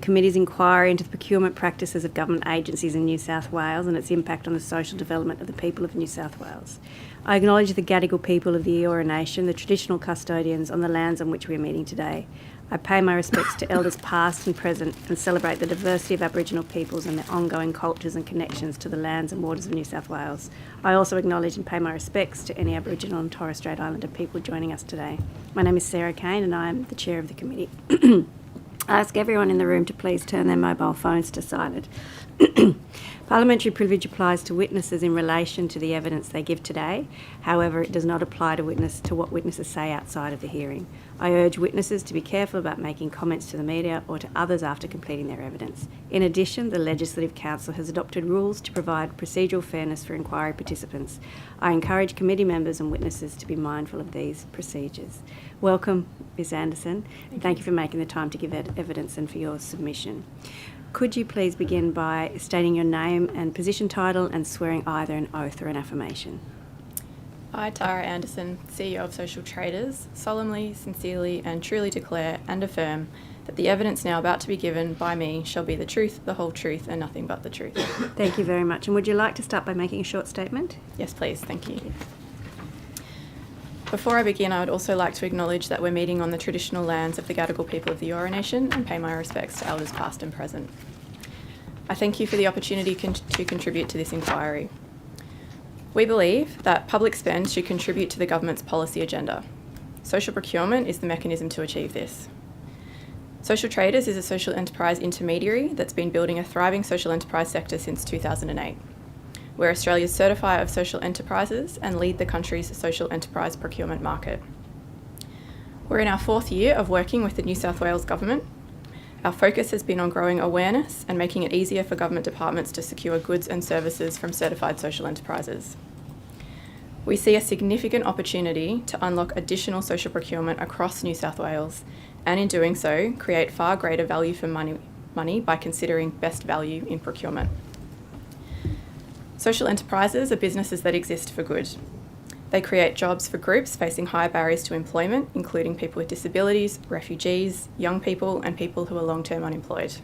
Committee's inquiry into the procurement practices of government agencies in New South Wales and its impact on the social development of the people of New South Wales. I acknowledge the Gadigal people of the Eora Nation, the traditional custodians on the lands on which we are meeting today. I pay my respects to elders past and present and celebrate the diversity of Aboriginal peoples and their ongoing cultures and connections to the lands and waters of New South Wales. I also acknowledge and pay my respects to any Aboriginal and Torres Strait Islander people joining us today. My name is Sarah Kane and I am the chair of the committee. I ask everyone in the room to please turn their mobile phones to silent. Parliamentary privilege applies to witnesses in relation to the evidence they give today. However, it does not apply to what witnesses say outside of the hearing. I urge witnesses to be careful about making comments to the media or to others after completing their evidence. In addition, the Legislative Council has adopted rules to provide procedural fairness for inquiry participants. I encourage committee members and witnesses to be mindful of these procedures. Welcome, Ms Anderson. Thank you for making the time to give evidence and for your submission. Could you please begin by stating your name and position title and swearing either an oath or an affirmation? I, Tara Anderson, CEO of Social Traders, solemnly, sincerely and truly declare and affirm that the evidence now about to be given by me shall be the truth, the whole truth and nothing but the truth. Thank you very much. And would you like to start by making a short statement? Yes, please. Thank you. Before I begin, I would also like to acknowledge that we're meeting on the traditional lands of the Gadigal people of the Eora Nation and pay my respects to elders past and present. I thank you for the opportunity to contribute to this inquiry. We believe that public spend should contribute to the government's policy agenda. Social procurement is the mechanism to achieve this. Social Traders is a social enterprise intermediary that's been building a thriving social enterprise sector since 2008. We're Australia's certifier of social enterprises and lead the country's social enterprise procurement market. We're in our 4th year of working with the New South Wales Government. Our focus has been on growing awareness and making it easier for government departments to secure goods and services from certified social enterprises. We see a significant opportunity to unlock additional social procurement across New South Wales and in doing so, create far greater value for money by considering best value in procurement. Social enterprises are businesses that exist for good. They create jobs for groups facing high barriers to employment, including people with disabilities, refugees, young people, and people who are long-term unemployed.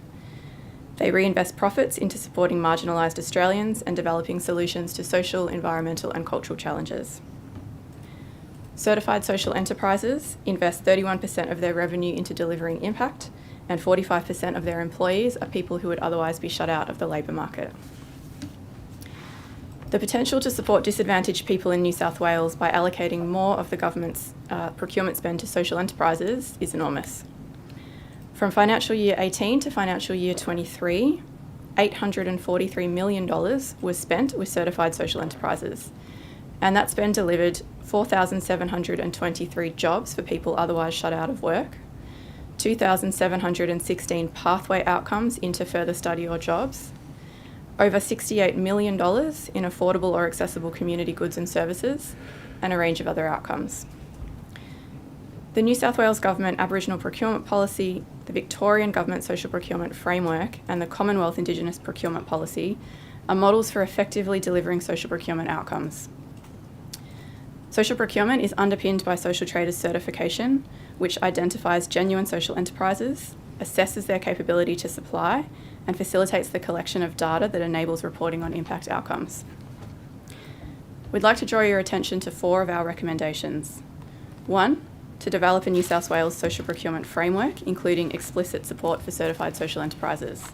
They reinvest profits into supporting marginalised Australians and developing solutions to social, environmental, and cultural challenges. Certified social enterprises invest 31% of their revenue into delivering impact, and 45% of their employees are people who would otherwise be shut out of the labour market. The potential to support disadvantaged people in New South Wales by allocating more of the government's procurement spend to social enterprises is enormous. From financial year 18 to financial year 23, $843 million was spent with certified social enterprises, and that spend delivered 4,723 jobs for people otherwise shut out of work, 2,716 pathway outcomes into further study or jobs, over $68 million in affordable or accessible community goods and services, and a range of other outcomes. The New South Wales Government Aboriginal Procurement Policy, the Victorian Government Social Procurement Framework, and the Commonwealth Indigenous Procurement Policy are models for effectively delivering social procurement outcomes. Social procurement is underpinned by Social Traders certification, which identifies genuine social enterprises, assesses their capability to supply, and facilitates the collection of data that enables reporting on impact outcomes. We'd like to draw your attention to 4 of our recommendations. 1, to develop a New South Wales social procurement framework, including explicit support for certified social enterprises.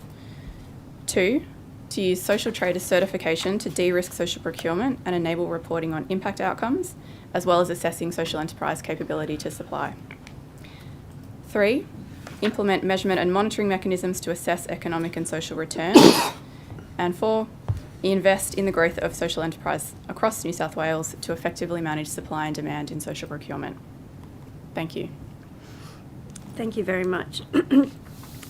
2, to use Social Traders certification to de-risk social procurement and enable reporting on impact outcomes, as well as assessing social enterprise capability to supply. 3, implement measurement and monitoring mechanisms to assess economic and social returns. And 4, invest in the growth of social enterprise across New South Wales to effectively manage supply and demand in social procurement. Thank you. Thank you very much.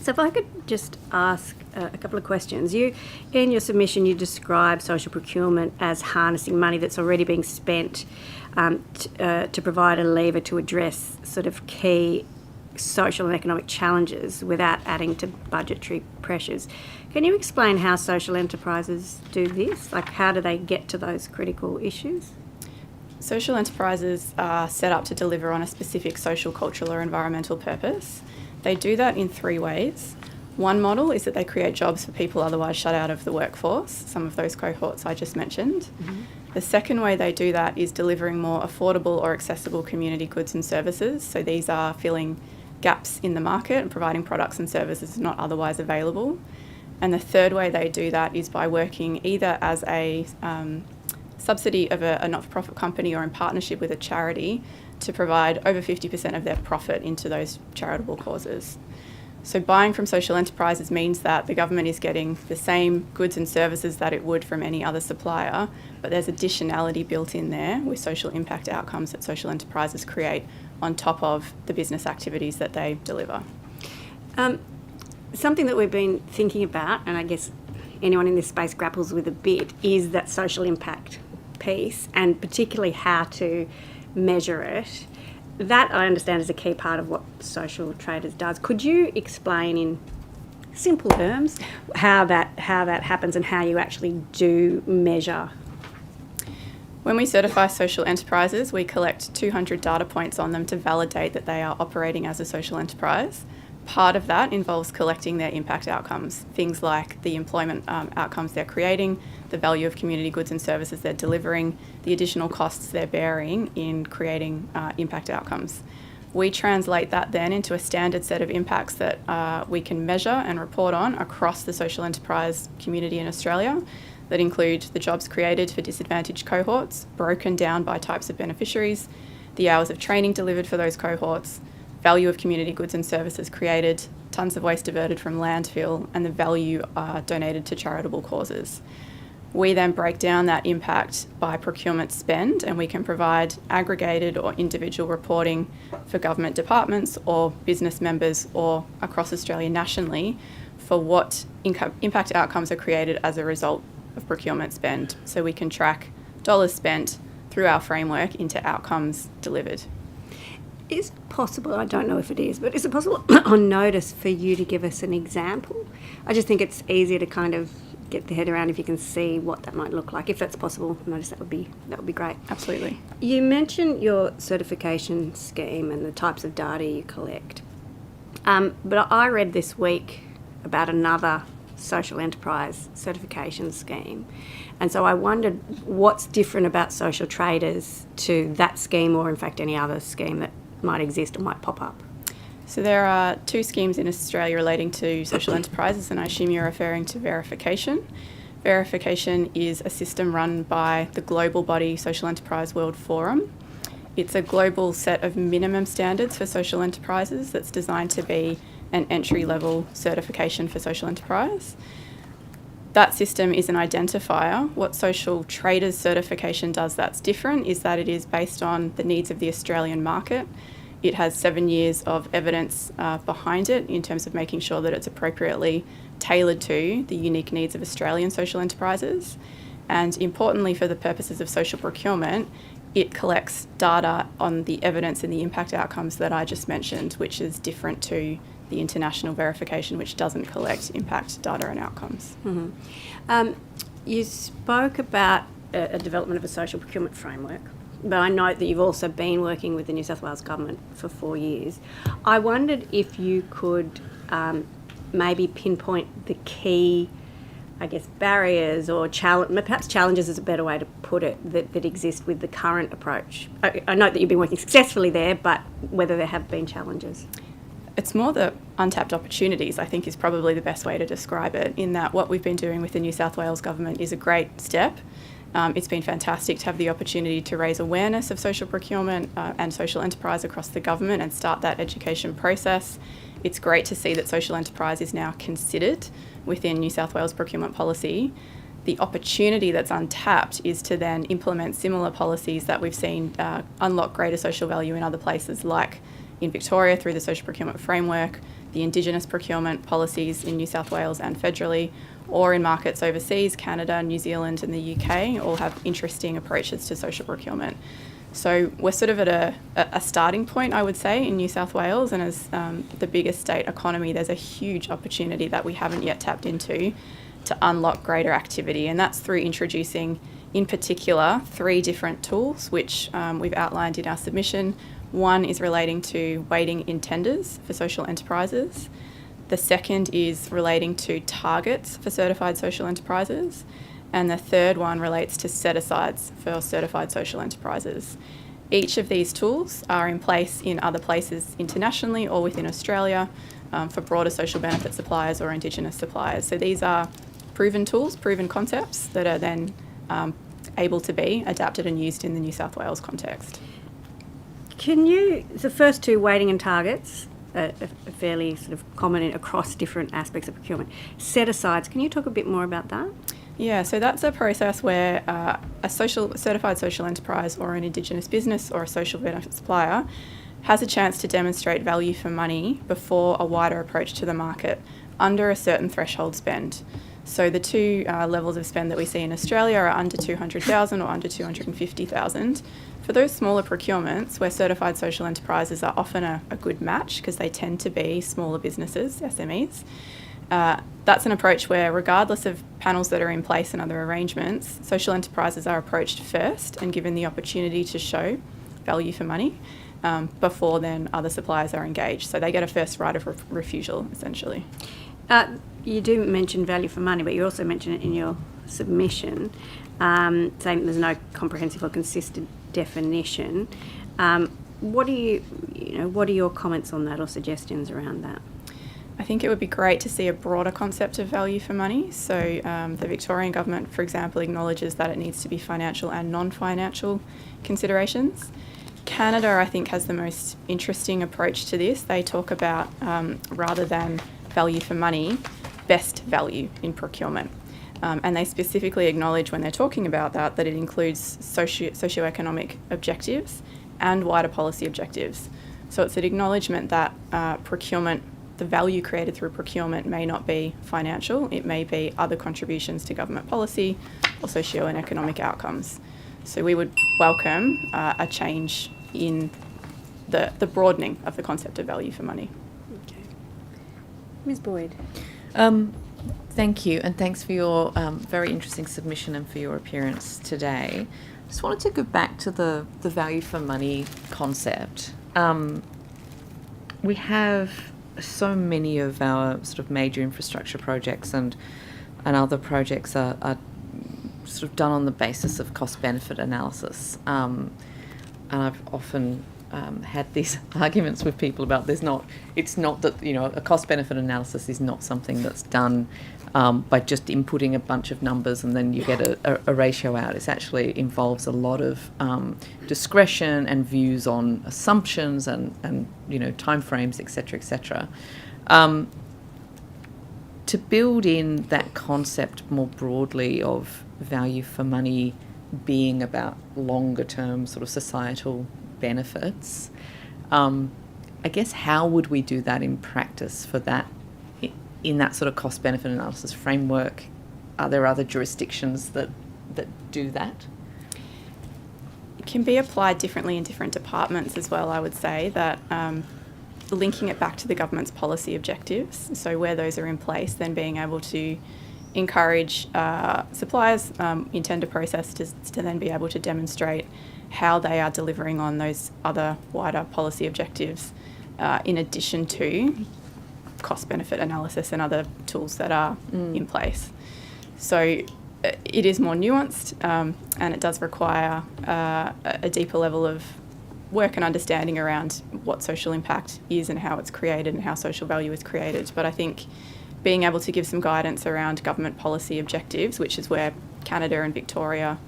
So if I could just ask a couple of questions. In your submission, you describe social procurement as harnessing money that's already being spent to provide a lever to address sort of key social and economic challenges without adding to budgetary pressures. Can you explain how social enterprises do this? Like, how do they get to those critical issues? Social enterprises are set up to deliver on a specific social, cultural or environmental purpose. They do that in 3 ways. One model is that they create jobs for people otherwise shut out of the workforce, some of those cohorts I just mentioned. The second way they do that is delivering more affordable or accessible community goods and services. So these are filling gaps in the market and providing products and services not otherwise available. And the third way they do that is by working either as a subsidy of a not-for-profit company or in partnership with a charity to provide over 50% of their profit into those charitable causes. So buying from social enterprises means that the government is getting the same goods and services that it would from any other supplier, but there's additionality built in there with social impact outcomes that social enterprises create on top of the business activities that they deliver. Something that we've been thinking about, and I guess anyone in this space grapples with a bit, is that social impact piece, and particularly how to measure it. That, I understand, is a key part of what Social Traders does. Could you explain in simple terms how that happens and how you actually do measure? When we certify social enterprises, we collect 200 data points on them to validate that they are operating as a social enterprise. Part of that involves collecting their impact outcomes, things like the employment outcomes they're creating, the value of community goods and services they're delivering, the additional costs they're bearing in creating impact outcomes. We translate that then into a standard set of impacts that we can measure and report on across the social enterprise community in Australia, that include the jobs created for disadvantaged cohorts, broken down by types of beneficiaries, the hours of training delivered for those cohorts, value of community goods and services created, tonnes of waste diverted from landfill, and the value donated to charitable causes. We then break down that impact by procurement spend, and we can provide aggregated or individual reporting for government departments or business members or across Australia nationally for what impact outcomes are created as a result of procurement spend. So we can track dollars spent through our framework into outcomes delivered. Is it possible, I don't know if it is, but is it possible on notice for you to give us an example? I just think it's easier to kind of get the head around if you can see what that might look like. If that's possible, notice that would be great. Absolutely. You mentioned your certification scheme and the types of data you collect. But I read this week about another social enterprise certification scheme. And so I wondered what's different about Social Traders to that scheme, or in fact any other scheme that might exist or might pop up. So there are two schemes in Australia relating to social enterprises, and I assume you're referring to verification. Verification is a system run by the global body Social Enterprise World Forum. It's a global set of minimum standards for social enterprises that's designed to be an entry-level certification for social enterprise. That system is an identifier. What Social Traders certification does that's different is that it is based on the needs of the Australian market. It has 7 years of evidence behind it in terms of making sure that it's appropriately tailored to the unique needs of Australian social enterprises. And importantly, for the purposes of social procurement, it collects data on the evidence and the impact outcomes that I just mentioned, which is different to the international verification, which doesn't collect impact data and outcomes. Mm-hmm. You spoke about a development of a social procurement framework, but I note that you've also been working with the New South Wales Government for 4 years. I wondered if you could maybe pinpoint the key, I guess, barriers or perhaps challenges is a better way to put it, that exist with the current approach. I note that you've been working successfully there, but whether there have been challenges. It's more the untapped opportunities, I think, is probably the best way to describe it, in that what we've been doing with the New South Wales Government is a great step. It's been fantastic to have the opportunity to raise awareness of social procurement and social enterprise across the government and start that education process. It's great to see that social enterprise is now considered within New South Wales procurement policy. The opportunity that's untapped is to then implement similar policies that we've seen unlock greater social value in other places, like in Victoria through the social procurement framework, the Indigenous procurement policies in New South Wales and federally, or in markets overseas, Canada, New Zealand and the UK, all have interesting approaches to social procurement. So we're sort of at a starting point, I would say, in New South Wales, and as the biggest state economy, there's a huge opportunity that we haven't yet tapped into to unlock greater activity, and that's through introducing, in particular, 3 different tools, which we've outlined in our submission. One is relating to weighting in tenders for social enterprises. The second is relating to targets for certified social enterprises. And the third one relates to set-asides for certified social enterprises. Each of these tools are in place in other places internationally or within Australia for broader social benefit suppliers or Indigenous suppliers. So these are proven tools, proven concepts that are then able to be adapted and used in the New South Wales context. The first two, weighting and targets, are fairly sort of common across different aspects of procurement. Set-asides, can you talk a bit more about that? Yeah, so that's a process where a certified social enterprise or an Indigenous business or a social benefit supplier has a chance to demonstrate value for money before a wider approach to the market under a certain threshold spend. So the two levels of spend that we see in Australia are under 200,000 or under 250,000. For those smaller procurements where certified social enterprises are often a good match because they tend to be smaller businesses, SMEs, that's an approach where, regardless of panels that are in place and other arrangements, social enterprises are approached first and given the opportunity to show value for money before then other suppliers are engaged. So they get a first right of refusal, essentially. You do mention value for money, but you also mention it in your submission, saying that there's no comprehensive or consistent definition. What are your comments on that or suggestions around that? I think it would be great to see a broader concept of value for money. So the Victorian government, for example, acknowledges that it needs to be financial and non-financial considerations. Canada, I think, has the most interesting approach to this. They talk about, rather than value for money, best value in procurement. And they specifically acknowledge when they're talking about that it includes socioeconomic objectives and wider policy objectives. So it's an acknowledgement that procurement, the value created through procurement, may not be financial. It may be other contributions to government policy or socio and economic outcomes. So we would welcome a change in the broadening of the concept of value for money. Okay. Ms. Boyd. Thank you, and thanks for your very interesting submission and for your appearance today. Just wanted to go back to the value for money concept. We have so many of our sort of major infrastructure projects and other projects are sort of done on the basis of cost-benefit analysis. And I've often had these arguments with people about it's not that, a cost-benefit analysis is not something that's done by just inputting a bunch of numbers and then you get a ratio out. It actually involves a lot of discretion and views on assumptions and timeframes, etc., etc. To build in that concept more broadly of value for money being about longer term sort of societal benefits, I guess how would we do that in practice for that, in that sort of cost benefit analysis framework? Are there other jurisdictions that do that? It can be applied differently in different departments as well, I would say, that linking it back to the government's policy objectives, so where those are in place, then being able to encourage suppliers in tender process to then be able to demonstrate how they are delivering on those other wider policy objectives in addition to cost-benefit analysis and other tools that are in place. So it is more nuanced and it does require a deeper level of work and understanding around what social impact is and how it's created and how social value is created. But I think being able to give some guidance around government policy objectives, which is where Canada and Victoria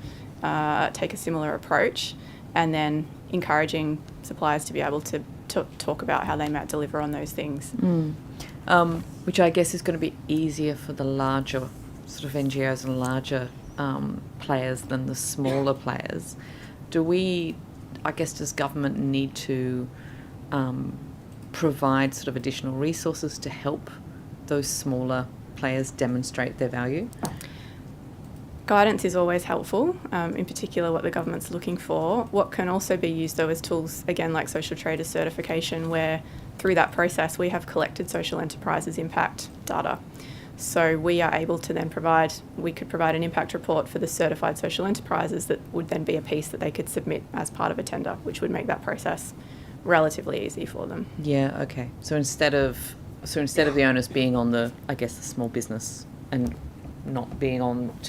take a similar approach, and then encouraging suppliers to be able to talk about how they might deliver on those things. Which I guess is going to be easier for the larger sort of NGOs and larger players than the smaller players. Does government need to provide sort of additional resources to help those smaller players demonstrate their value? Guidance is always helpful, in particular what the government's looking for. What can also be used though is tools, again, like social traders certification, where through that process we have collected social enterprises impact data. So we are able to then provide an impact report for the certified social enterprises that would then be a piece that they could submit as part of a tender, which would make that process relatively easy for them. Yeah, okay. So instead of So instead of the onus being on the small business and not being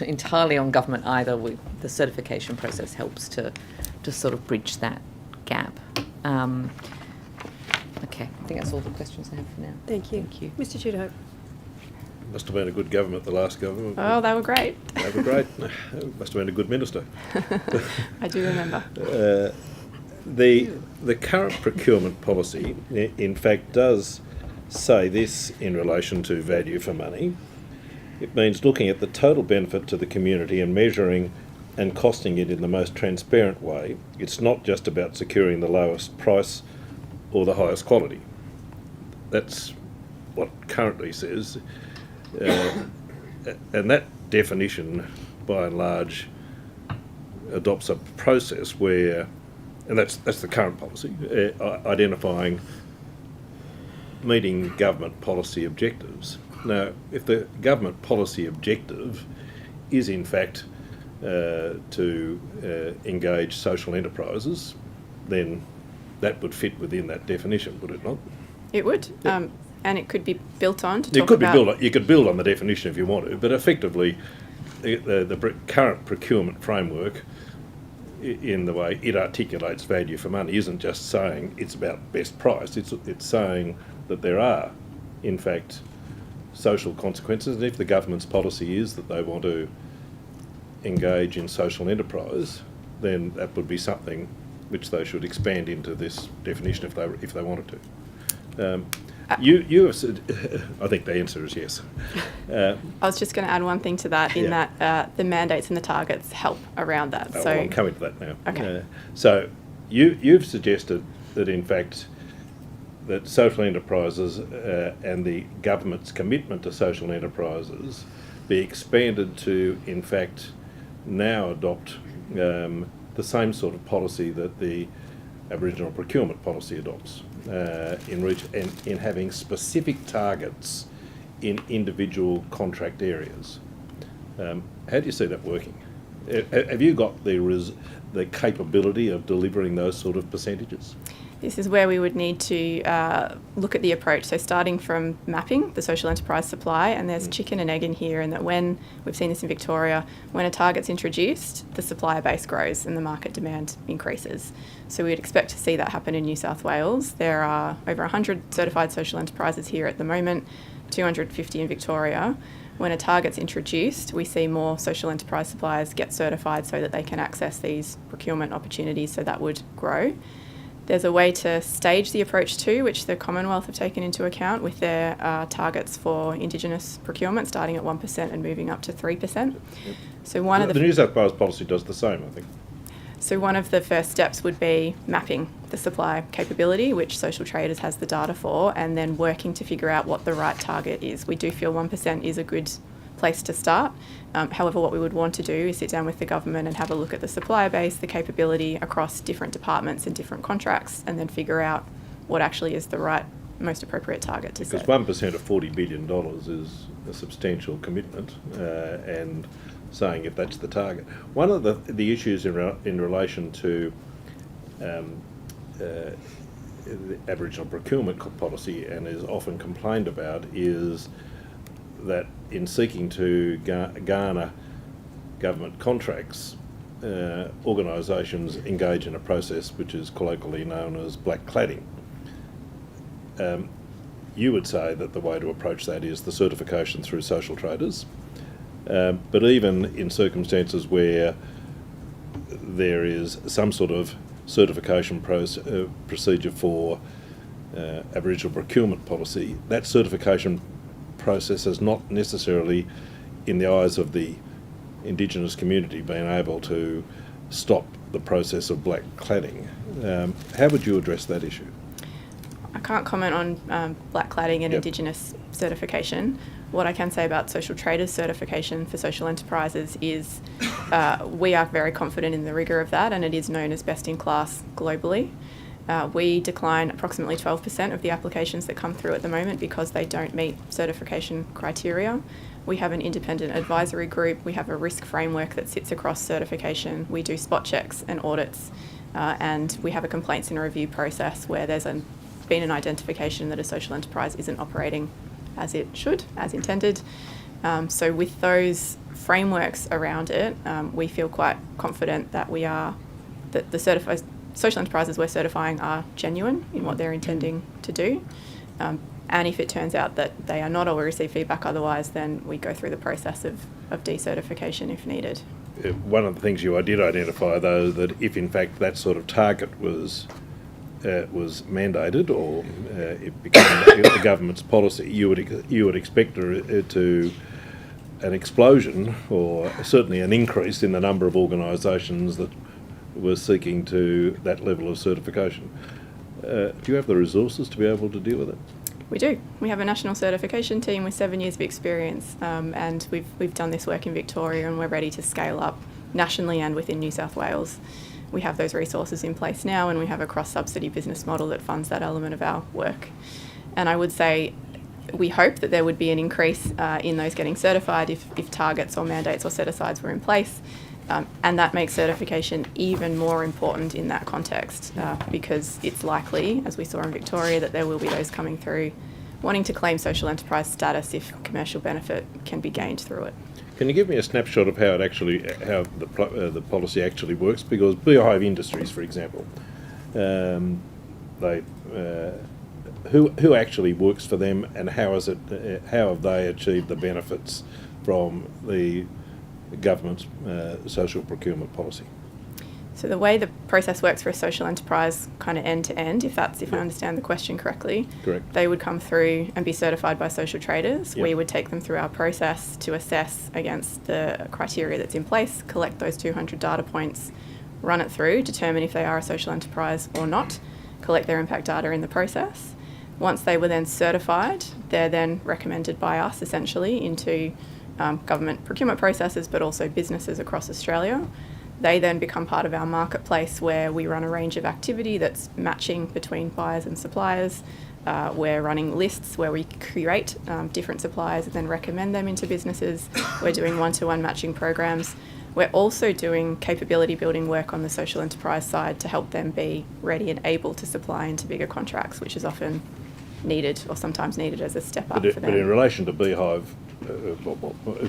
entirely on government either, the certification process helps to sort of bridge that gap. Okay, I think that's all the questions I have for now. Thank you. Thank you. Mr Tudhope. Must have been a good government, the last government. Oh, they were great. They were great. Must have been a good minister. I do remember. The current procurement policy, in fact, does say this in relation to value for money. It means looking at the total benefit to the community and measuring and costing it in the most transparent way. It's not just about securing the lowest price or the highest quality. That's what it currently says. And that definition, by and large, adopts a process where, and that's the current policy, identifying meeting government policy objectives. Now, if the government policy objective is in fact to engage social enterprises, then that would fit within that definition, would it not? It would. Yeah. And it could be built on to It talk could be about... you could build on the definition if you want to, but effectively the current procurement framework, in the way it articulates value for money, isn't just saying it's about best price. It's saying that there are, in fact, social consequences, and if the government's policy is that they want to engage in social enterprise, then that would be something which they should expand into this definition if they wanted to. You have said, I think the answer is yes. I was just going to add one thing to that, in that the mandates and the targets help around that. Well, I'm coming to that now. Okay. So you've suggested that in fact that social enterprises and the government's commitment to social enterprises be expanded to in fact now adopt the same sort of policy that the Aboriginal procurement policy adopts, in having specific targets in individual contract areas. How do you see that working? Have you got the capability of delivering those sort of percentages? This is where we would need to look at the approach. So starting from mapping the social enterprise supply, and there's chicken and egg in here, and that when, we've seen this in Victoria, when a target's introduced, the supplier base grows and the market demand increases. So we'd expect to see that happen in New South Wales. There are over 100 certified social enterprises here at the moment, 250 in Victoria. When a target's introduced, we see more social enterprise suppliers get certified so that they can access these procurement opportunities, so that would grow. There's a way to stage the approach too, which the Commonwealth have taken into account with their targets for Indigenous procurement, starting at 1% and moving up to 3%. Yep. So the New South Wales policy does the same, I think. So one of the first steps would be mapping the supply capability, which Social Traders has the data for, and then working to figure out what the right target is. We do feel 1% is a good place to start. However, what we would want to do is sit down with the government and have a look at the supplier base, the capability across different departments and different contracts, and then figure out what actually is the right, most appropriate target to set. Because 1% of $40 billion is a substantial commitment, and saying if that's the target. One of the issues in relation to the Aboriginal procurement policy, and is often complained about, is that in seeking to garner government contracts, organisations engage in a process which is colloquially known as black cladding. You would say that the way to approach that is the certification through social traders, but even in circumstances where there is some sort of certification procedure for Aboriginal procurement policy, that certification process has not necessarily, in the eyes of the Indigenous community, been able to stop the process of black cladding. How would you address that issue? I can't comment on black cladding and Yep. Indigenous certification. What I can say about social traders certification for social enterprises is we are very confident in the rigour of that, and it is known as best in class globally. We decline approximately 12% of the applications that come through at the moment because they don't meet certification criteria. We have an independent advisory group. We have a risk framework that sits across certification. We do spot checks and audits, and we have a complaints and review process where there's a been an identification that a social enterprise isn't operating as it should, as intended. So with those frameworks around it, we feel quite confident that the certified social enterprises we're certifying are genuine in what they're intending to do. And if it turns out that they are not, or we receive feedback otherwise, then we go through the process of decertification if needed. One of the things you did identify, though, that if in fact that sort of target was mandated or it became the government's policy, you would expect to an explosion or certainly an increase in the number of organisations that were seeking to that level of certification. Do you have the resources to be able to deal with it? We do. We have a national certification team with 7 years of experience, and we've done this work in Victoria, and we're ready to scale up nationally and within New South Wales. We have those resources in place now, and we have a cross-subsidy business model that funds that element of our work. And I would say we hope that there would be an increase in those getting certified if targets or mandates or set-asides were in place. And that makes certification even more important in that context because it's likely, as we saw in Victoria, that there will be those coming through wanting to claim social enterprise status if commercial benefit can be gained through it. Can you give me a snapshot of how the policy actually works? Because Beehive Industries, for example, who actually works for them, and how have they achieved the benefits from the government's social procurement policy? So the way the process works for a social enterprise, kind of end to end, if I understand the question correctly, correct, they would come through and be certified by social traders. Yep. We would take them through our process to assess against the criteria that's in place, collect those 200 data points, run it through, determine if they are a social enterprise or not, collect their impact data in the process. Once they were then certified, they're then recommended by us essentially into government procurement processes, but also businesses across Australia. They then become part of our marketplace where we run a range of activity that's matching between buyers and suppliers. We're running lists where we create different suppliers and then recommend them into businesses. We're doing one-to-one matching programs. We're also doing capability building work on the social enterprise side to help them be ready and able to supply into bigger contracts, which is often needed or sometimes needed as a step up for them. But in relation to Beehive,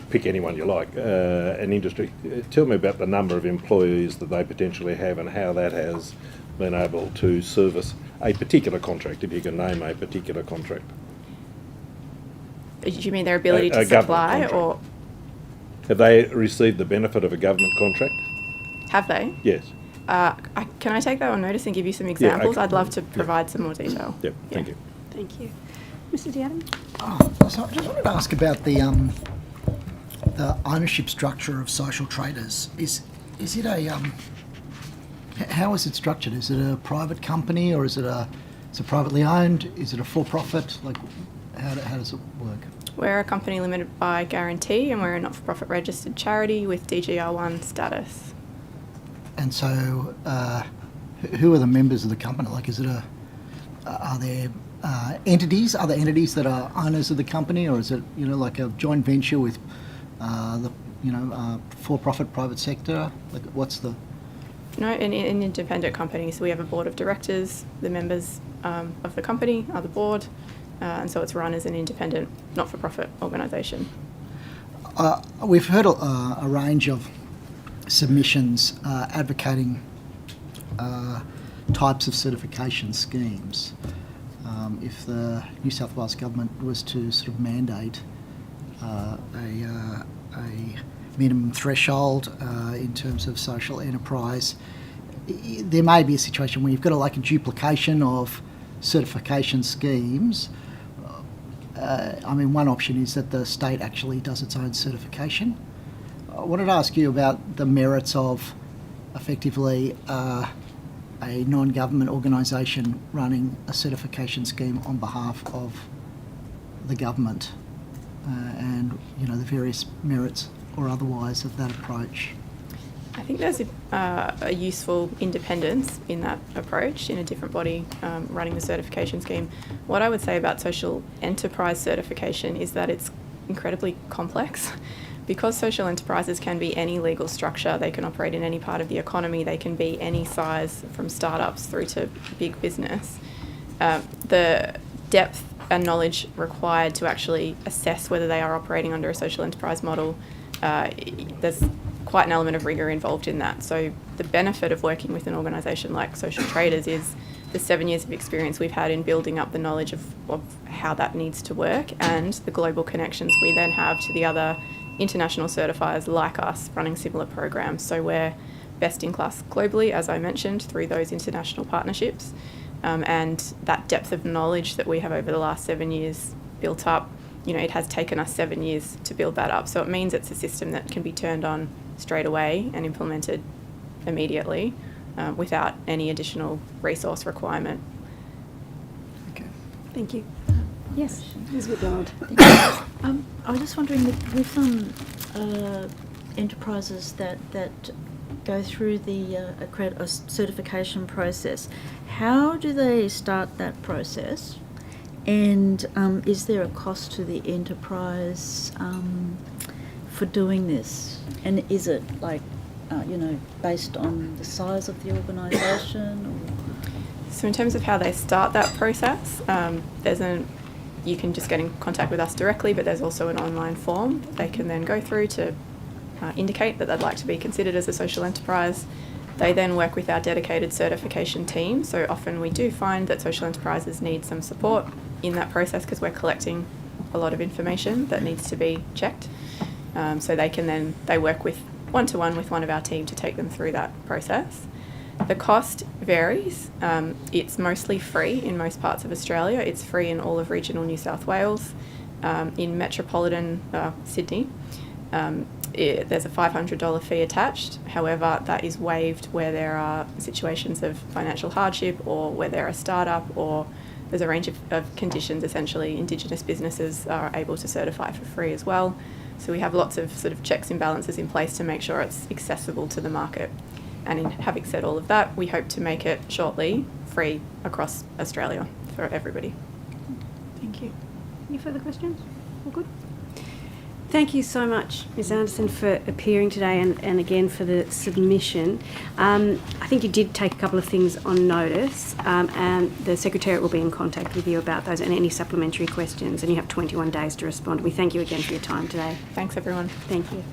pick anyone you like, an industry, tell me about the number of employees that they potentially have and how that has been able to service a particular contract, if you can name a particular contract. Do you mean their ability to supply, or have they received the benefit of a government contract? Have they? Yes. Can I take that on notice and give you some examples? Yeah, okay. I'd love to provide some more detail. Yep, thank you. Thank you. Mr. Diadam? So I just wanted to ask about the ownership structure of social traders. Is it how is it structured? Is it a private company, or is it privately owned? Is it a for-profit? Like, how does it work? We're a company limited by guarantee, and we're a not-for-profit registered charity with DGR1 status. And so, who are the members of the company? Like, are there entities, other entities that are owners of the company, or is it, like a joint venture with for-profit private sector? Like, what's the... No, in independent companies, we have a board of directors. The members of the company are the board, and so it's run as an independent, not-for-profit organisation. We've heard a range of submissions advocating types of certification schemes. If the New South Wales government was to sort of mandate a minimum threshold in terms of social enterprise, there may be a situation where you've got a duplication of certification schemes. One option is that the state actually does its own certification. I wanted to ask you about the merits of effectively a non-government organisation running a certification scheme on behalf of the government and the various merits or otherwise of that approach. I think there's a useful independence in that approach in a different body running the certification scheme. What I would say about social enterprise certification is that it's incredibly complex. Because social enterprises can be any legal structure, they can operate in any part of the economy, they can be any size from startups through to big business. The depth and knowledge required to actually assess whether they are operating under a social enterprise model, there's quite an element of rigour involved in that. So the benefit of working with an organisation like Social Traders is the 7 years of experience we've had in building up the knowledge of how that needs to work, and the global connections we then have to the other international certifiers like us running similar programs. So we're best in class globally, as I mentioned, through those international partnerships. And that depth of knowledge that we have over the last 7 years built up, it has taken us 7 years to build that up. So it means it's a system that can be turned on straight away and implemented immediately without any additional resource requirement. Okay. Thank you. Yes, Ms. McDonald. I was just wondering, with enterprises that go through the certification process, how do they start that process? And is there a cost to the enterprise for doing this? And is it based on the size of the organisation? So in terms of how they start that process, you can just get in contact with us directly, but there's also an online form they can then go through to indicate that they'd like to be considered as a social enterprise. They then work with our dedicated certification team. So often we do find that social enterprises need some support in that process because we're collecting a lot of information that needs to be checked. So they work with one-to-one with one of our team to take them through that process. The cost varies. It's mostly free in most parts of Australia. It's free in all of regional New South Wales. In metropolitan Sydney, there's a $500 fee attached. However, that is waived where there are situations of financial hardship or where they're a startup, or there's a range of conditions. Essentially, Indigenous businesses are able to certify for free as well. So we have lots of sort of checks and balances in place to make sure it's accessible to the market. And in having said all of that, we hope to make it shortly free across Australia for everybody. Thank you. Any further questions? All good? Thank you so much, Ms Anderson, for appearing today and again for the submission. I think you did take a couple of things on notice, and the Secretariat will be in contact with you about those and any supplementary questions, and you have 21 days to respond. We thank you again for your time today. Thanks, everyone. Thank you.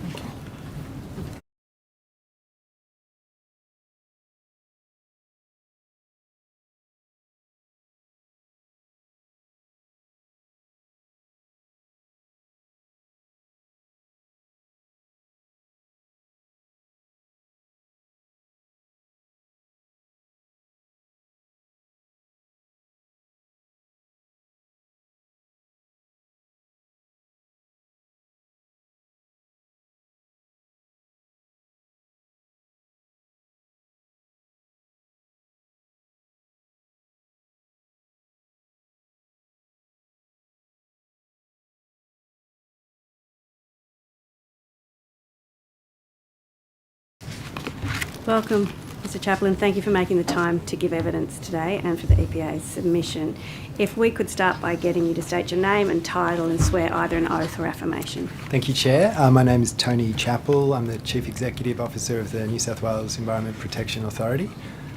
Welcome, Mr Chaplain. Thank you for making the time to give evidence today and for the EPA's submission. If we could start by getting you to state your name and title and swear either an oath or affirmation. Thank you, Chair. My name is Tony Chappell. I'm the Chief Executive Officer of the New South Wales Environment Protection Authority,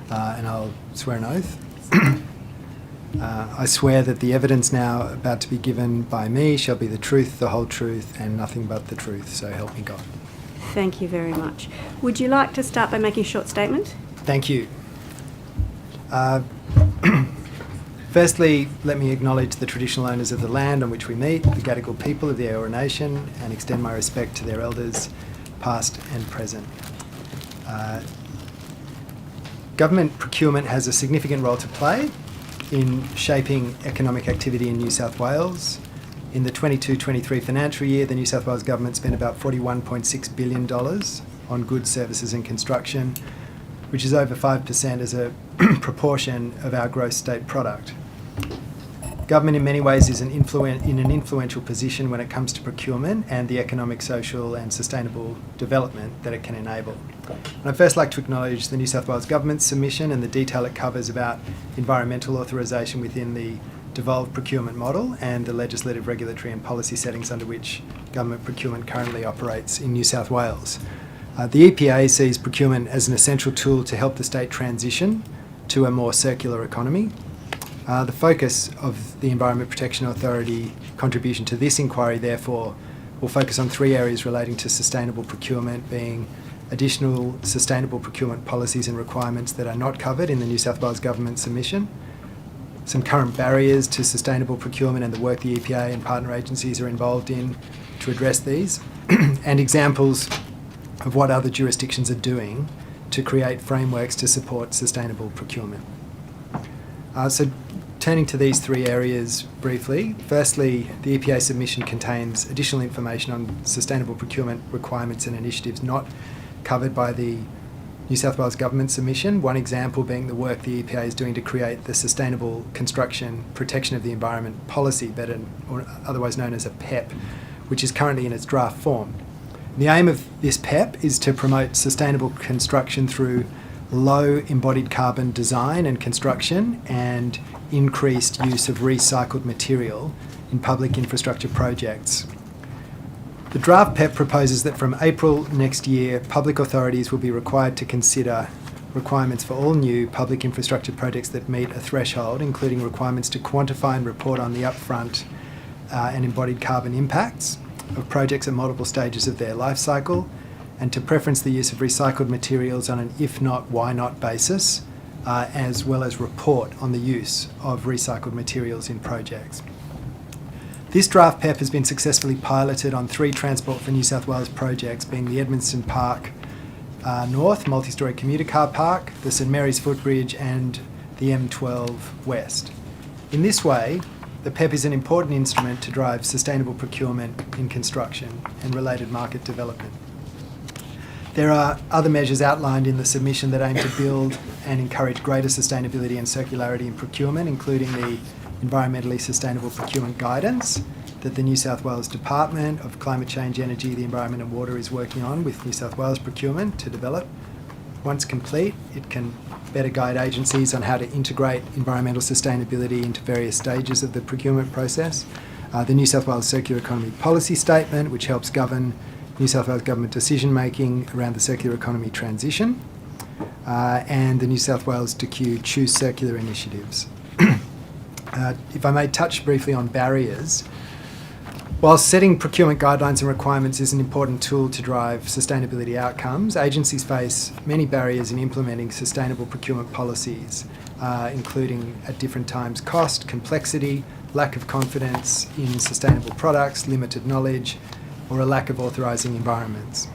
and I'll swear an oath. I swear that the evidence now about to be given by me shall be the truth, the whole truth, and nothing but the truth, so help me God. Thank you very much. Would you like to start by making a short statement? Thank you. Firstly, let me acknowledge the traditional owners of the land on which we meet, the Gadigal people of the Eora Nation, and extend my respect to their elders, past and present. Government procurement has a significant role to play in shaping economic activity in New South Wales. In the 22-23 financial year, the New South Wales Government spent about $41.6 billion on goods, services and construction, which is over 5% as a proportion of our gross state product. Government in many ways is in an influential position when it comes to procurement and the economic, social and sustainable development that it can enable. And I'd first like to acknowledge the New South Wales Government's submission and the detail it covers about environmental authorisation within the devolved procurement model and the legislative, regulatory and policy settings under which government procurement currently operates in New South Wales. The EPA sees procurement as an essential tool to help the state transition to a more circular economy. The focus of the Environment Protection Authority contribution to this inquiry, therefore, will focus on three areas relating to sustainable procurement, being additional sustainable procurement policies and requirements that are not covered in the New South Wales Government submission, some current barriers to sustainable procurement and the work the EPA and partner agencies are involved in to address these, and examples of what other jurisdictions are doing to create frameworks to support sustainable procurement. So turning to these three areas briefly, firstly, the EPA submission contains additional information on sustainable procurement requirements and initiatives not covered by the New South Wales Government submission, one example being the work the EPA is doing to create the Sustainable Construction Protection of the Environment Policy, or otherwise known as a PEP, which is currently in its draft form. The aim of this PEP is to promote sustainable construction through low embodied carbon design and construction and increased use of recycled material in public infrastructure projects. The draft PEP proposes that from April next year, public authorities will be required to consider requirements for all new public infrastructure projects that meet a threshold, including requirements to quantify and report on the upfront and embodied carbon impacts of projects at multiple stages of their life cycle, and to preference the use of recycled materials on an if not, why not basis, as well as report on the use of recycled materials in projects. This draft PEP has been successfully piloted on 3 Transport for New South Wales projects, being the Edmonton Park North multi-storey commuter car park, the St Mary's Footbridge and the M12 West. In this way, the PEP is an important instrument to drive sustainable procurement in construction and related market development. There are other measures outlined in the submission that aim to build and encourage greater sustainability and circularity in procurement, including the environmentally sustainable procurement guidance that the New South Wales Department of Climate Change, Energy, the Environment and Water is working on with New South Wales Procurement to develop. Once complete, it can better guide agencies on how to integrate environmental sustainability into various stages of the procurement process. The New South Wales Circular Economy Policy Statement, which helps govern New South Wales Government decision-making around the circular economy transition, and the New South Wales DQ Choose Circular initiatives. If I may touch briefly on barriers, while setting procurement guidelines and requirements is an important tool to drive sustainability outcomes, agencies face many barriers in implementing sustainable procurement policies, including at different times cost, complexity, lack of confidence in sustainable products, limited knowledge, or a lack of authorising environments.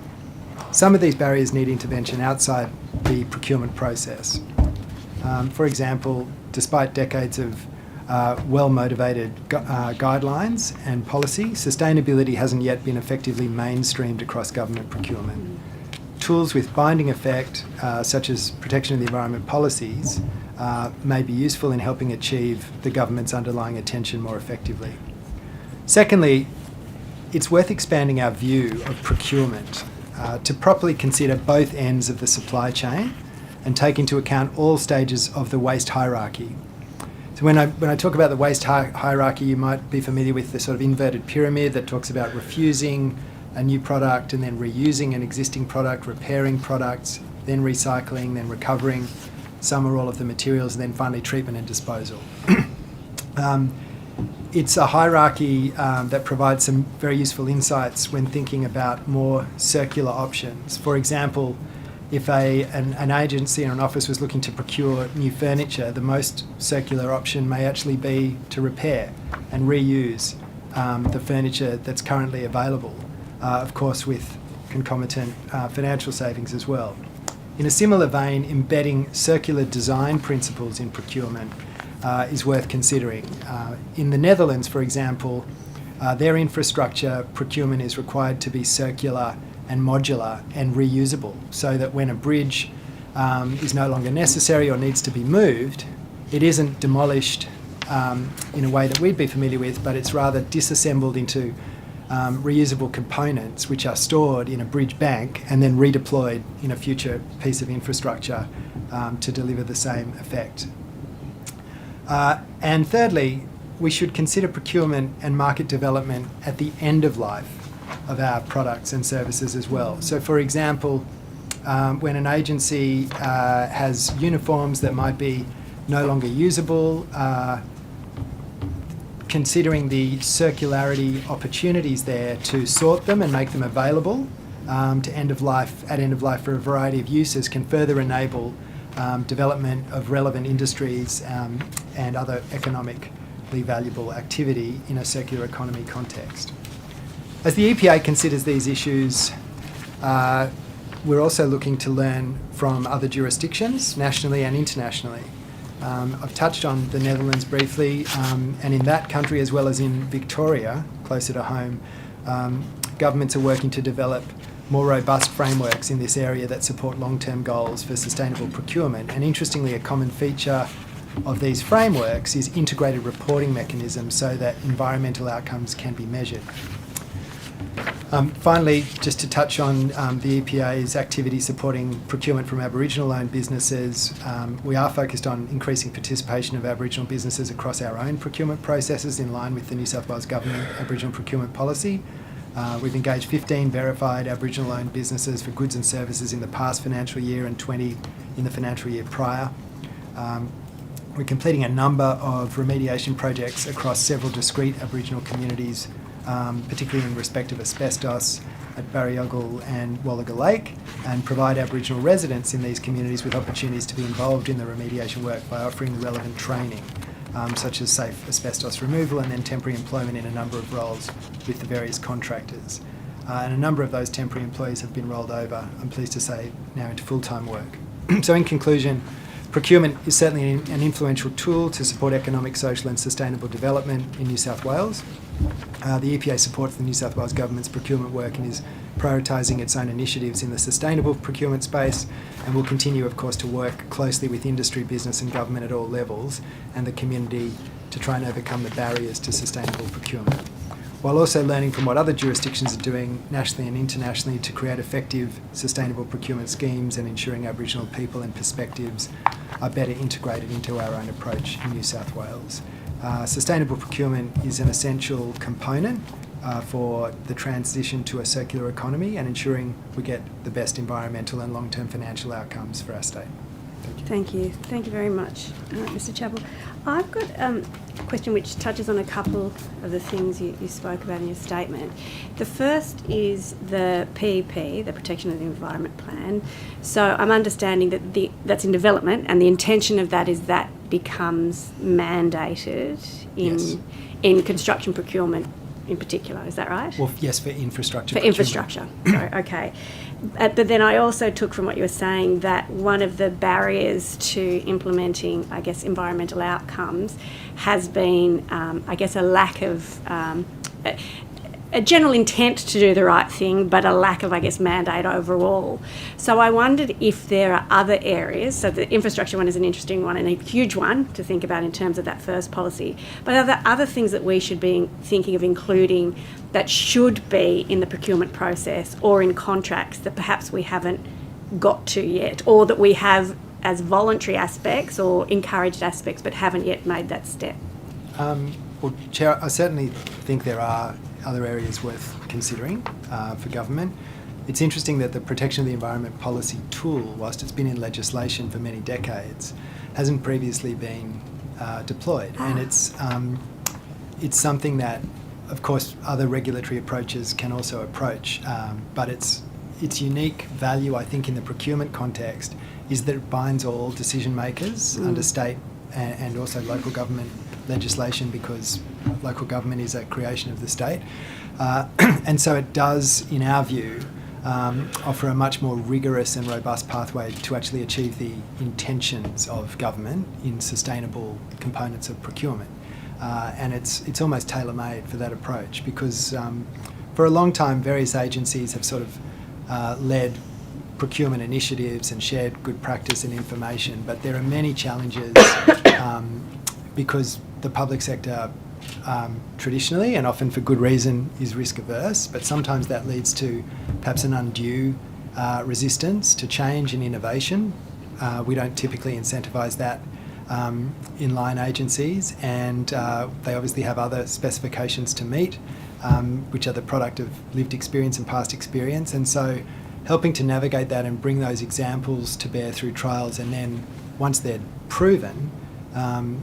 Some of these barriers need intervention outside the procurement process. For example, despite decades of well-motivated guidelines and policy, sustainability hasn't yet been effectively mainstreamed across government procurement. Tools with binding effect, such as protection of the environment policies, may be useful in helping achieve the government's underlying attention more effectively. Secondly, it's worth expanding our view of procurement to properly consider both ends of the supply chain and take into account all stages of the waste hierarchy. So when I talk about the waste hierarchy, you might be familiar with the sort of inverted pyramid that talks about refusing a new product and then reusing an existing product, repairing products, then recycling, then recovering some or all of the materials, and then finally treatment and disposal. It's a hierarchy that provides some very useful insights when thinking about more circular options. For example, if an agency or an office was looking to procure new furniture, the most circular option may actually be to repair and reuse the furniture that's currently available, of course with concomitant financial savings as well. In a similar vein, embedding circular design principles in procurement is worth considering. In the Netherlands, for example, their infrastructure procurement is required to be circular and modular and reusable, so that when a bridge is no longer necessary or needs to be moved, it isn't demolished in a way that we'd be familiar with, but it's rather disassembled into reusable components which are stored in a bridge bank and then redeployed in a future piece of infrastructure to deliver the same effect. And thirdly, we should consider procurement and market development at the end of life of our products and services as well. So for example, when an agency has uniforms that might be no longer usable, considering the circularity opportunities there to sort them and make them available to end of life for a variety of uses can further enable development of relevant industries and other economically valuable activity in a circular economy context. As the EPA considers these issues, we're also looking to learn from other jurisdictions, nationally and internationally. I've touched on the Netherlands briefly, and in that country, as well as in Victoria, closer to home, governments are working to develop more robust frameworks in this area that support long-term goals for sustainable procurement. And interestingly, a common feature of these frameworks is integrated reporting mechanisms so that environmental outcomes can be measured. Finally, just to touch on the EPA's activity supporting procurement from Aboriginal-owned businesses, we are focused on increasing participation of Aboriginal businesses across our own procurement processes in line with the New South Wales Government Aboriginal Procurement Policy. We've engaged 15 verified Aboriginal-owned businesses for goods and services in the past financial year and 20 in the financial year prior. We're completing a number of remediation projects across several discrete Aboriginal communities, particularly in respect of asbestos at Barryogle and Wallaga Lake, and provide Aboriginal residents in these communities with opportunities to be involved in the remediation work by offering relevant training, such as safe asbestos removal and then temporary employment in a number of roles with the various contractors. And a number of those temporary employees have been rolled over, I'm pleased to say, now into full-time work. So in conclusion, procurement is certainly an influential tool to support economic, social and sustainable development in New South Wales. The EPA supports the New South Wales Government's procurement work and is prioritising its own initiatives in the sustainable procurement space, and will continue, of course, to work closely with industry, business and government at all levels and the community to try and overcome the barriers to sustainable procurement, while also learning from what other jurisdictions are doing nationally and internationally to create effective sustainable procurement schemes and ensuring Aboriginal people and perspectives are better integrated into our own approach in New South Wales. Sustainable procurement is an essential component for the transition to a circular economy and ensuring we get the best environmental and long-term financial outcomes for our state. Thank you. Thank you very much, Mr. Chappell. I've got a question which touches on a couple of the things you spoke about in your statement. The first is the PEP, the Protection of the Environment Plan. So I'm understanding that that's in development, and the intention of that is that becomes mandated in construction procurement in particular. Is that right? Well, yes, for infrastructure. For infrastructure. Sorry, okay. But then I also took from what you were saying that one of the barriers to implementing, I guess, environmental outcomes has been, I guess, a lack of a general intent to do the right thing, but a lack of, I guess, mandate overall. So I wondered if there are other areas, so the infrastructure one is an interesting one and a huge one to think about in terms of that first policy, but are there other things that we should be thinking of including that should be in the procurement process or in contracts that perhaps we haven't got to yet, or that we have as voluntary aspects or encouraged aspects but haven't yet made that step? Well, Chair, I certainly think there are other areas worth considering for government. It's interesting that the Protection of the Environment policy tool, whilst it's been in legislation for many decades, hasn't previously been deployed. And it's something that, of course, other regulatory approaches can also approach, but its unique value, I think, in the procurement context is that it binds all decision makers under state and also local government legislation, because local government is a creation of the state. And so it does, in our view, offer a much more rigorous and robust pathway to actually achieve the intentions of government in sustainable components of procurement. And it's almost tailor-made for that approach, because for a long time various agencies have sort of led procurement initiatives and shared good practice and information, but there are many challenges because the public sector traditionally, and often for good reason, is risk averse, but sometimes that leads to perhaps an undue resistance to change and innovation. We don't typically incentivise that in line agencies, and they obviously have other specifications to meet, which are the product of lived experience and past experience. And so helping to navigate that and bring those examples to bear through trials, and then once they're proven,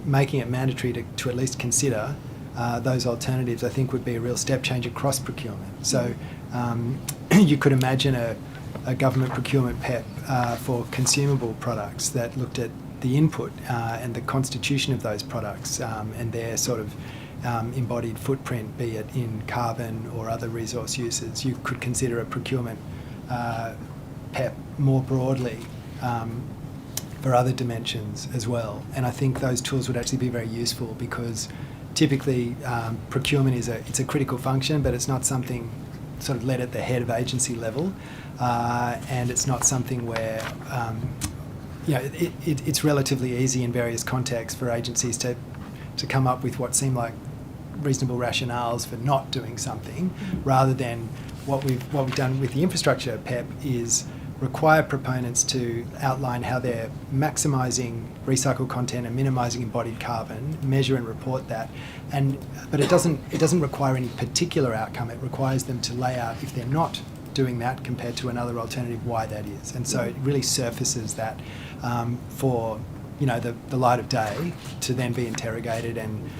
making it mandatory to at least consider those alternatives, I think would be a real step change across procurement. So you could imagine a government procurement PEP for consumable products that looked at the input and the constitution of those products and their sort of embodied footprint, be it in carbon or other resource uses. You could consider a procurement PEP more broadly for other dimensions as well. And I think those tools would actually be very useful because typically procurement it's a critical function, but it's not something sort of led at the head of agency level, and it's not something where it's relatively easy in various contexts for agencies to come up with what seem like reasonable rationales for not doing something, rather than what we've done with the infrastructure PEP is require proponents to outline how they're maximising recycled content and minimising embodied carbon, measure and report that, but it doesn't require any particular outcome. It requires them to lay out, if they're not doing that compared to another alternative, why that is. And so it really surfaces that for the light of day to then be interrogated, and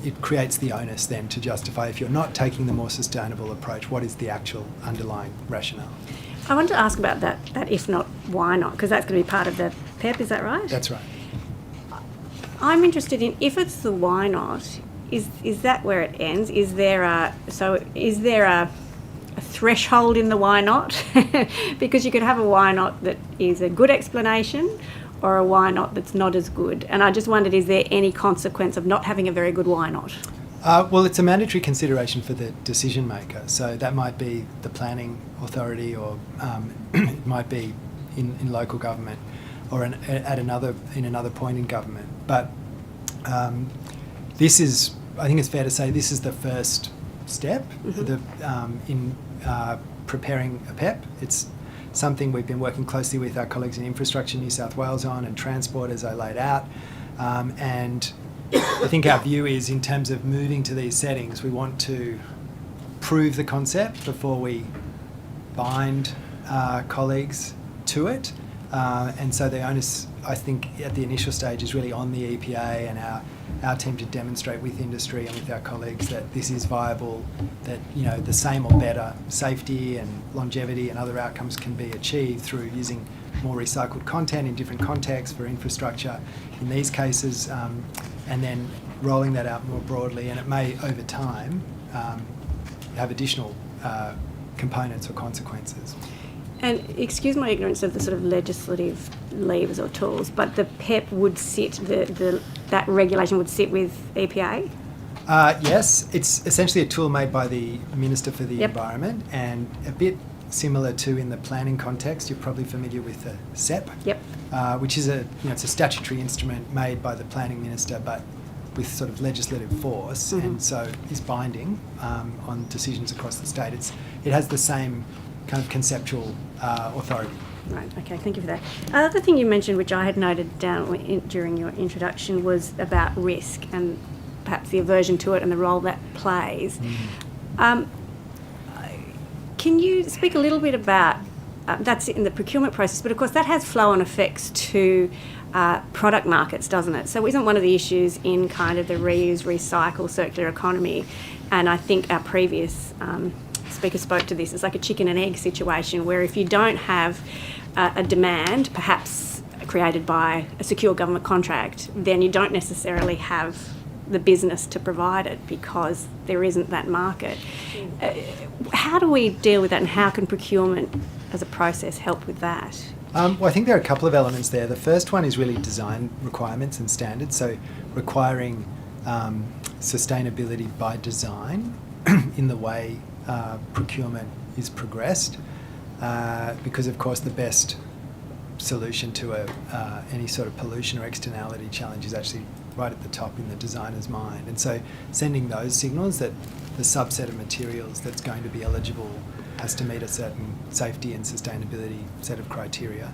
it creates the onus then to justify, if you're not taking the more sustainable approach, what is the actual underlying rationale. I want to ask about that if not, why not? Because that's going to be part of the PEP, is that right? That's right. I'm interested in, if it's the why not, is that where it ends? Is there a threshold in the why not? Because you could have a why not that is a good explanation, or a why not that's not as good. And I just wondered, is there any consequence of not having a very good why not? Well, it's a mandatory consideration for the decision maker. So that might be the planning authority, or it might be in local government, or in another point in government. But this is, I think it's fair to say, this is the first step in preparing a PEP. It's something we've been working closely with our colleagues in Infrastructure New South Wales on, and Transport, as I laid out. And I think our view is, in terms of moving to these settings, we want to prove the concept before we bind colleagues to it. And so the onus, I think, at the initial stage is really on the EPA and our team to demonstrate with industry and with our colleagues that this is viable, that the same or better safety and longevity and other outcomes can be achieved through using more recycled content in different contexts for infrastructure in these cases, and then rolling that out more broadly. And it may, over time, have additional components or consequences. And excuse my ignorance of the sort of legislative levers or tools, but the PEP would sit, that regulation would sit with EPA? Yes, it's essentially a tool made by the Minister for the Environment, and a bit similar to, in the planning context, you're probably familiar with the SEP, which is it's a statutory instrument made by the Planning Minister, but with sort of legislative force, and so is binding on decisions across the state. It has the same kind of conceptual authority. Right, okay, thank you for that. Another thing you mentioned, which I had noted down during your introduction, was about risk and perhaps the aversion to it and the role that plays. Can you speak a little bit about, that's in the procurement process, but of course that has flow-on effects to product markets, doesn't it? So isn't one of the issues in kind of the reuse, recycle, circular economy, and I think our previous speaker spoke to this, it's like a chicken and egg situation, where if you don't have a demand, perhaps created by a secure government contract, then you don't necessarily have the business to provide it because there isn't that market. How do we deal with that, and how can procurement as a process help with that? Well, I think there are a couple of elements there. The first one is really design requirements and standards, so requiring sustainability by design in the way procurement is progressed, because of course the best solution to any sort of pollution or externality challenge is actually right at the top in the designer's mind. And so sending those signals that the subset of materials that's going to be eligible has to meet a certain safety and sustainability set of criteria.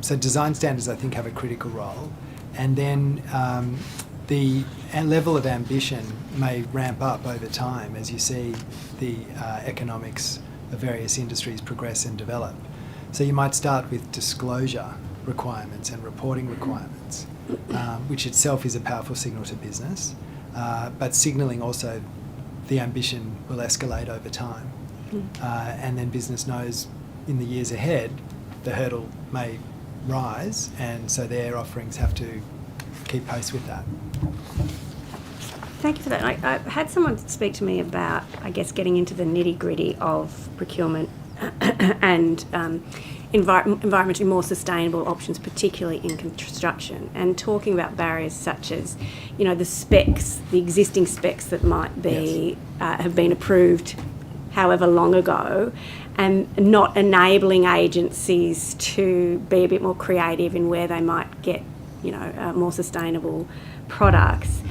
So design standards, I think, have a critical role. And then the level of ambition may ramp up over time as you see the economics of various industries progress and develop. So you might start with disclosure requirements and reporting requirements, which itself is a powerful signal to business, but signalling also the ambition will escalate over time. And then business knows in the years ahead the hurdle may rise, and so their offerings have to keep pace with that. Thank you for that. I had someone speak to me about, I guess, getting into the nitty-gritty of procurement and environmentally more sustainable options, particularly in construction, and talking about barriers such as, you know, the specs, the existing specs that might be have been approved however long ago, and not enabling agencies to be a bit more creative in where they might get, you know, more sustainable products.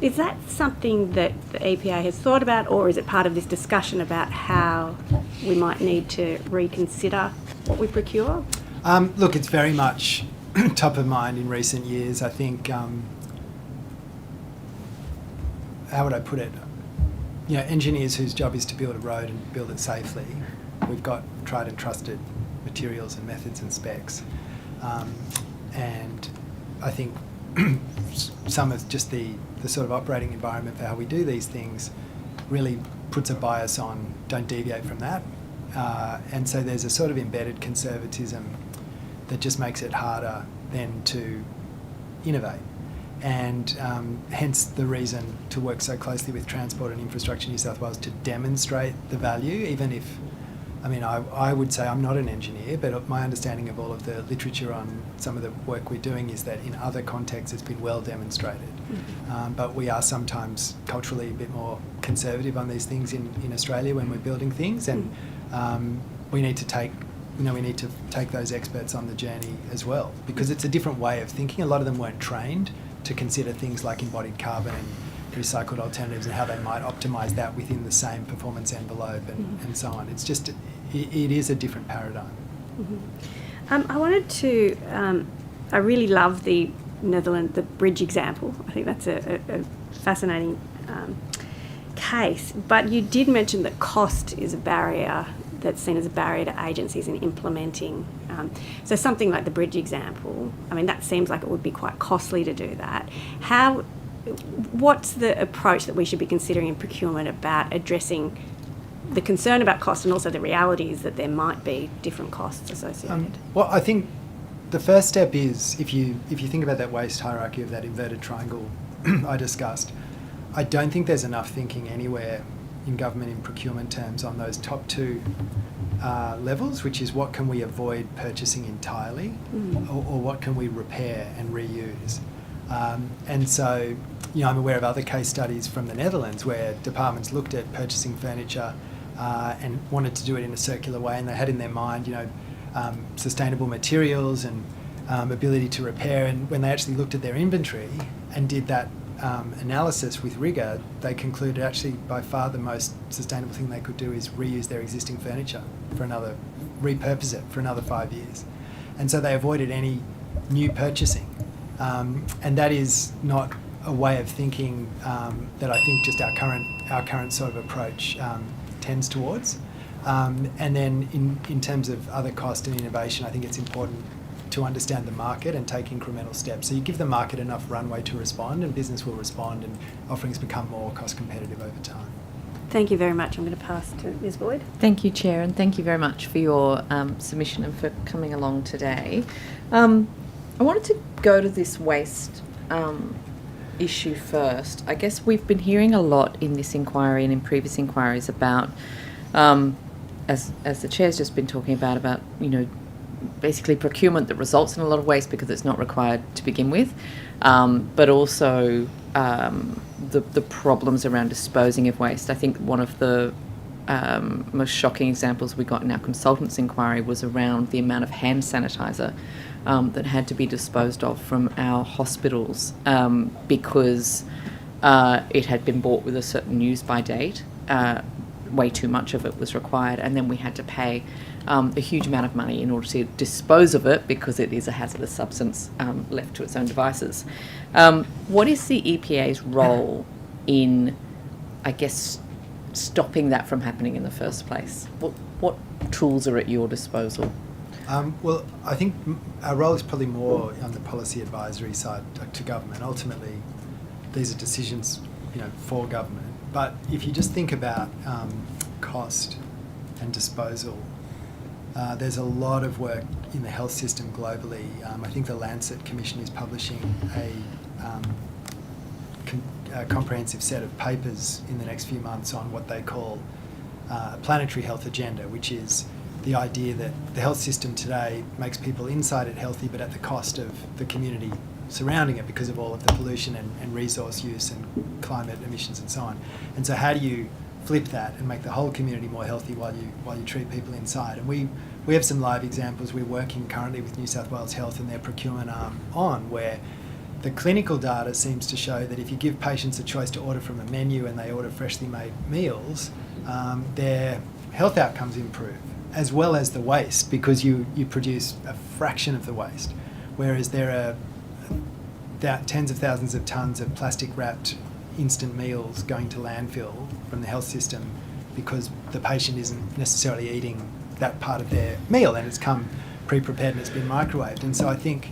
Is that something that the EPA has thought about, or is it part of this discussion about how we might need to reconsider what we procure? Look, it's very much top of mind in recent years. I think, how would I put it? You know, engineers whose job is to build a road and build it safely, we've got tried and trusted materials and methods and specs. And I think some of just the sort of operating environment for how we do these things really puts a bias on don't deviate from that. And so there's a sort of embedded conservatism that just makes it harder then to innovate. And hence the reason to work so closely with Transport and Infrastructure New South Wales to demonstrate the value, even if, I mean, I would say I'm not an engineer, but my understanding of all of the literature on some of the work we're doing is that in other contexts it's been well demonstrated. But we are sometimes culturally a bit more conservative on these things in Australia when we're building things, and we need to take those experts on the journey as well, because it's a different way of thinking. A lot of them weren't trained to consider things like embodied carbon and recycled alternatives and how they might optimise that within the same performance envelope and so on. It's just, it is a different paradigm. I wanted to, I really love the bridge example. I think that's a fascinating case. But you did mention that cost is a barrier that's seen as a barrier to agencies in implementing. So something like the bridge example, I mean, that seems like it would be quite costly to do that. What's the approach that we should be considering in procurement about addressing the concern about cost and also the reality is that there might be different costs associated? Well, I think the first step is, if you think about that waste hierarchy of that inverted triangle I discussed, I don't think there's enough thinking anywhere in government in procurement terms on those top two levels, which is what can we avoid purchasing entirely, or what can we repair and reuse. And so, you know, I'm aware of other case studies from the Netherlands where departments looked at purchasing furniture and wanted to do it in a circular way, and they had in their mind, you know, sustainable materials and ability to repair. And when they actually looked at their inventory and did that analysis with rigour, they concluded actually by far the most sustainable thing they could do is reuse their existing furniture repurpose it for another 5 years. And so they avoided any new purchasing. And that is not a way of thinking that I think just our current sort of approach tends towards. And then in terms of other cost and innovation, I think it's important to understand the market and take incremental steps. So you give the market enough runway to respond, and business will respond, and offerings become more cost competitive over time. Thank you very much. I'm going to pass to Ms. Boyd. Thank you, Chair, and thank you very much for your submission and for coming along today. I wanted to go to this waste issue first. I guess we've been hearing a lot in this inquiry and in previous inquiries about, as the Chair's just been talking about, you know, basically procurement that results in a lot of waste because it's not required to begin with, but also the problems around disposing of waste. I think one of the most shocking examples we got in our consultants' inquiry was around the amount of hand sanitizer that had to be disposed of from our hospitals because it had been bought with a certain use-by date. Way too much of it was required, and then we had to pay a huge amount of money in order to dispose of it because it is a hazardous substance left to its own devices. What is the EPA's role in, I guess, stopping that from happening in the first place? What tools are at your disposal? Well, I think our role is probably more on the policy advisory side to government. Ultimately, these are decisions, for government. But if you just think about cost and disposal, there's a lot of work in the health system globally. I think the Lancet Commission is publishing a comprehensive set of papers in the next few months on what they call a planetary health agenda, which is the idea that the health system today makes people inside it healthy, but at the cost of the community surrounding it because of all of the pollution and resource use and climate emissions and so on. And so how do you flip that and make the whole community more healthy while you treat people inside? And we have some live examples. We're working currently with New South Wales Health and their procurement arm on where the clinical data seems to show that if you give patients a choice to order from a menu and they order freshly made meals, their health outcomes improve, as well as the waste, because you produce a fraction of the waste. Whereas there are tens of thousands of tonnes of plastic-wrapped instant meals going to landfill from the health system because the patient isn't necessarily eating that part of their meal and it's come pre-prepared and it's been microwaved. And so I think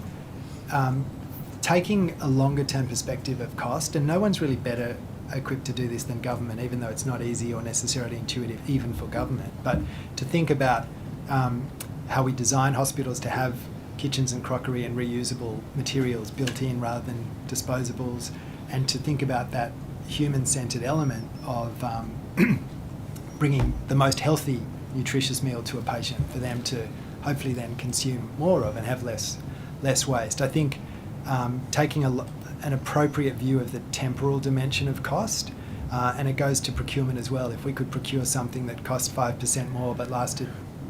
taking a longer-term perspective of cost, and no one's really better equipped to do this than government, even though it's not easy or necessarily intuitive even for government, but to think about how we design hospitals to have kitchens and crockery and reusable materials built in rather than disposables, and to think about that human-centred element of bringing the most healthy, nutritious meal to a patient for them to hopefully then consume more of and have less waste. I think taking an appropriate view of the temporal dimension of cost, and it goes to procurement as well. If we could procure something that cost 5% more but lasted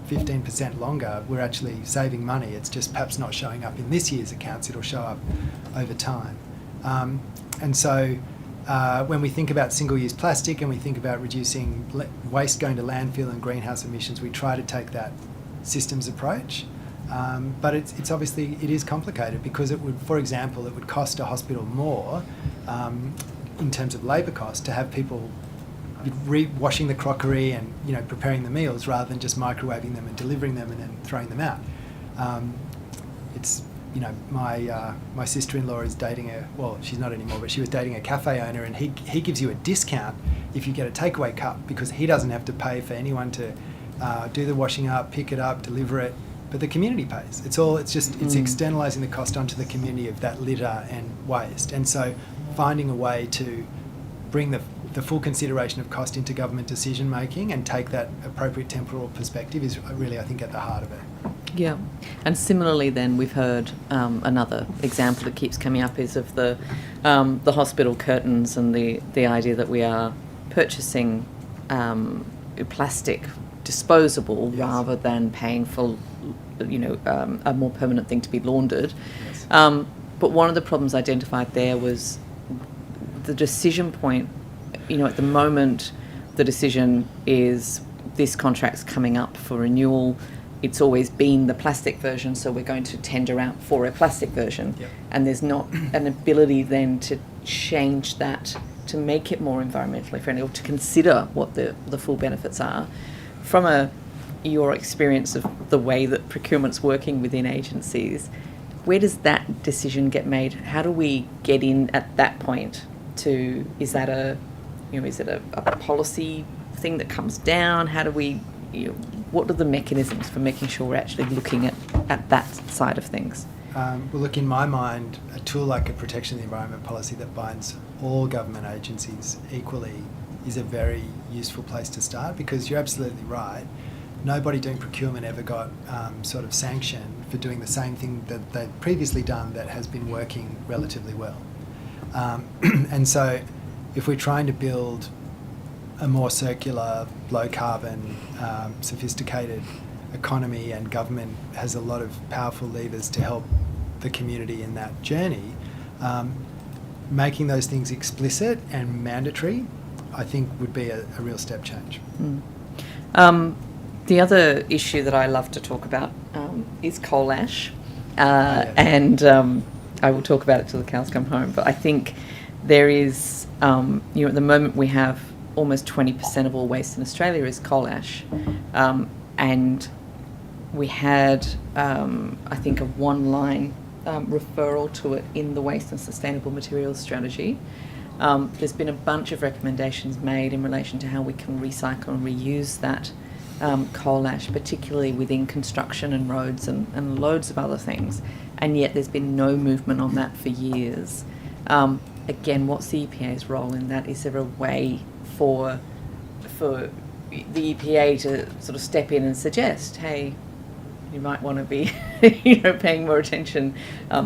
15% longer, we're actually saving money. It's just perhaps not showing up in this year's accounts, it'll show up over time. And so when we think about single-use plastic and we think about reducing waste going to landfill and greenhouse emissions, we try to take that systems approach. But it's obviously, it is complicated because it would, for example, it would cost a hospital more in terms of labour cost to have people washing the crockery and preparing the meals rather than just microwaving them and delivering them and then throwing them out. It's my sister-in-law is dating she's not anymore, but she was dating a cafe owner, and he gives you a discount if you get a takeaway cup because he doesn't have to pay for anyone to do the washing up, pick it up, deliver it, but the community pays. It's externalising the cost onto the community of that litter and waste. And so finding a way to bring the full consideration of cost into government decision making and take that appropriate temporal perspective is really, I think, at the heart of it. Yeah, and similarly then we've heard another example that keeps coming up is of the hospital curtains and the idea that we are purchasing plastic disposable rather than paying for a more permanent thing to be laundered. Yes. But one of the problems identified there was the decision point. At the moment the decision is this contract's coming up for renewal. It's always been the plastic version, so we're going to tender out for a plastic version. Yep. And And there's not an ability then to change that to make it more environmentally friendly or to consider what the full benefits are. From your experience of the way that procurement's working within agencies, where does that decision get made? How do we get in at that point to, is that is it a policy thing that comes down? How do we, what are the mechanisms for making sure we're actually looking at that side of things? Well, look, in my mind, a tool like a protection of the environment policy that binds all government agencies equally is a very useful place to start, because you're absolutely right. Nobody doing procurement ever got sort of sanctioned for doing the same thing that they'd previously done that has been working relatively well. And so if we're trying to build a more circular, low-carbon, sophisticated economy, and government has a lot of powerful levers to help the community in that journey, making those things explicit and mandatory, I think, would be a real step change. The other issue that I love to talk about is coal ash, Yes. and I will talk about it till the cows come home. But I think there is, at the moment we have almost 20% of all waste in Australia is coal ash, and we had, I think, a one-line referral to it in the Waste and Sustainable Materials Strategy. There's been a bunch of recommendations made in relation to how we can recycle and reuse that coal ash, particularly within construction and roads and loads of other things. And yet there's been no movement on that for years. Again, what's the EPA's role in that? Is there a way for the EPA to sort of step in and suggest, hey, you might want to be, paying more attention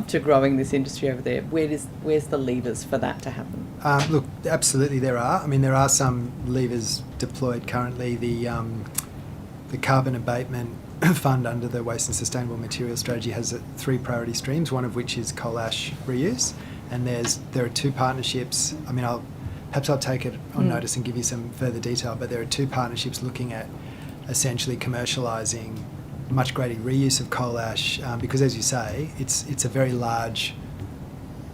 to growing this industry over there? Where's the levers for that to happen? Look, absolutely there are. I mean, there are some levers deployed currently. The carbon abatement fund under the Waste and Sustainable Materials Strategy has 3 priority streams, one of which is coal ash reuse. And there are 2 partnerships. I mean, perhaps I'll take it on notice and give you some further detail, but there are 2 partnerships looking at essentially commercialising much greater reuse of coal ash, because, as you say, it's a very large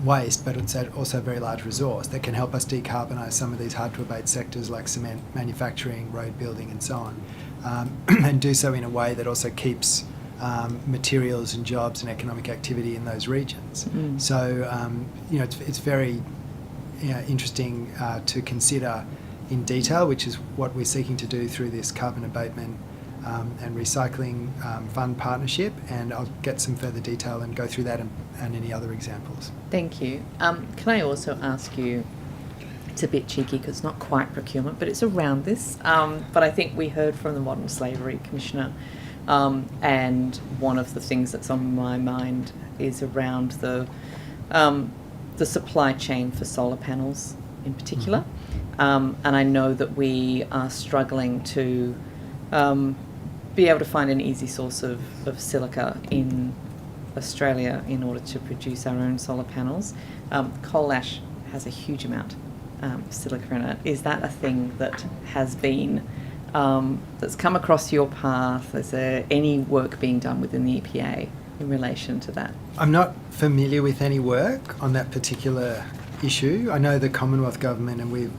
waste, but it's also a very large resource that can help us decarbonise some of these hard-to-abate sectors like cement manufacturing, road building and so on, and do so in a way that also keeps materials and jobs and economic activity in those regions. So, it's very interesting to consider in detail, which is what we're seeking to do through this carbon abatement and recycling fund partnership, and I'll get some further detail and go through that and any other examples. Thank you. Can I also ask you, it's a bit cheeky because it's not quite procurement, but it's around this, but I think we heard from the Modern Slavery Commissioner, and one of the things that's on my mind is around the supply chain for solar panels in particular. And I know that we are struggling to be able to find an easy source of silica in Australia in order to produce our own solar panels. Coal ash has a huge amount of silica in it. Is that a thing that has been, that's come across your path? Is there any work being done within the EPA in relation to that? I'm not familiar with any work on that particular issue. I know the Commonwealth Government, and we're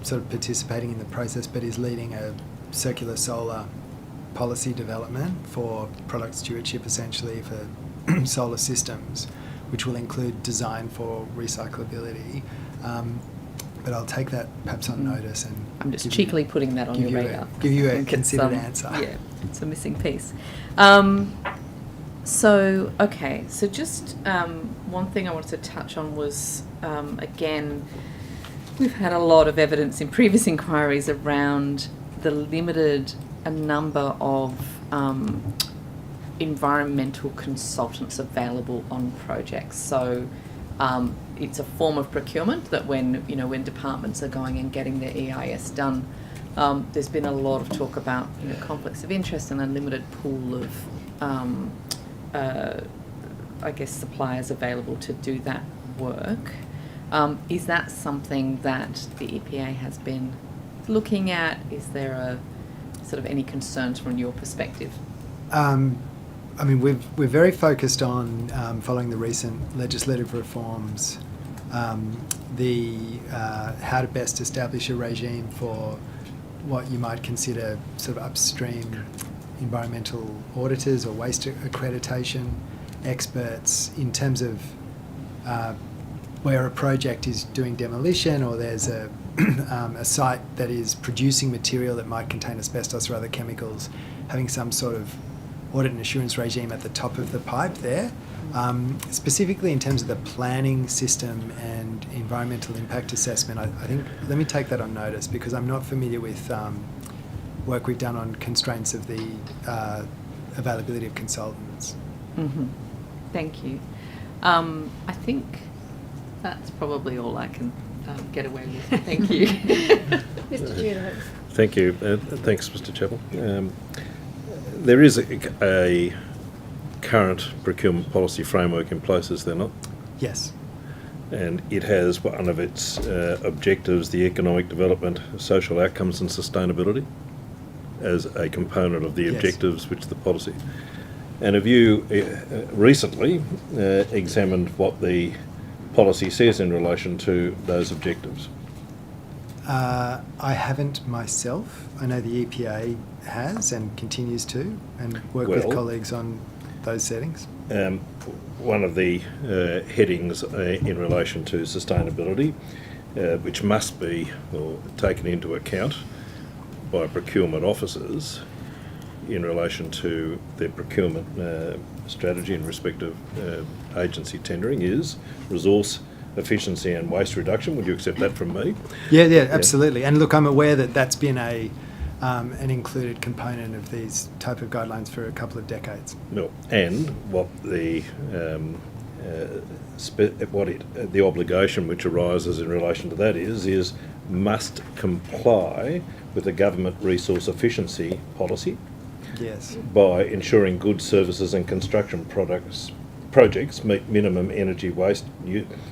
sort of participating in the process, but is leading a circular solar policy development for product stewardship, essentially, for solar systems, which will include design for recyclability. But I'll take that perhaps on notice and I'm just cheekily putting that on your radar. Give you a Think considered it's, answer. Yeah, it's a missing piece. So just one thing I wanted to touch on was, again, we've had a lot of evidence in previous inquiries around the limited number of environmental consultants available on projects. So it's a form of procurement that when departments are going and getting their EIS done, there's been a lot of talk about conflicts of interest and a limited pool of suppliers available to do that work. Is that something that the EPA has been looking at? Is there a sort of any concerns from your perspective? I mean, we're very focused on following the recent legislative reforms, how to best establish a regime for what you might consider sort of upstream environmental auditors or waste accreditation experts in terms of where a project is doing demolition or there's a site that is producing material that might contain asbestos or other chemicals, having some sort of audit and assurance regime at the top of the pipe there. Specifically in terms of the planning system and environmental impact assessment, I think, let me take that on notice because I'm not familiar with work we've done on constraints of the availability of consultants. Mm-hmm. Thank you. I think that's probably all I can get away with. Thank you. Mr. Judo. Thank you. Thanks, Mr. Chappell. There is a current procurement policy framework in place, is there not? Yes. And it has one of its objectives, the economic development, social outcomes and sustainability, as a component of the objectives which the policy. And have you recently examined what the policy says in relation to those objectives? I haven't myself. I know the EPA has and continues to, and work with Well- colleagues on those settings. One of the headings in relation to sustainability, which must be taken into account by procurement officers in relation to their procurement strategy in respect of agency tendering, is resource efficiency and waste reduction. Would you accept that from me? Yeah, absolutely. And look, I'm aware that that's been an included component of these type of guidelines for a couple of decades. No. And what the the obligation which arises in relation to that is must comply with the government resource efficiency policy Yes. by ensuring goods, services and construction projects meet minimum energy waste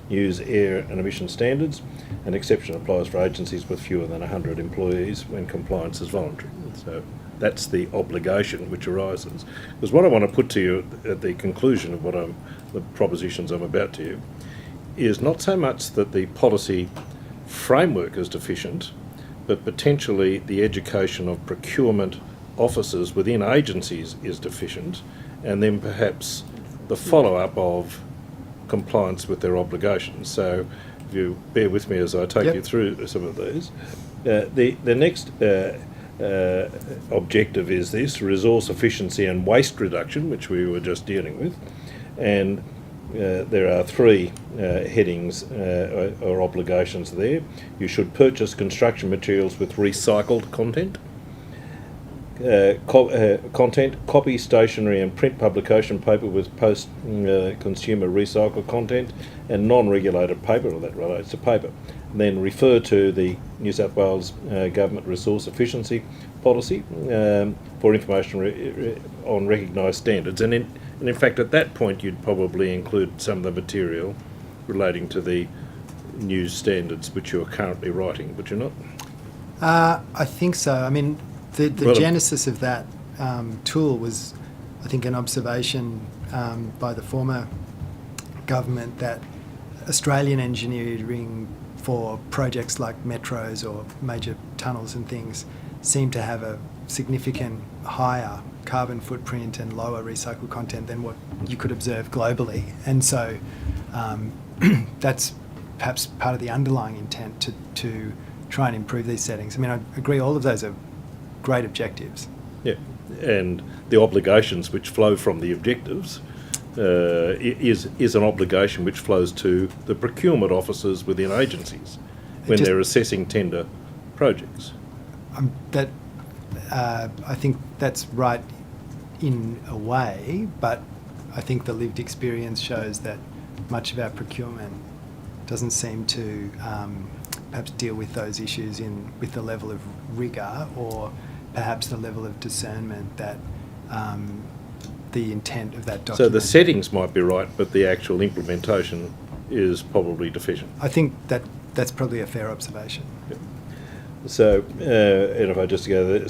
use, air and emission standards. An exception applies for agencies with fewer than 100 employees when compliance is voluntary. So that's the obligation which arises. Because what I want to put to you at the conclusion of the propositions I'm about to you is not so much that the policy framework is deficient, but potentially the education of procurement officers within agencies is deficient, and then perhaps the follow-up of compliance with their obligations. So if you bear with me as I take Yep. you through some of these. The next objective is this, resource efficiency and waste reduction, which we were just dealing with. And there are three headings or obligations there. You should purchase construction materials with recycled content. Content, copy, stationery and print publication paper with post-consumer recycled content, and non-regulated paper, or that relates to paper. And then refer to the New South Wales Government Resource Efficiency Policy for information on recognised standards. And in fact, at that point, you'd probably include some of the material relating to the new standards which you're currently writing, would you not? I think so. I mean, the Well, genesis of that tool was, I think, an observation by the former government that Australian engineering for projects like metros or major tunnels and things seemed to have a significant higher carbon footprint and lower recycled content than what you could observe globally. And so that's perhaps part of the underlying intent to try and improve these settings. I mean, I agree all of those are great objectives. Yeah, and the obligations which flow from the objectives is an obligation which flows to the procurement officers within agencies when they're assessing tender projects. I think that's right in a way, but I think the lived experience shows that much of our procurement doesn't seem to perhaps deal with those issues with the level of rigour or perhaps the level of discernment that the intent of that document. So the settings might be right, but the actual implementation is probably deficient. I think that's probably a fair observation. Yep. So, and if I just go,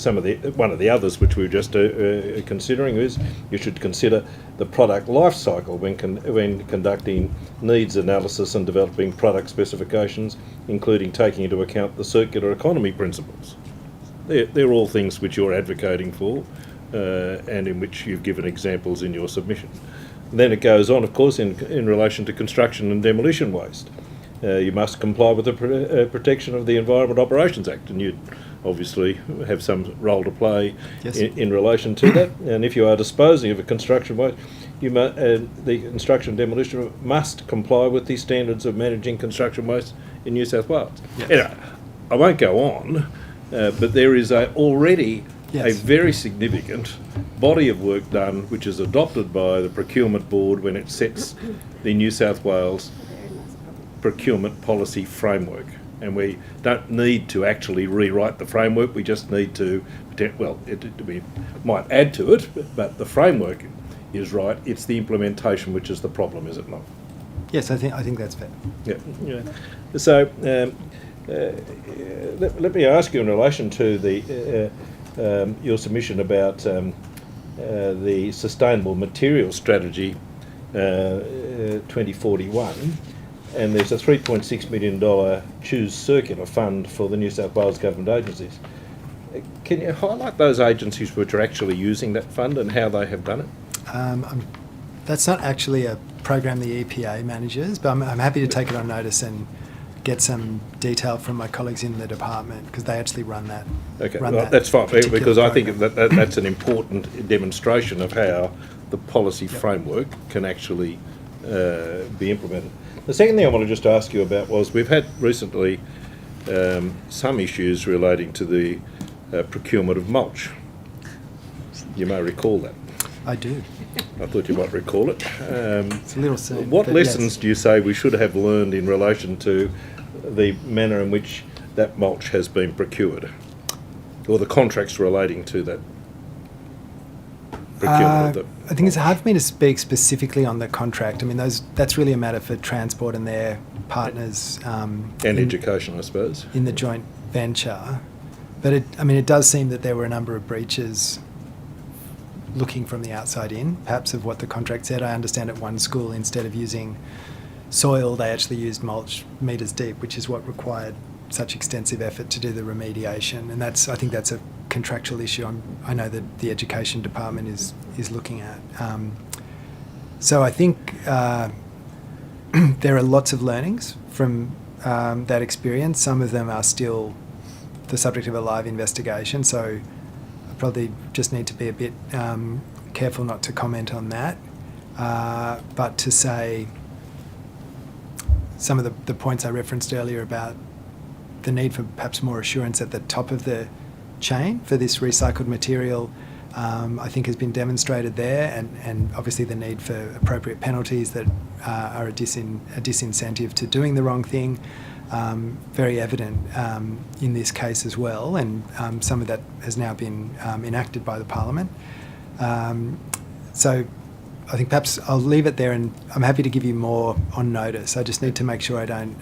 one of the others which we were just considering is you should consider the product life cycle when conducting needs analysis and developing product specifications, including taking into account the circular economy principles. They're all things which you're advocating for, and in which you've given examples in your submission. And then it goes on, of course, in relation to construction and demolition waste. You must comply with the Protection of the Environment Operations Act, and you obviously have some role to play Yes. in relation to that. And if you are disposing of a construction waste, the construction and demolition must comply with the standards of managing construction waste in New South Wales. Yes. Anyway, I won't go on, but there is already a Yes. very significant body of work done, which is adopted by the Procurement Board when it sets the New South Wales procurement policy framework. And we don't need to actually rewrite the framework, we just need to, we might add to it, but the framework is right. It's the implementation which is the problem, is it not? Yes, I think that's fair. Yeah. So let me ask you in relation to your submission about the Sustainable Materials Strategy 2041. and there's a $3.6 million Choose Circular Fund for the New South Wales government agencies. Can you highlight those agencies which are actually using that fund and how they have done it? That's not actually a program the EPA manages, but I'm happy to take it on notice and get some detail from my colleagues in the department, because they actually run that. Okay, run well, that that's fine, particular because I think program. that's an important demonstration of how the policy framework can actually be implemented. The second thing I want to just ask you about was we've had recently some issues relating to the procurement of mulch. You may recall that. I do. I thought you might recall it. It's a little soon. What but lessons yes. do you say we should have learned in relation to the manner in which that mulch has been procured, or the contracts relating to that procurement of the I think it's hard for me to speak specifically on the contract. I mean, that's really a matter for Transport and their partners. and education, I suppose. In the joint venture. But it does seem that there were a number of breaches looking from the outside in, perhaps of what the contract said. I understand at one school, instead of using soil, they actually used mulch metres deep, which is what required such extensive effort to do the remediation. And I think that's a contractual issue I know that the Education Department is looking at. So I think there are lots of learnings from that experience. Some of them are still the subject of a live investigation, so I probably just need to be a bit careful not to comment on that. But to say some of the points I referenced earlier about the need for perhaps more assurance at the top of the chain for this recycled material, I think has been demonstrated there, and obviously the need for appropriate penalties that are a disincentive to doing the wrong thing, very evident in this case as well, and some of that has now been enacted by the Parliament. So I think perhaps I'll leave it there, and I'm happy to give you more on notice. I just need to make sure I don't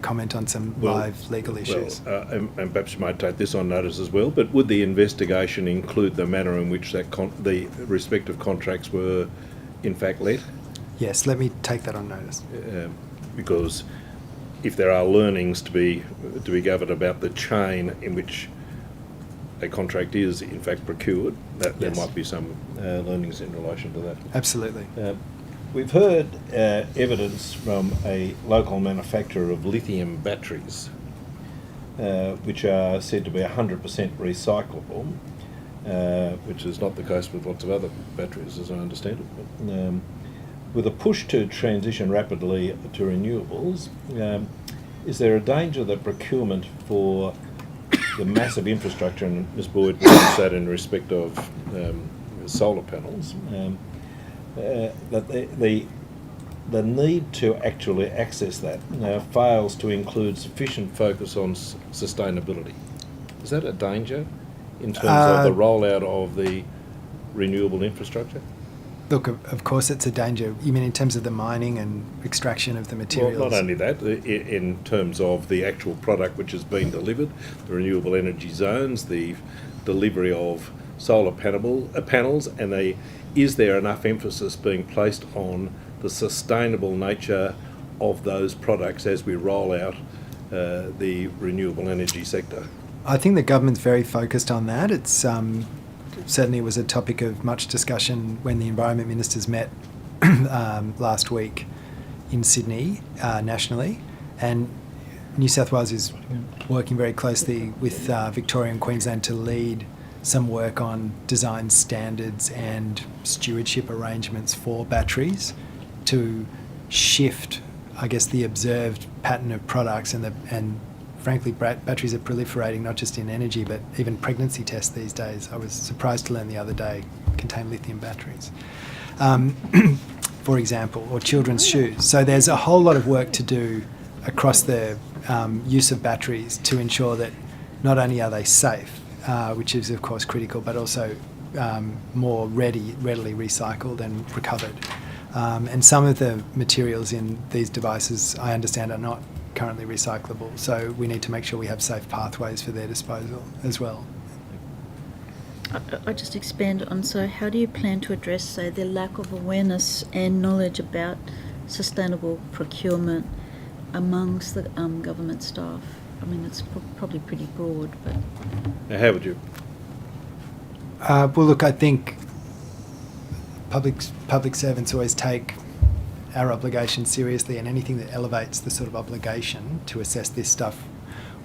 comment on some live legal issues. And perhaps you might take this on notice as well, but would the investigation include the manner in which the respective contracts were in fact let? Yes, let me take that on notice. Because if there are learnings to be gathered about the chain in which a contract is in fact procured, that there Yes. might be some learnings in relation to that. Absolutely. We've heard evidence from a local manufacturer of lithium batteries, which are said to be 100% recyclable, which is not the case with lots of other batteries, as I understand it. But, with a push to transition rapidly to renewables, is there a danger that procurement for the massive infrastructure, and Ms Boyd mentions that in respect of solar panels, that the need to actually access that fails to include sufficient focus on sustainability? Is that a danger in terms of the rollout of the renewable infrastructure? Look, of course it's a danger. You mean in terms of the mining and extraction of the materials? Well, not only that, in terms of the actual product which is being delivered, the renewable energy zones, the delivery of solar panels, and is there enough emphasis being placed on the sustainable nature of those products as we roll out the renewable energy sector? I think the government's very focused on that. It's certainly was a topic of much discussion when the Environment Ministers met last week in Sydney nationally, and New South Wales is working very closely with Victoria and Queensland to lead some work on design standards and stewardship arrangements for batteries to shift, I guess, the observed pattern of products, and frankly, batteries are proliferating not just in energy, but even pregnancy tests these days. I was surprised to learn the other day contain lithium batteries, for example, or children's shoes. So there's a whole lot of work to do across the use of batteries to ensure that not only are they safe, which is of course critical, but also more readily recycled and recovered. And some of the materials in these devices, I understand, are not currently recyclable, so we need to make sure we have safe pathways for their disposal as well. I just expand on, so how do you plan to address, say, the lack of awareness and knowledge about sustainable procurement amongst the government staff? I mean, it's probably pretty broad, but... Now, how would you? Well, look, I think public servants always take our obligation seriously, and anything that elevates the sort of obligation to assess this stuff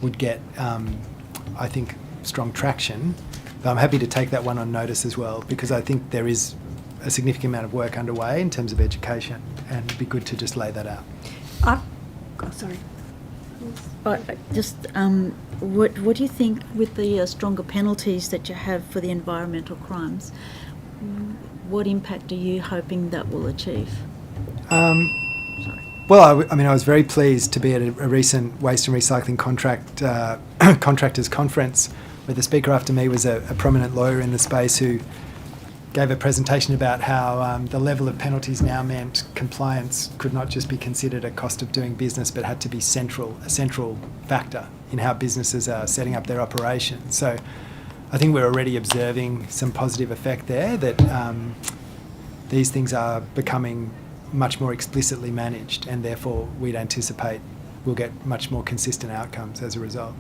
would get, I think, strong traction. But I'm happy to take that one on notice as well, because I think there is a significant amount of work underway in terms of education, and it'd be good to just lay that out. Sorry. What do you think with the stronger penalties that you have for the environmental crimes? What impact are you hoping that will achieve? Well, I was very pleased to be at a recent waste and recycling contractors conference, where the speaker after me was a prominent lawyer in the space who gave a presentation about how the level of penalties now meant compliance could not just be considered a cost of doing business, but had to be a central factor in how businesses are setting up their operations. So I think we're already observing some positive effect there, that these things are becoming much more explicitly managed, and therefore we'd anticipate we'll get much more consistent outcomes as a result.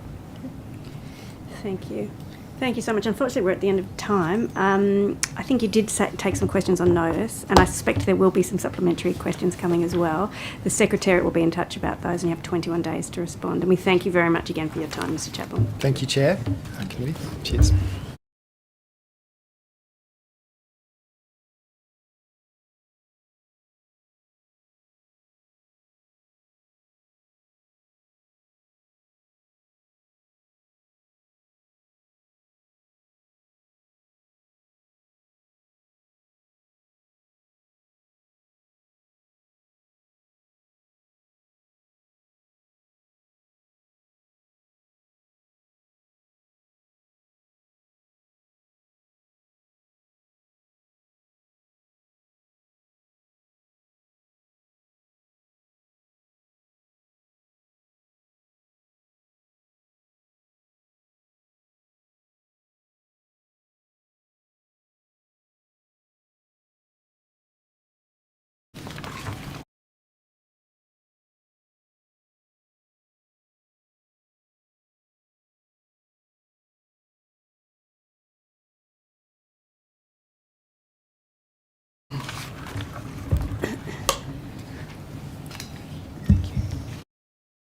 Thank you. Thank you so much. Unfortunately, we're at the end of time. I think you did take some questions on notice, and I suspect there will be some supplementary questions coming as well. The Secretariat will be in touch about those, and you have 21 days to respond. And we thank you very much again for your time, Mr. Chaplin. Thank you, Chair. Committee. Cheers.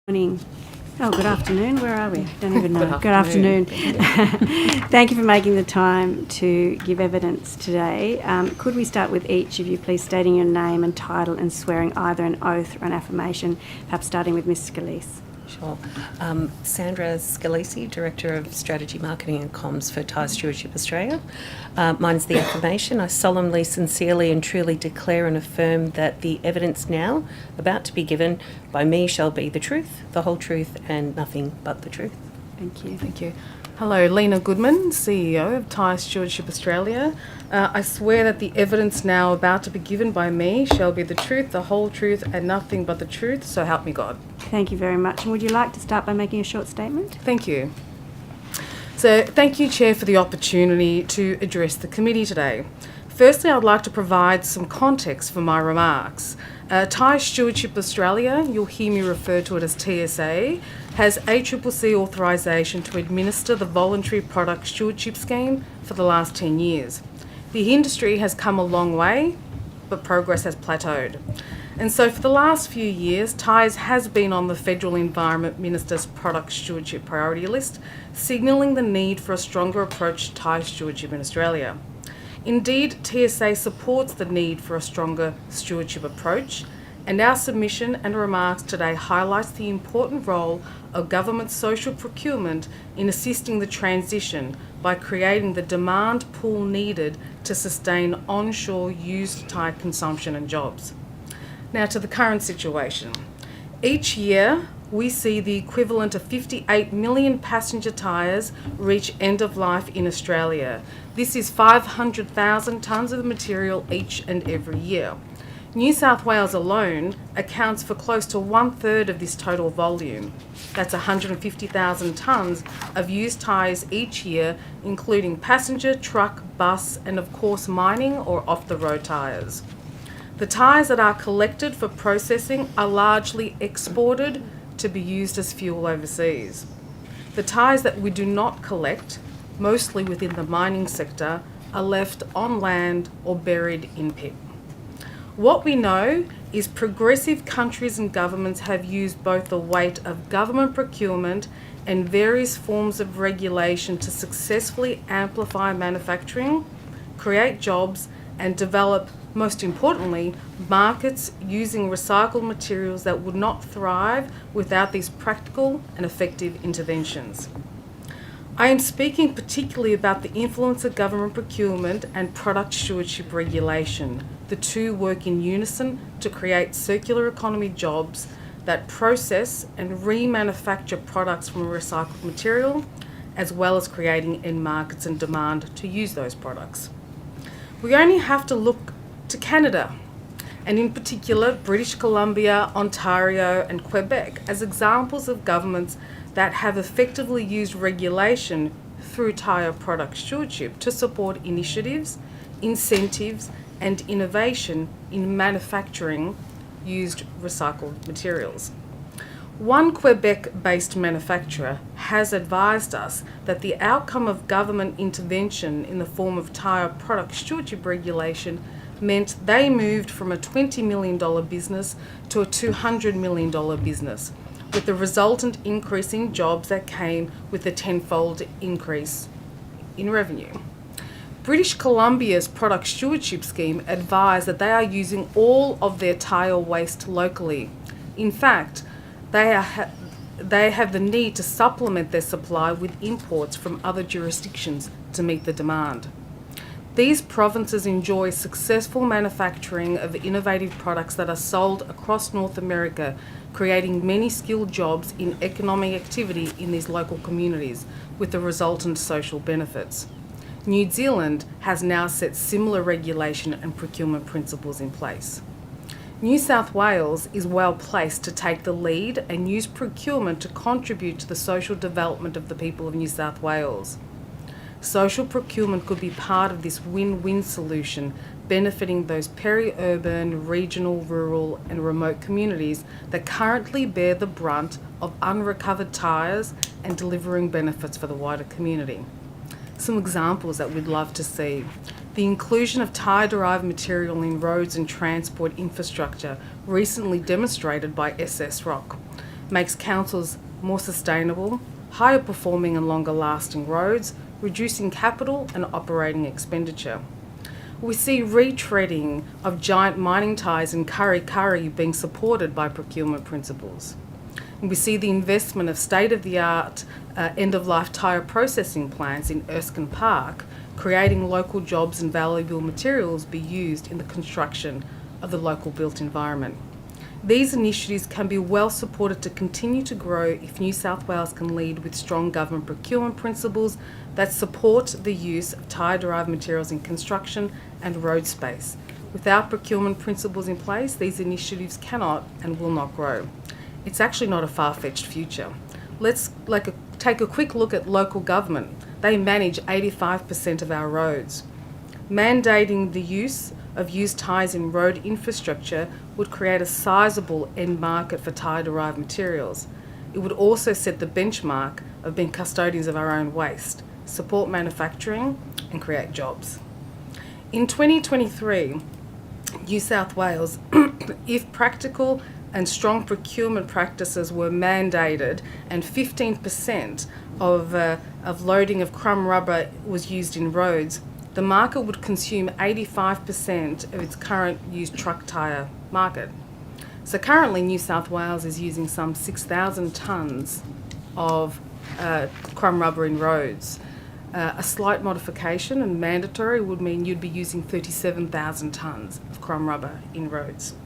Morning. Oh, good afternoon. Where are we? Don't even know. Good afternoon. Thank you for making the time to give evidence today. Could we start with each of you, please, stating your name and title and swearing either an oath or an affirmation, perhaps starting with Ms. Scalise. Sure. Sandra Scalisi, Director of Strategy, Marketing and Comms for Tire Stewardship Australia. Mine's the affirmation. I solemnly, sincerely and truly declare and affirm that the evidence now about to be given by me shall be the truth, the whole truth and nothing but the truth. Thank you. Thank you. Hello, Lena Goodman, CEO of Tire Stewardship Australia. I swear that the evidence now about to be given by me shall be the truth, the whole truth, and nothing but the truth, so help me God. Thank you very much. And would you like to start by making a short statement? Thank you. So, thank you, Chair, for the opportunity to address the committee today. Firstly, I'd like to provide some context for my remarks. Tire Stewardship Australia, you'll hear me refer to it as TSA, has ACCC authorisation to administer the Voluntary Product Stewardship Scheme for the last 10 years. The industry has come a long way, but progress has plateaued. And so for the last few years, Tyres has been on the Federal Environment Minister's Product Stewardship Priority List, signalling the need for a stronger approach to tyre stewardship in Australia. Indeed, TSA supports the need for a stronger stewardship approach, and our submission and remarks today highlights the important role of government social procurement in assisting the transition by creating the demand pool needed to sustain onshore used tyre consumption and jobs. Now to the current situation. Each year, we see the equivalent of 58 million passenger tyres reach end of life in Australia. This is 500,000 tonnes of material each and every year. New South Wales alone accounts for close to 1/3 of this total volume. That's 150,000 tonnes of used tyres each year, including passenger, truck, bus, and of course mining or off-the-road tyres. The tyres that are collected for processing are largely exported to be used as fuel overseas. The tyres that we do not collect, mostly within the mining sector, are left on land or buried in pit. What we know is progressive countries and governments have used both the weight of government procurement and various forms of regulation to successfully amplify manufacturing, create jobs, and develop, most importantly, markets using recycled materials that would not thrive without these practical and effective interventions. I am speaking particularly about the influence of government procurement and product stewardship regulation. The two work in unison to create circular economy jobs that process and remanufacture products from recycled material, as well as creating end markets and demand to use those products. We only have to look to Canada, and in particular British Columbia, Ontario and Quebec as examples of governments that have effectively used regulation through tyre product stewardship to support initiatives, incentives and innovation in manufacturing used recycled materials. One Quebec-based manufacturer has advised us that the outcome of government intervention in the form of tyre product stewardship regulation meant they moved from a $20 million business to a $200 million business, with the resultant increase in jobs that came with a tenfold increase in revenue. British Columbia's product stewardship scheme advised that they are using all of their tyre waste locally. In fact, they have the need to supplement their supply with imports from other jurisdictions to meet the demand. These provinces enjoy successful manufacturing of innovative products that are sold across North America, creating many skilled jobs in economic activity in these local communities, with the resultant social benefits. New Zealand has now set similar regulation and procurement principles in place. New South Wales is well placed to take the lead and use procurement to contribute to the social development of the people of New South Wales. Social procurement could be part of this win-win solution, benefiting those peri-urban, regional, rural and remote communities that currently bear the brunt of unrecovered tyres and delivering benefits for the wider community. Some examples that we'd love to see. The inclusion of tyre-derived material in roads and transport infrastructure, recently demonstrated by SS Rock, makes councils more sustainable, higher performing and longer lasting roads, reducing capital and operating expenditure. We see retreading of giant mining tyres in Kurri Kurri being supported by procurement principles. And we see the investment of state-of-the-art end-of-life tyre processing plants in Erskine Park, creating local jobs and valuable materials be used in the construction of the local built environment. These initiatives can be well supported to continue to grow if New South Wales can lead with strong government procurement principles that support the use of tyre-derived materials in construction and road space. Without procurement principles in place, these initiatives cannot and will not grow. It's actually not a far-fetched future. Let's take a quick look at local government. They manage 85% of our roads. Mandating the use of used tyres in road infrastructure would create a sizable end market for tyre-derived materials. It would also set the benchmark of being custodians of our own waste, support manufacturing and create jobs. In 2023, New South Wales, if practical and strong procurement practices were mandated and 15% of loading of crumb rubber was used in roads, the market would consume 85% of its current used truck tyre market. So currently New South Wales is using some 6,000 tonnes of crumb rubber in roads. A slight modification and mandatory would mean you'd be using 37,000 tonnes of crumb rubber in roads.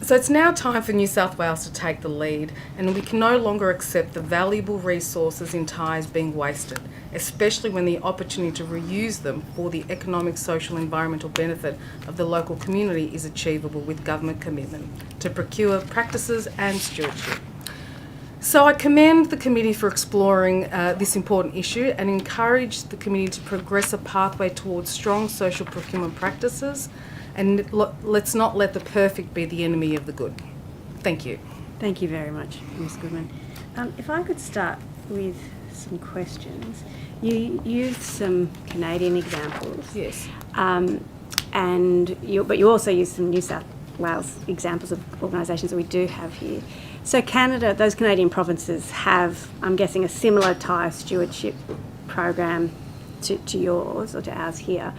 So it's now time for New South Wales to take the lead, and we can no longer accept the valuable resources in tyres being wasted, especially when the opportunity to reuse them for the economic, social, environmental benefit of the local community is achievable with government commitment to procure practices and stewardship. So I commend the committee for exploring this important issue and encourage the committee to progress a pathway towards strong social procurement practices, and let's not let the perfect be the enemy of the good. Thank you. Thank you very much, Ms Goodman. If I could start with some questions. You used some Canadian examples. Yes. But you also used some New South Wales examples of organisations that we do have here. So Canada, those Canadian provinces have, I'm guessing, a similar tyre stewardship program to yours or to ours here.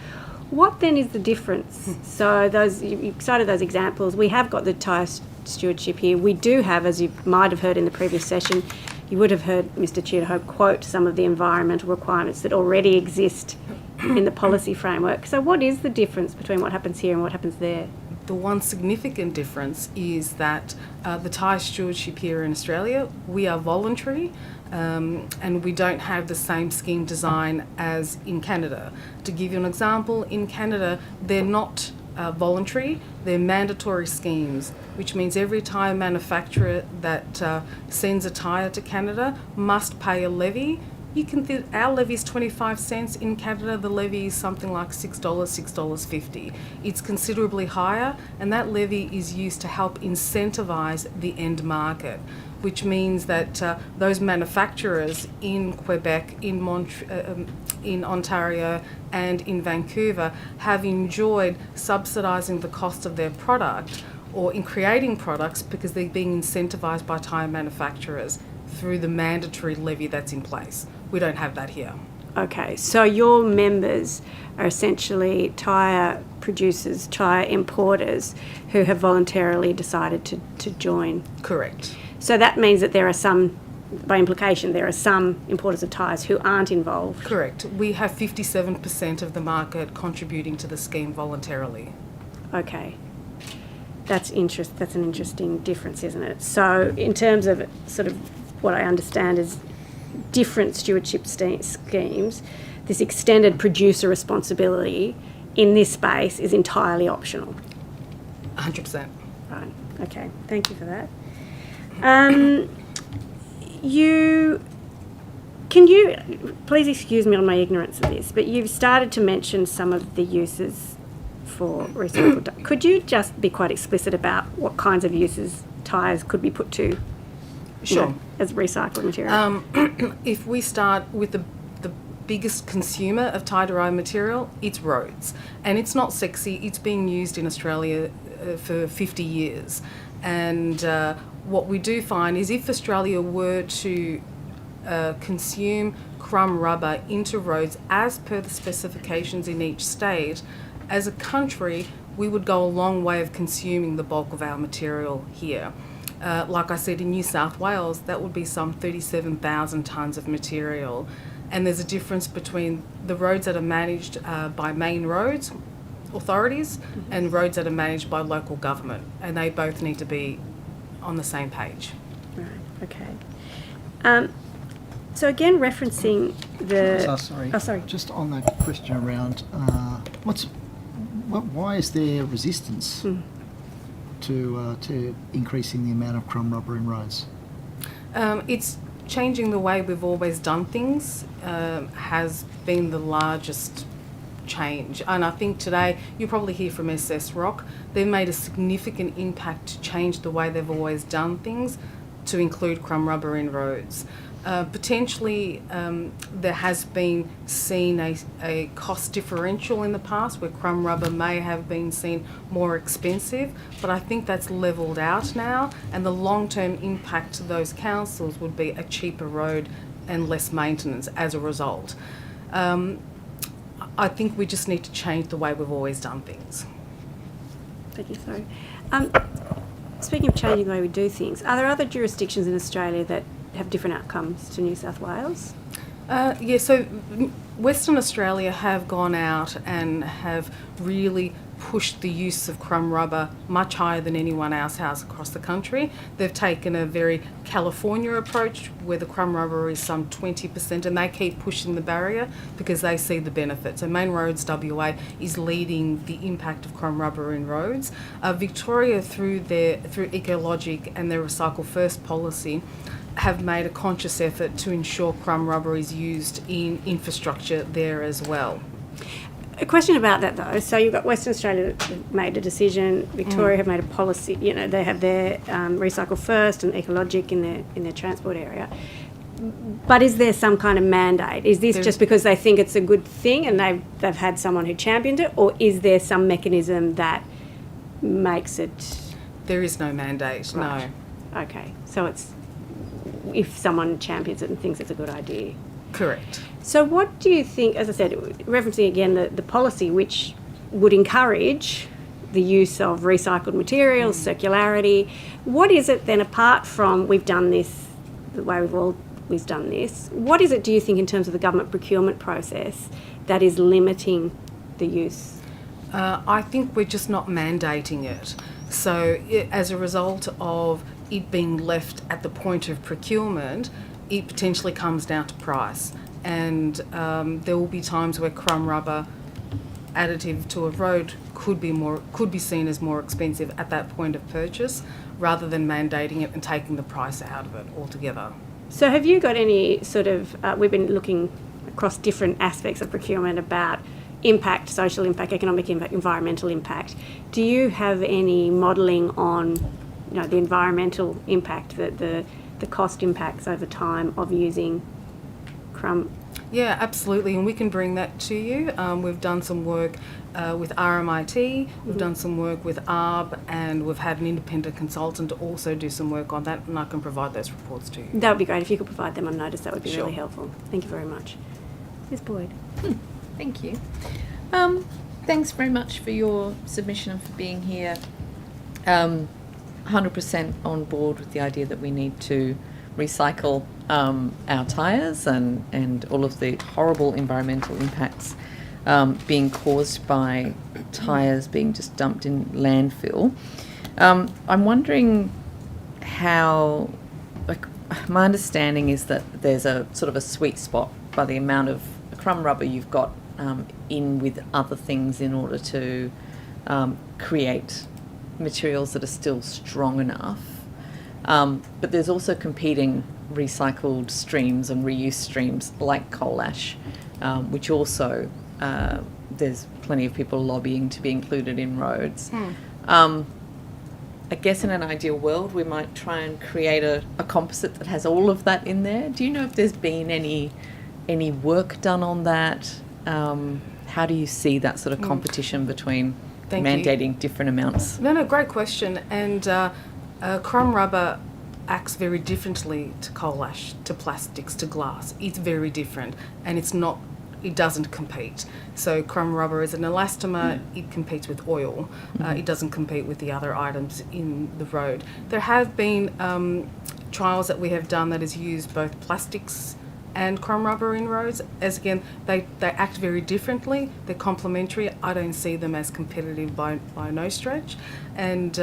What then is the difference? So you cited those examples. We have got the tyre stewardship here. We do have, as you might have heard in the previous session, you would have heard Mr Tudor quote some of the environmental requirements that already exist in the policy framework. So what is the difference between what happens here and what happens there? The one significant difference is that the tyre stewardship here in Australia, we are voluntary and we don't have the same scheme design as in Canada. To give you an example, in Canada, they're not voluntary, they're mandatory schemes, which means every tyre manufacturer that sends a tyre to Canada must pay a levy. You can our levy is 25 cents. In Canada, the levy is something like $6, $6.50. It's considerably higher, and that levy is used to help incentivise the end market, which means that those manufacturers in Quebec, in Ontario and in Vancouver have enjoyed subsidising the cost of their product or in creating products because they're being incentivised by tyre manufacturers through the mandatory levy that's in place. We don't have that here. Okay, so your members are essentially tyre producers, tyre importers who have voluntarily decided to join. Correct. So that means that there are some, by implication, there are some importers of tyres who aren't involved. Correct. We have 57% of the market contributing to the scheme voluntarily. Okay. That's an interesting difference, isn't it? So in terms of sort of what I understand is different stewardship schemes, this extended producer responsibility in this space is entirely optional. 100%. Right, okay, thank you for that. Can you, please excuse me on my ignorance of this, but you've started to mention some of the uses for recycled. Could you just be quite explicit about what kinds of uses tyres could be put to? Sure. As recycled material. If we start with the biggest consumer of tie-dye material, it's roads. And it's not sexy, it's been used in Australia for 50 years. And what we do find is if Australia were to consume crumb rubber into roads as per the specifications in each state, as a country, we would go a long way of consuming the bulk of our material here. Like I said, in New South Wales, that would be some 37,000 tonnes of material. And there's a difference between the roads that are managed by main roads authorities and roads that are managed by local government. And they both need to be on the same page. Right, okay. So again, referencing the... sorry. Just on that question around why is there resistance to increasing the amount of crumb rubber in roads? It's changing the way we've always done things has been the largest change. And I think today, you'll probably hear from SS Rock, they've made a significant impact to change the way they've always done things to include crumb rubber in roads. Potentially, there has been seen a cost differential in the past where crumb rubber may have been seen more expensive, but I think that's levelled out now, and the long-term impact to those councils would be a cheaper road and less maintenance as a result. I think we just need to change the way we've always done things. Thank you, sorry. Speaking of changing the way we do things, are there other jurisdictions in Australia that have different outcomes to New South Wales? So Western Australia have gone out and have really pushed the use of crumb rubber much higher than anyone else has across the country. They've taken a very California approach where the crumb rubber is some 20%, and they keep pushing the barrier because they see the benefit. So Main Roads WA is leading the impact of crumb rubber in roads. Victoria, through Ecologic and their Recycle First policy, have made a conscious effort to ensure crumb rubber is used in infrastructure there as well. A question about that though. So you've got Western Australia that made a decision. Victoria have made a policy. You know, they have their recycle first and ecologic in their transport area. But is there some kind of mandate? Is this just because they think it's a good thing and they've had someone who championed it, or is there some mechanism that makes it? There is no mandate. Right. No. Okay, so it's if someone champions it and thinks it's a good idea. Correct. So what do you think, as I said, referencing again the policy which would encourage the use of recycled materials, circularity, what is it then apart from we've done this, the way we've always done this, what is it do you think in terms of the government procurement process that is limiting the use? I think we're just not mandating it. So as a result of it being left at the point of procurement, it potentially comes down to price. And there will be times where crumb rubber additive to a road could be seen as more expensive at that point of purchase, rather than mandating it and taking the price out of it altogether. So have you got any sort of, we've been looking across different aspects of procurement about impact, social impact, economic impact, environmental impact. Do you have any modelling on, you know, the environmental impact, the cost impacts over time of using crumb? Yeah, absolutely, and we can bring that to you. We've done some work with RMIT, we've done some work with ARB, and we've had an independent consultant also do some work on that, and I can provide those reports to you. That would be great. If you could provide them on notice, that would be Sure. really helpful. Thank you very much. Ms. Boyd. Thank you. Thanks very much for your submission and for being here. 100% on board with the idea that we need to recycle our tyres and all of the horrible environmental impacts being caused by tyres being just dumped in landfill. I'm wondering how, my understanding is that there's a sort of a sweet spot by the amount of crumb rubber you've got in with other things in order to create materials that are still strong enough. But there's also competing recycled streams and reuse streams like coal ash, which also there's plenty of people lobbying to be included in roads. I guess in an ideal world we might try and create a composite that has all of that in there. Do you know if there's been any work done on that? How do you see that sort of competition between mandating different amounts? No, great question. And crumb rubber acts very differently to coal ash, to plastics, to glass. It's very different, and it doesn't compete. So crumb rubber is an elastomer, it competes with oil. It doesn't compete with the other items in the road. There have been trials that we have done that has used both plastics and crumb rubber in roads. As again, they act very differently. They're complementary. I don't see them as competitive by no stretch. And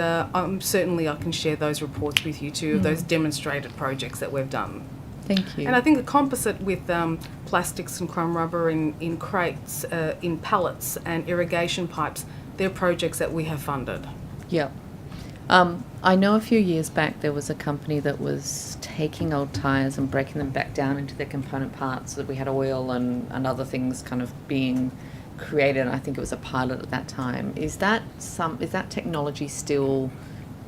certainly I can share those reports with you too, of those demonstrated projects that we've done. Thank you. And I think the composite with plastics and crumb rubber in crates, in pallets and irrigation pipes, they're projects that we have funded. Yep. I know a few years back there was a company that was taking old tyres and breaking them back down into their component parts so that we had oil and other things kind of being created. I think it was a pilot at that time. Is that technology still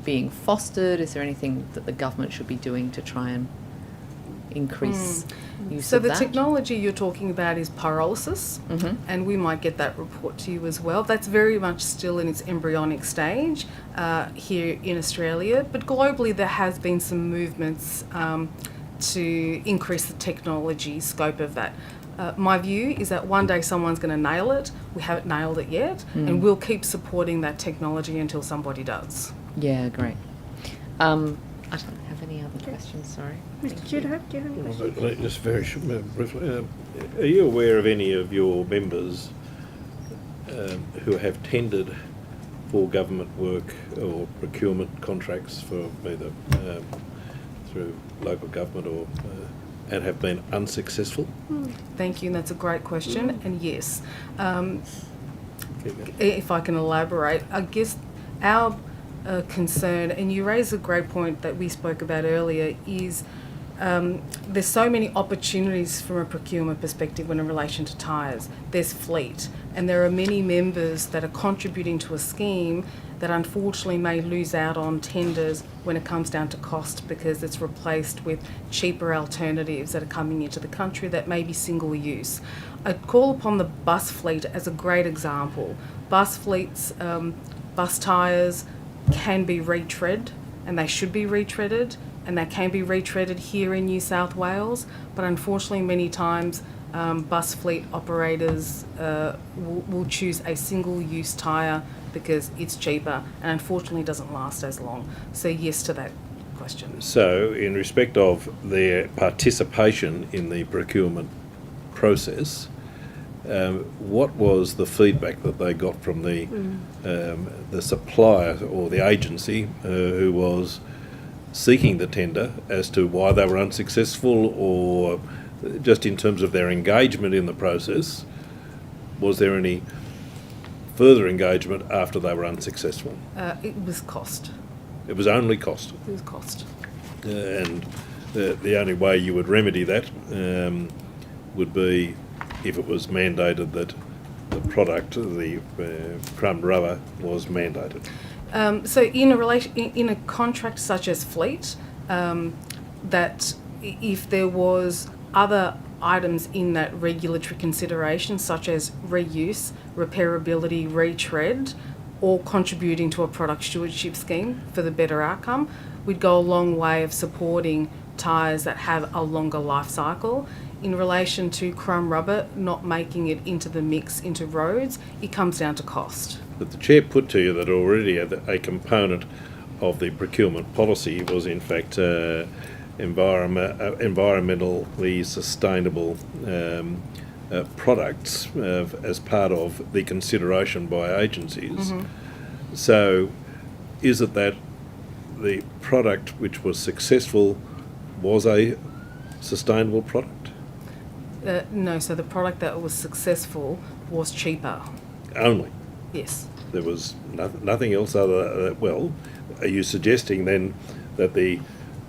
being fostered? Is there anything that the government should be doing to try and increase use So of the that? technology you're talking about is pyrolysis, and we might get that report to you as well. That's very much still in its embryonic stage here in Australia, but globally there has been some movements to increase the technology scope of that. My view is that one day someone's going to nail it. We haven't nailed it yet, and we'll keep supporting that technology until somebody does. Yeah, great. I don't have any other questions, sorry. Mr. Judo, do you have any questions? Just very briefly, are you aware of any of your members who have tendered for government work or procurement contracts for either through local government or and have been unsuccessful? Thank you, and that's a great question. And yes, if I can elaborate, I guess our concern, and you raise a great point that we spoke about earlier, is there's so many opportunities from a procurement perspective when in relation to tyres. There's fleet, and there are many members that are contributing to a scheme that unfortunately may lose out on tenders when it comes down to cost, because it's replaced with cheaper alternatives that are coming into the country that may be single use. I'd call upon the bus fleet as a great example. Bus fleets, bus tyres can be retread, and they should be retreaded, and they can be retreaded here in New South Wales, but unfortunately many times bus fleet operators will choose a single-use tyre because it's cheaper and unfortunately doesn't last as long. So yes to that question. So, in respect of their participation in the procurement process, what was the feedback that they got from the supplier or the agency who was seeking the tender as to why they were unsuccessful, or just in terms of their engagement in the process? Was there any further engagement after they were unsuccessful? It was cost. It was only cost. It was cost. And the only way you would remedy that would be if it was mandated that the product, the crumb rubber, was mandated. So in a contract such as fleet, that if there was other items in that regulatory consideration, such as reuse, repairability, retread, or contributing to a product stewardship scheme for the better outcome, we'd go a long way of supporting tyres that have a longer life cycle. In relation to crumb rubber not making it into the mix into roads, it comes down to cost. But the Chair put to you that already a component of the procurement policy was in fact environmentally sustainable products as part of the consideration by agencies. Mm-hmm. So is it that the product which was successful was a sustainable product? No, so the product that was successful was cheaper. Only? Yes. There was nothing else other well, are you suggesting then that the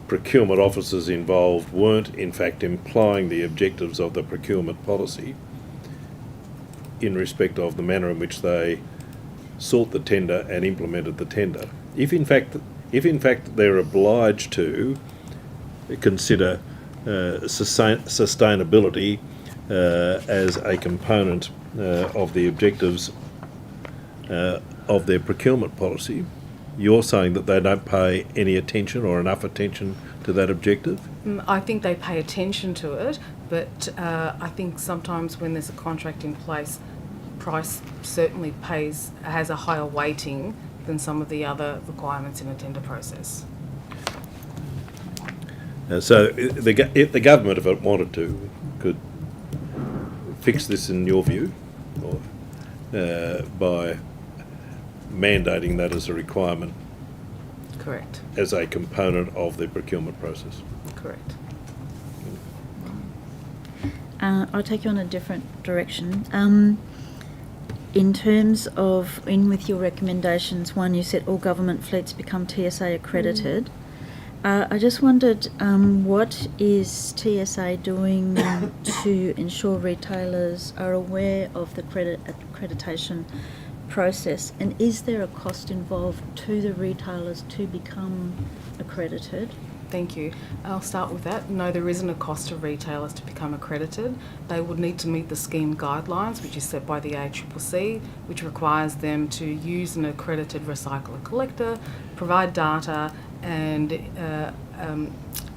procurement officers involved weren't in fact implying the objectives of the procurement policy in respect of the manner in which they sought the tender and implemented the tender? If in fact they're obliged to consider sustainability as a component of the objectives of their procurement policy, you're saying that they don't pay any attention or enough attention to that objective? I think they pay attention to it, but I think sometimes when there's a contract in place, price certainly has a higher weighting than some of the other requirements in a tender process. So if the government, if it wanted to, could fix this in your view, or by mandating that as a requirement. Correct. As a component of the procurement process. Correct. I'll take you on a different direction. In terms of, with your recommendations, one, you said all government fleets become TSA accredited. I just wondered, what is TSA doing to ensure retailers are aware of the accreditation process, and is there a cost involved to the retailers to become accredited? Thank you. I'll start with that. No, there isn't a cost to retailers to become accredited. They would need to meet the scheme guidelines, which is set by the ACCC, which requires them to use an accredited recycler collector, provide data, and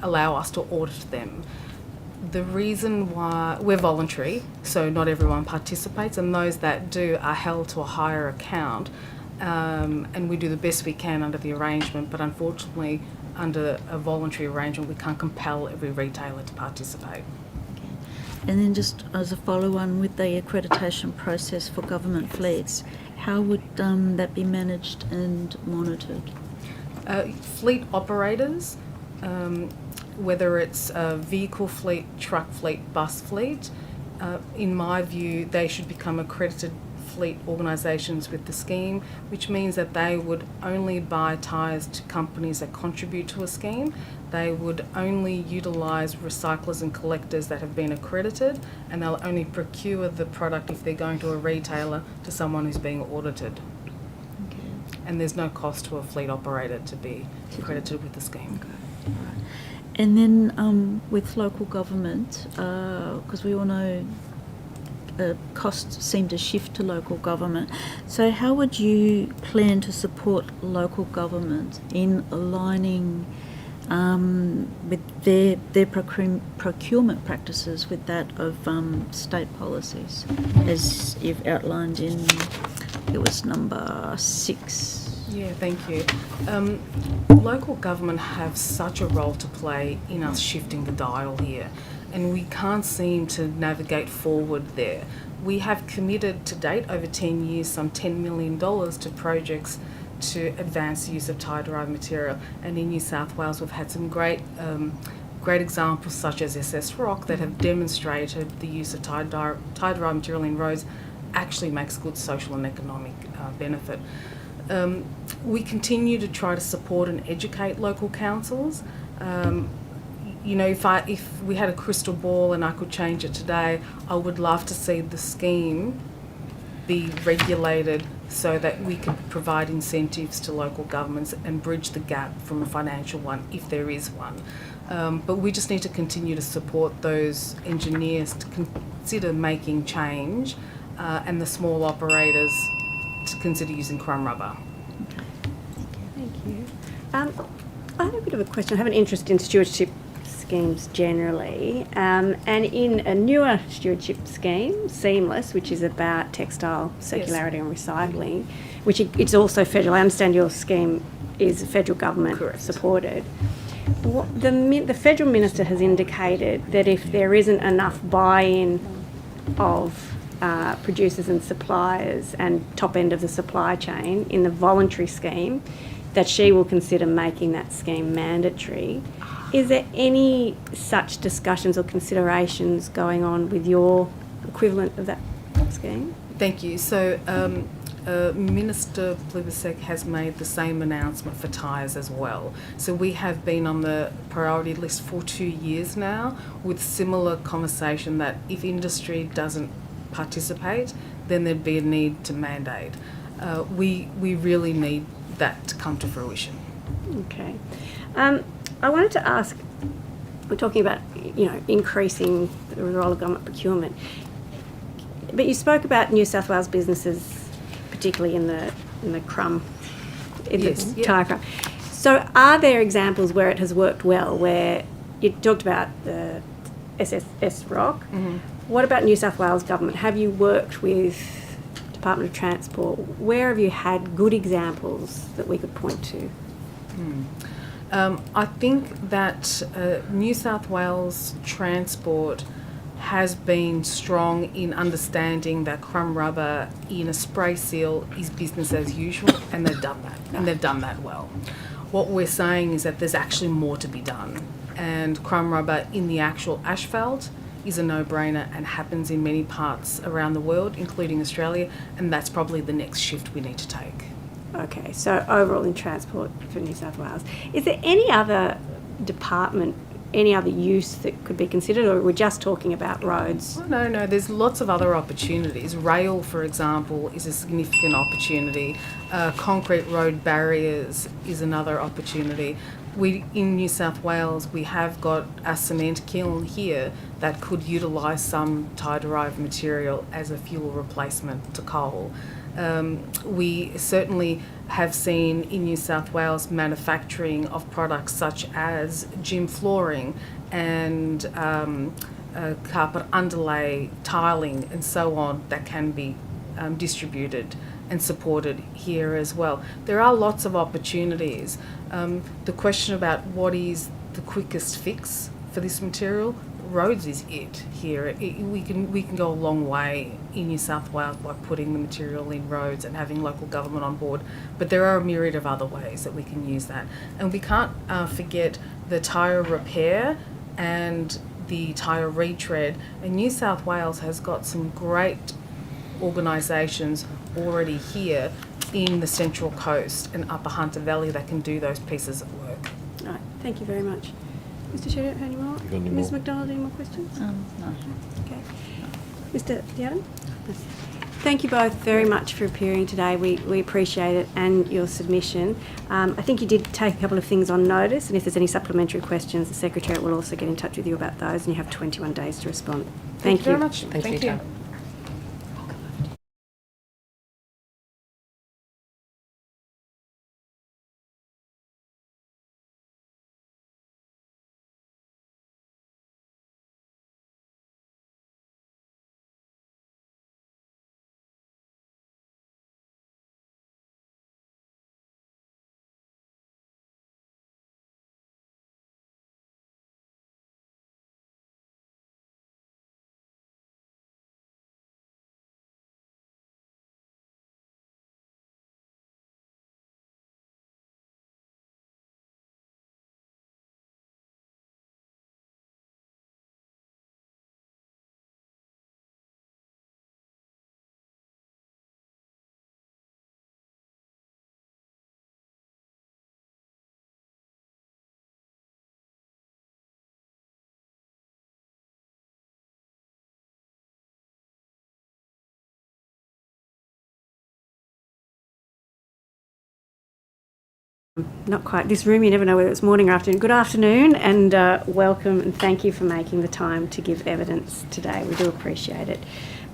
allow us to audit them. The reason why we're voluntary, so not everyone participates, and those that do are held to a higher account, and we do the best we can under the arrangement, but unfortunately under a voluntary arrangement we can't compel every retailer to participate. Okay. And then just as a follow-on with the accreditation process for government fleets, how would that be managed and monitored? Fleet operators, whether it's a vehicle fleet, truck fleet, bus fleet, in my view, they should become accredited fleet organisations with the scheme, which means that they would only buy tyres to companies that contribute to a scheme. They would only utilise recyclers and collectors that have been accredited, and they'll only procure the product if they're going to a retailer to someone who's being audited. And there's no cost to a fleet operator to be accredited with the scheme. Right. And then with local government, because we all know costs seem to shift to local government. So how would you plan to support local government in aligning with their procurement practices with that of state policies, as you've outlined in, it was number 6. Yeah, thank you. Local government have such a role to play in us shifting the dial here, and we can't seem to navigate forward there. We have committed to date, over 10 years, some $10 million to projects to advance the use of tire-derived material, and in New South Wales we've had some great examples such as SS Rock that have demonstrated the use of tire-derived material in roads actually makes good social and economic benefit. We continue to try to support and educate local councils. You know, if we had a crystal ball and I could change it today, I would love to see the scheme be regulated so that we could provide incentives to local governments and bridge the gap from a financial one, if there is one. But we just need to continue to support those engineers to consider making change, and the small operators to consider using crumb rubber. Thank you. I have a bit of a question. I have an interest in stewardship schemes generally, and in a newer stewardship scheme, Seamless, which is about textile circularity and recycling, which it's also federal. I understand your scheme is federal government supported. The federal minister has indicated that if there isn't enough buy-in of producers and suppliers and top end of the supply chain in the voluntary scheme, that she will consider making that scheme mandatory. Is there any such discussions or considerations going on with your equivalent of that scheme? Thank you. So Minister Plibersek has made the same announcement for tyres as well. So we have been on the priority list for 2 years now with similar conversation that if industry doesn't participate, then there'd be a need to mandate. We really need that to come to fruition. Okay. I wanted to ask, we're talking about, increasing the role of government procurement, but you spoke about New South Wales businesses, particularly in the tyre crumb. So are there examples where it has worked well, where you talked about the SS Rock? Mm-hmm. What about New South Wales government? Have you worked with Department of Transport? Where have you had good examples that we could point to? I think that New South Wales Transport has been strong in understanding that crumb rubber in a spray seal is business as usual, and they've done that, and they've done that well. What we're saying is that there's actually more to be done, and crumb rubber in the actual asphalt is a no-brainer and happens in many parts around the world, including Australia, and that's probably the next shift we need to take. Okay, so overall in transport for New South Wales. Is there any other department, any other use that could be considered, or we're just talking about roads? Oh, no, there's lots of other opportunities. Rail, for example, is a significant opportunity. Concrete road barriers is another opportunity. In New South Wales, we have got a cement kiln here that could utilise some tire-derived material as a fuel replacement to coal. We certainly have seen in New South Wales manufacturing of products such as gym flooring and carpet underlay, tiling and so on that can be distributed and supported here as well. There are lots of opportunities. The question about what is the quickest fix for this material, roads is it here. We can go a long way in New South Wales by putting the material in roads and having local government on board, but there are a myriad of other ways that we can use that. And we can't forget the tyre repair and the tyre retread. And New South Wales has got some great organisations already here in the Central Coast and Upper Hunter Valley that can do those pieces of work. All right, thank you very much. Mr. Chair, any more? You got any Ms. more? McDonald, any more questions? No. Okay. Mr. Dowden? Thank you both very much for appearing today. We appreciate it and your submission. I think you did take a couple of things on notice, and if there's any supplementary questions, the Secretariat will also get in touch with you about those, and you have 21 days to respond. Thank you very much. Thank you for your time. Not quite this room, you never know whether it's morning or afternoon. Good afternoon, and welcome, and thank you for making the time to give evidence today. We do appreciate it.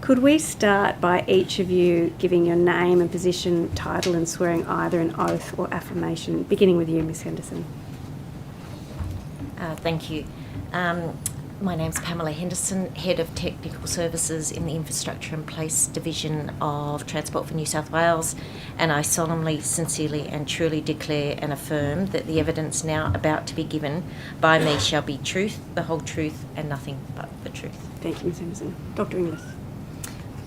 Could we start by each of you giving your name and position, title, and swearing either an oath or affirmation, beginning with you, Ms. Henderson. Thank you. My name's Pamela Henderson, Head of Technical Services in the Infrastructure and Place Division of Transport for New South Wales, and I solemnly, sincerely and truly declare and affirm that the evidence now about to be given by me shall be truth, the whole truth, and nothing but the truth. Thank you, Ms. Henderson. Dr. Inglis.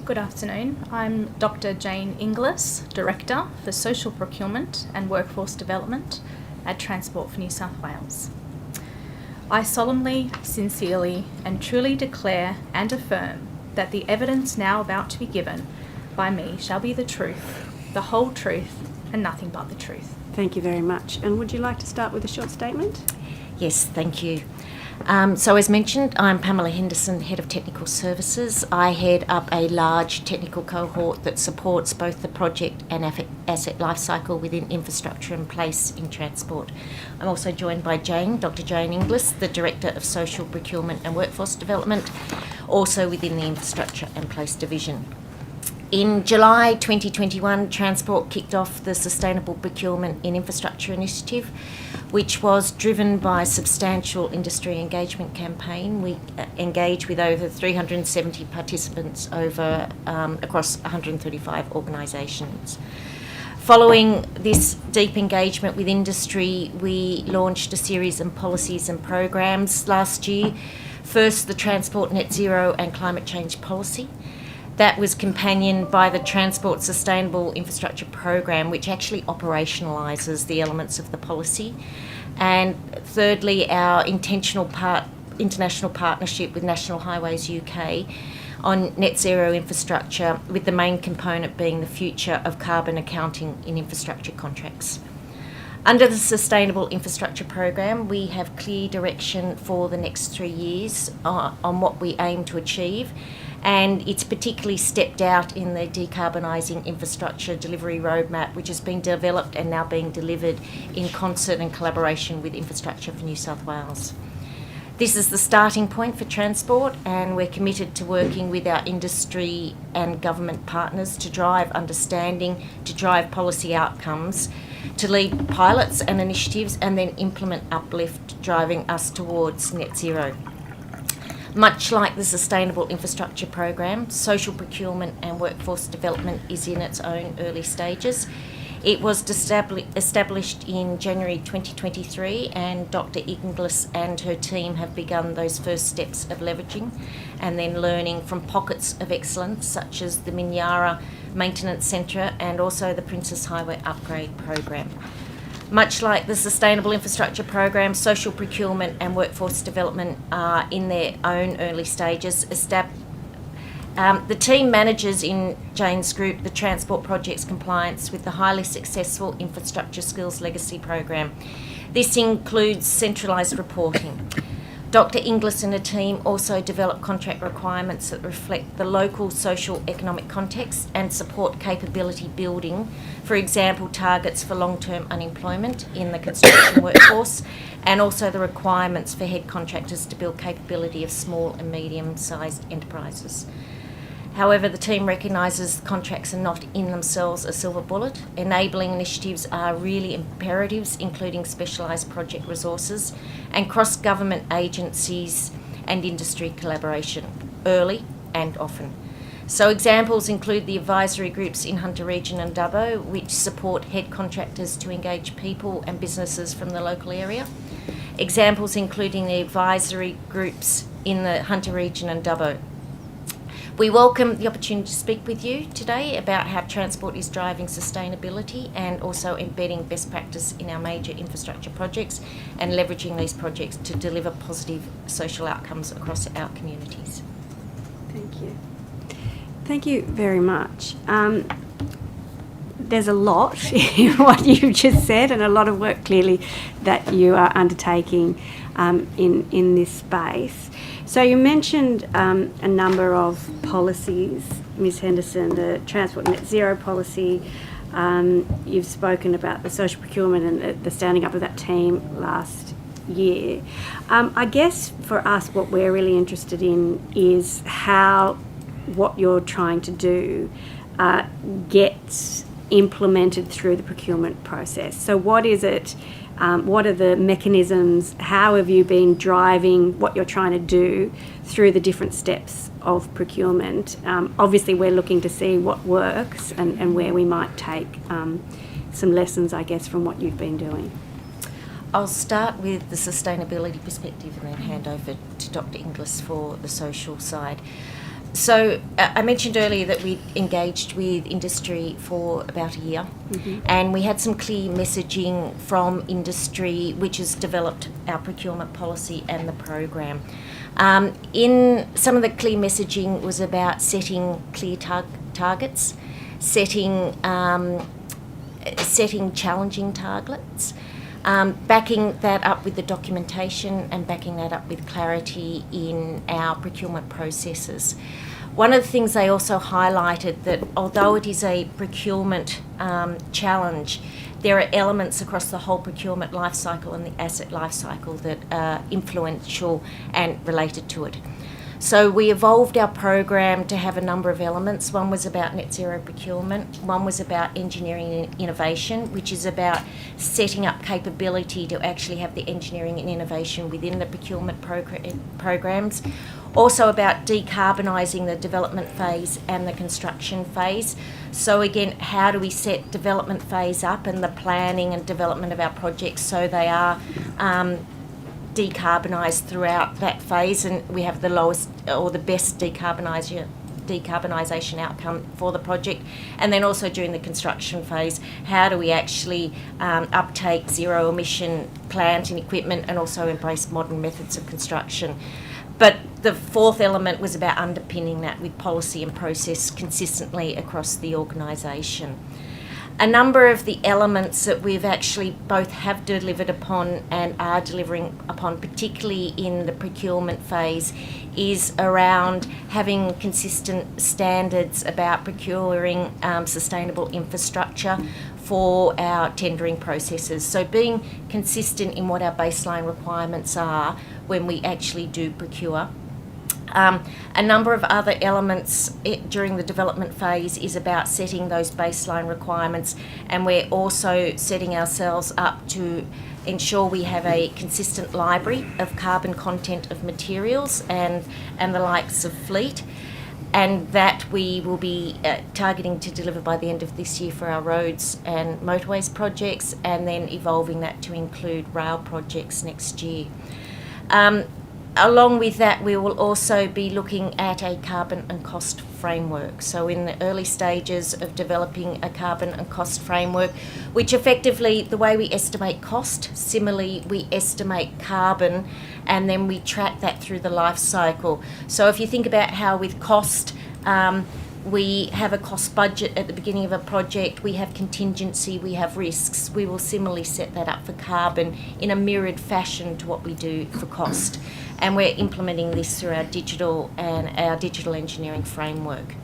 Good afternoon. I'm Dr. Jane Inglis, Director for Social Procurement and Workforce Development at Transport for New South Wales. I solemnly, sincerely and truly declare and affirm that the evidence now about to be given by me shall be the truth, the whole truth and nothing but the truth. Thank you very much. And would you like to start with a short statement? Yes, thank you. So as mentioned, I'm Pamela Henderson, Head of Technical Services. I head up a large technical cohort that supports both the project and asset lifecycle within infrastructure and place in transport. I'm also joined by Dr. Jane Inglis, the Director of Social Procurement and Workforce Development, also within the Infrastructure and Place Division. In July 2021, Transport kicked off the Sustainable Procurement in Infrastructure initiative, which was driven by a substantial industry engagement campaign. We engaged with over 370 participants across 135 organisations. Following this deep engagement with industry, we launched a series of policies and programs last year. First, the Transport Net Zero and Climate Change Policy. That was companioned by the Transport Sustainable Infrastructure Program, which actually operationalises the elements of the policy. And thirdly, our international partnership with National Highways UK on net zero infrastructure, with the main component being the future of carbon accounting in infrastructure contracts. Under the Sustainable Infrastructure Program, we have clear direction for the next 3 years on what we aim to achieve, and it's particularly stepped out in the decarbonising infrastructure delivery roadmap, which has been developed and now being delivered in concert and collaboration with Infrastructure for New South Wales. This is the starting point for transport, and we're committed to working with our industry and government partners to drive understanding, to drive policy outcomes, to lead pilots and initiatives, and then implement uplift, driving us towards net zero. Much like the Sustainable Infrastructure Program, social procurement and workforce development is in its own early stages. It was established in January 2023, and Dr. Inglis and her team have begun those first steps of leveraging and then learning from pockets of excellence such as the Minyara Maintenance Centre and also the Princess Highway Upgrade Program. Much like the Sustainable Infrastructure Program, social procurement and workforce development are in their own early stages, The team manages in Jane's group the transport project's compliance with the highly successful Infrastructure Skills Legacy program. This includes centralised reporting. Dr. Inglis and her team also develop contract requirements that reflect the local social economic context and support capability building, for example, targets for long-term unemployment in the construction workforce, and also the requirements for head contractors to build capability of small and medium-sized enterprises. However, the team recognises contracts are not in themselves a silver bullet. Enabling initiatives are really imperatives, including specialised project resources and cross-government agencies and industry collaboration, early and often. So examples include the advisory groups in Hunter Region and Dubbo, which support head contractors to engage people and businesses from the local area. Examples including the advisory groups in the Hunter Region and Dubbo. We welcome the opportunity to speak with you today about how transport is driving sustainability and also embedding best practice in our major infrastructure projects and leveraging these projects to deliver positive social outcomes across our communities. Thank you. Thank you very much. There's a lot in what you've just said, and a lot of work clearly that you are undertaking in this space. So you mentioned a number of policies, Ms. Henderson, the Transport Net Zero policy. You've spoken about the social procurement and the standing up of that team last year. I guess for us what we're really interested in is how what you're trying to do gets implemented through the procurement process. So what is it? What are the mechanisms? How have you been driving what you're trying to do through the different steps of procurement? Obviously, we're looking to see what works and where we might take some lessons, I guess, from what you've been doing. I'll start with the sustainability perspective and then hand over to Dr. Inglis for the social side. So I mentioned earlier that we engaged with industry for about a year, and we had some clear messaging from industry which has developed our procurement policy and the program. In some of the clear messaging was about setting clear targets, setting challenging targets, backing that up with the documentation and backing that up with clarity in our procurement processes. One of the things they also highlighted that although it is a procurement challenge, there are elements across the whole procurement life cycle and the asset life cycle that are influential and related to it. So we evolved our program to have a number of elements. One was about net zero procurement. One was about engineering and innovation, which is about setting up capability to actually have the engineering and innovation within the procurement programs. Also about decarbonising the development phase and the construction phase. So again, how do we set development phase up and the planning and development of our projects so they are decarbonised throughout that phase, and we have the lowest or the best decarbonisation outcome for the project. And then also during the construction phase, how do we actually uptake zero emission plant and equipment and also embrace modern methods of construction. But the fourth element was about underpinning that with policy and process consistently across the organisation. A number of the elements that we've actually both have delivered upon and are delivering upon, particularly in the procurement phase, is around having consistent standards about procuring sustainable infrastructure for our tendering processes. So being consistent in what our baseline requirements are when we actually do procure. A number of other elements during the development phase is about setting those baseline requirements, and we're also setting ourselves up to ensure we have a consistent library of carbon content of materials and the likes of fleet, and that we will be targeting to deliver by the end of this year for our roads and motorways projects, and then evolving that to include rail projects next year. Along with that, we will also be looking at a carbon and cost framework. So in the early stages of developing a carbon and cost framework, which effectively, the way we estimate cost, similarly we estimate carbon, and then we track that through the life cycle. So if you think about how with cost, We have a cost budget at the beginning of a project, we have contingency, we have risks. We will similarly set that up for carbon in a mirrored fashion to what we do for cost. And we're implementing this through our digital engineering framework.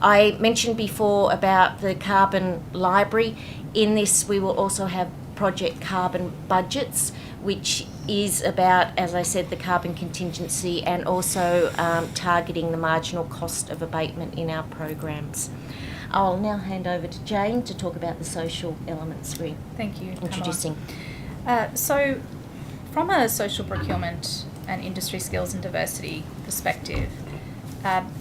I mentioned before about the carbon library. In this, we will also have project carbon budgets, which is about, as I said, the carbon contingency and also targeting the marginal cost of abatement in our programs. I'll now hand over to Jane to talk about the social elements we're Thank you, introducing. So, from a social procurement and industry skills and diversity perspective,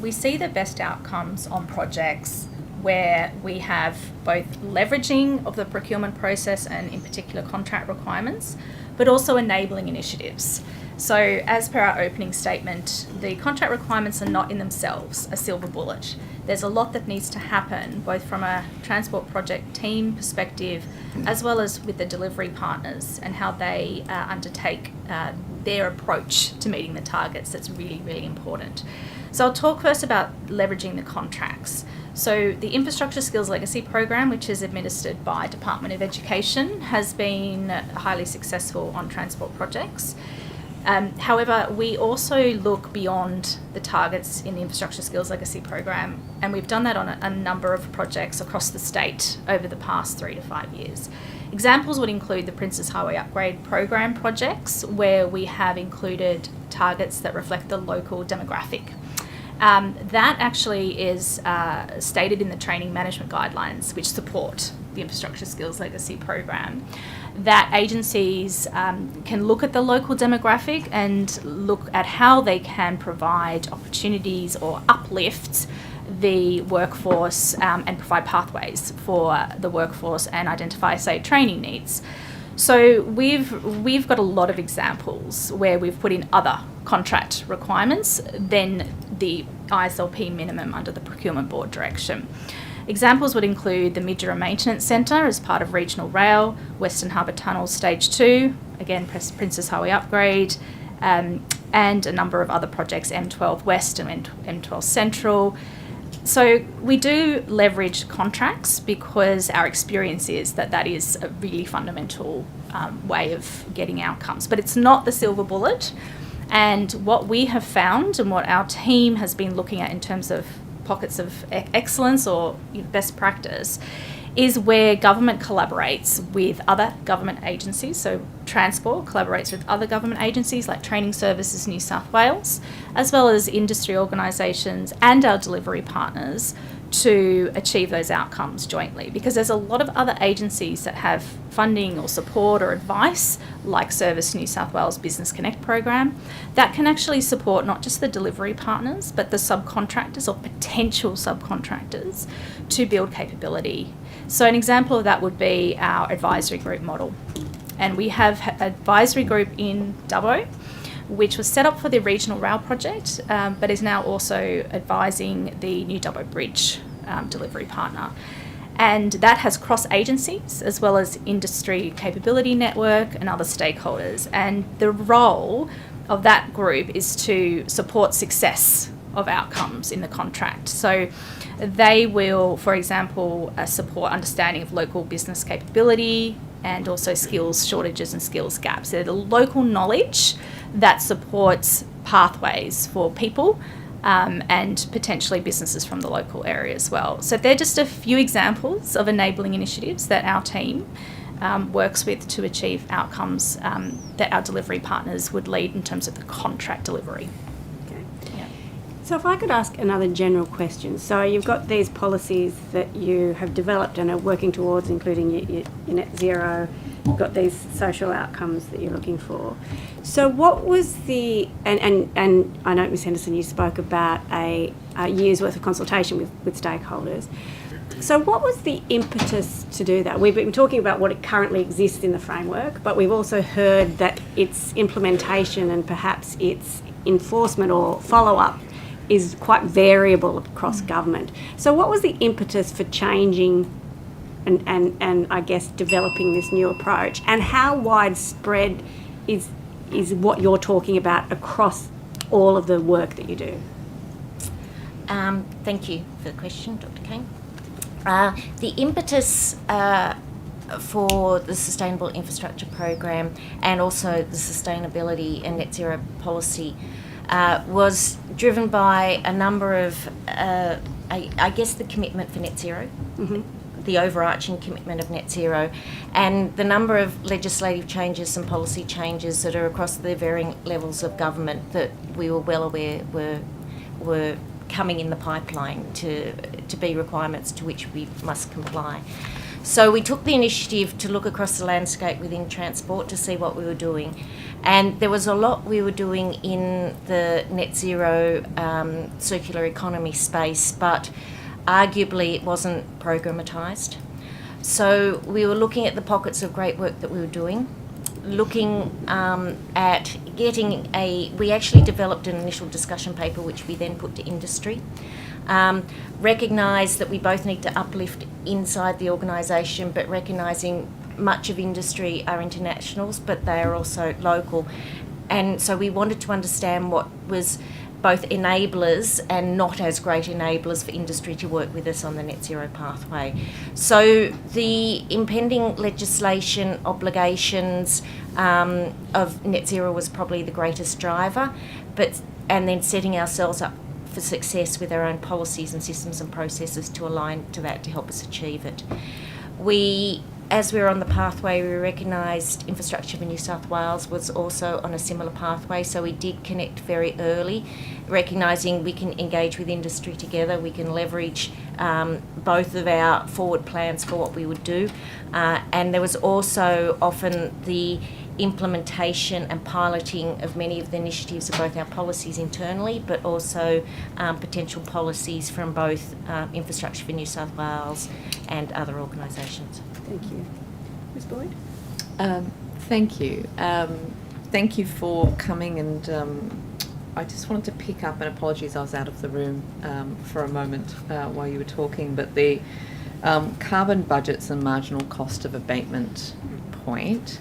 we see the best outcomes on projects where we have both leveraging of the procurement process and in particular contract requirements, but also enabling initiatives. So as per our opening statement, the contract requirements are not in themselves a silver bullet. There's a lot that needs to happen, both from a transport project team perspective, as well as with the delivery partners and how they undertake their approach to meeting the targets. That's really, really important. So I'll talk first about leveraging the contracts. So the Infrastructure Skills Legacy Program, which is administered by Department of Education, has been highly successful on transport projects. However, we also look beyond the targets in the Infrastructure Skills Legacy Program, and we've done that on a number of projects across the state over the past 3 to 5 years. Examples would include the Princes Highway Upgrade Program projects, where we have included targets that reflect the local demographic. That actually is stated in the training management guidelines, which support the Infrastructure Skills Legacy Program, that agencies can look at the local demographic and look at how they can provide opportunities or uplift the workforce and provide pathways for the workforce and identify, say, training needs. So we've got a lot of examples where we've put in other contract requirements than the ISLP minimum under the Procurement Board direction. Examples would include the Midgera Maintenance Centre as part of Regional Rail, Western Harbour Tunnel Stage 2, again Princes Highway Upgrade, and a number of other projects, M12 West and M12 Central. So we do leverage contracts because our experience is that that is a really fundamental way of getting outcomes. But it's not the silver bullet. And what we have found and what our team has been looking at in terms of pockets of excellence or best practice is where government collaborates with other government agencies. So Transport collaborates with other government agencies like Training Services New South Wales, as well as industry organisations and our delivery partners to achieve those outcomes jointly. Because there's a lot of other agencies that have funding or support or advice, like Service New South Wales Business Connect program, that can actually support not just the delivery partners, but the subcontractors or potential subcontractors to build capability. So an example of that would be our advisory group model. And we have an advisory group in Dubbo, which was set up for the Regional Rail project, but is now also advising the New Dubbo Bridge delivery partner. And that has cross-agencies as well as industry capability network and other stakeholders. And the role of that group is to support success of outcomes in the contract. So they will, for example, support understanding of local business capability and also skills shortages and skills gaps. They're the local knowledge that supports pathways for people and potentially businesses from the local area as well. So they're just a few examples of enabling initiatives that our team works with to achieve outcomes that our delivery partners would lead in terms of the contract delivery. So if I could ask another general question. So you've got these policies that you have developed and are working towards, including your net zero. You've got these social outcomes that you're looking for. So what was the, and I know, Ms Henderson, you spoke about a year's worth of consultation with stakeholders. So what was the impetus to do that? We've been talking about what it currently exists in the framework, but we've also heard that its implementation and perhaps its enforcement or follow-up is quite variable across government. So what was the impetus for changing and I guess developing this new approach, and how widespread is what you're talking about across all of the work that you do? Thank you for the question, Dr. Kane. The impetus for the Sustainable Infrastructure Program and also the sustainability and net zero policy was driven by a number of, I guess, the commitment for net zero, the overarching commitment of net zero, and the number of legislative changes and policy changes that are across the varying levels of government that we were well aware were coming in the pipeline to be requirements to which we must comply. So we took the initiative to look across the landscape within transport to see what we were doing. And there was a lot we were doing in the net zero circular economy space, but arguably it wasn't programmatised. So we were looking at the pockets of great work that we were doing, looking at getting we actually developed an initial discussion paper which we then put to industry. Recognised that we both need to uplift inside the organisation, but recognising much of industry are internationals, but they are also local. And so we wanted to understand what was both enablers and not as great enablers for industry to work with us on the net zero pathway. So the impending legislation obligations of net zero was probably the greatest driver, and then setting ourselves up for success with our own policies and systems and processes to align to that to help us achieve it. As we were on the pathway, we recognised Infrastructure for New South Wales was also on a similar pathway, so we did connect very early, recognising we can engage with industry together, we can leverage both of our forward plans for what we would do, and there was also often the implementation and piloting of many of the initiatives of both our policies internally, but also potential policies from both Infrastructure for New South Wales and other organisations. Thank you. Ms Boyd? Thank you. Thank you for coming, and I just wanted to pick up, and apologies I was out of the room for a moment while you were talking, but the carbon budgets and marginal cost of abatement point.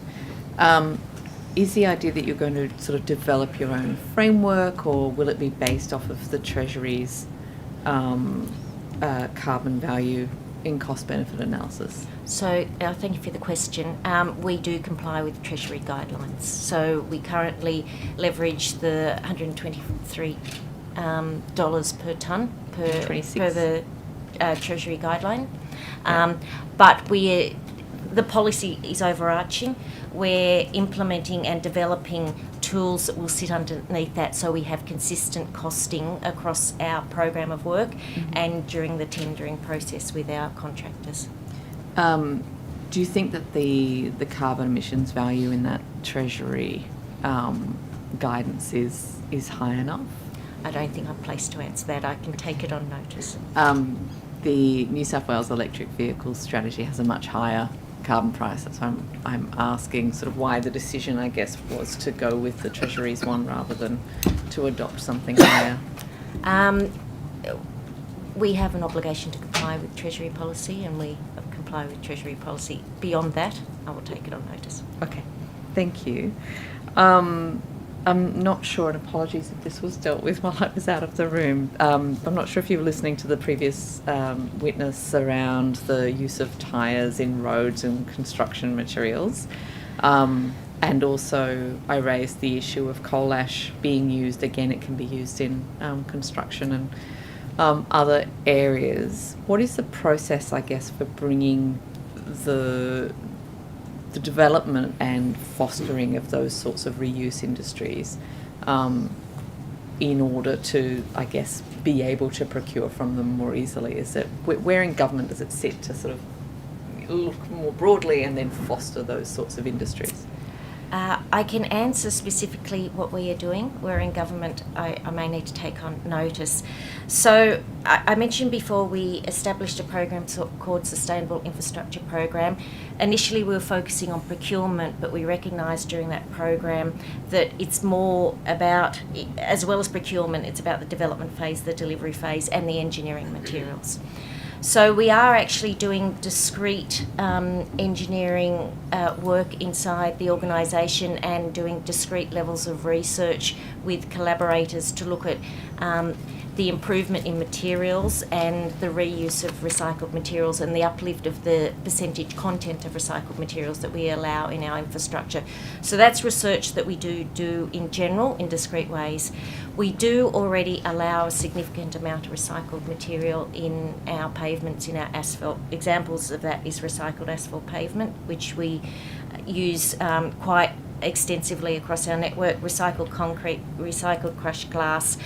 Is the idea that you're going to sort of develop your own framework, or will it be based off of the Treasury's carbon value in cost-benefit analysis? So thank you for the question. We do comply with Treasury guidelines. So we currently leverage the $123 per tonne per the Treasury guideline. But the policy is overarching. We're implementing and developing tools that will sit underneath that, so we have consistent costing across our program of work and during the tendering process with our contractors. Do you think that the carbon emissions value in that Treasury guidance is high enough? I don't think I'm placed to answer that. I can take it on notice. The New South Wales electric vehicle strategy has a much higher carbon price. That's why I'm asking sort of why the decision, I guess, was to go with the Treasury's one rather than to adopt something higher. We have an obligation to comply with Treasury policy, and we comply with Treasury policy. Beyond that, I will take it on notice. Okay, thank you. I'm not sure, and apologies if this was dealt with while I was out of the room. I'm not sure if you were listening to the previous witness around the use of tyres in roads and construction materials. And also I raised the issue of coal ash being used. Again, it can be used in construction and other areas. What is the process, I guess, for bringing the development and fostering of those sorts of reuse industries in order to, I guess, be able to procure from them more easily? Is it, where in government does it sit to sort of look more broadly and then foster those sorts of industries? I can answer specifically what we are doing. Where in government I may need to take on notice. So I mentioned before we established a program called Sustainable Infrastructure Program. Initially we were focusing on procurement, but we recognised during that program that it's more about, as well as procurement, it's about the development phase, the delivery phase and the engineering materials. So we are actually doing discrete engineering work inside the organisation and doing discrete levels of research with collaborators to look at the improvement in materials and the reuse of recycled materials and the uplift of the percentage content of recycled materials that we allow in our infrastructure. So that's research that we do in general in discrete ways. We do already allow a significant amount of recycled material in our pavements, in our asphalt. Examples of that is recycled asphalt pavement, which we use quite extensively across our network, recycled concrete, recycled crushed glass,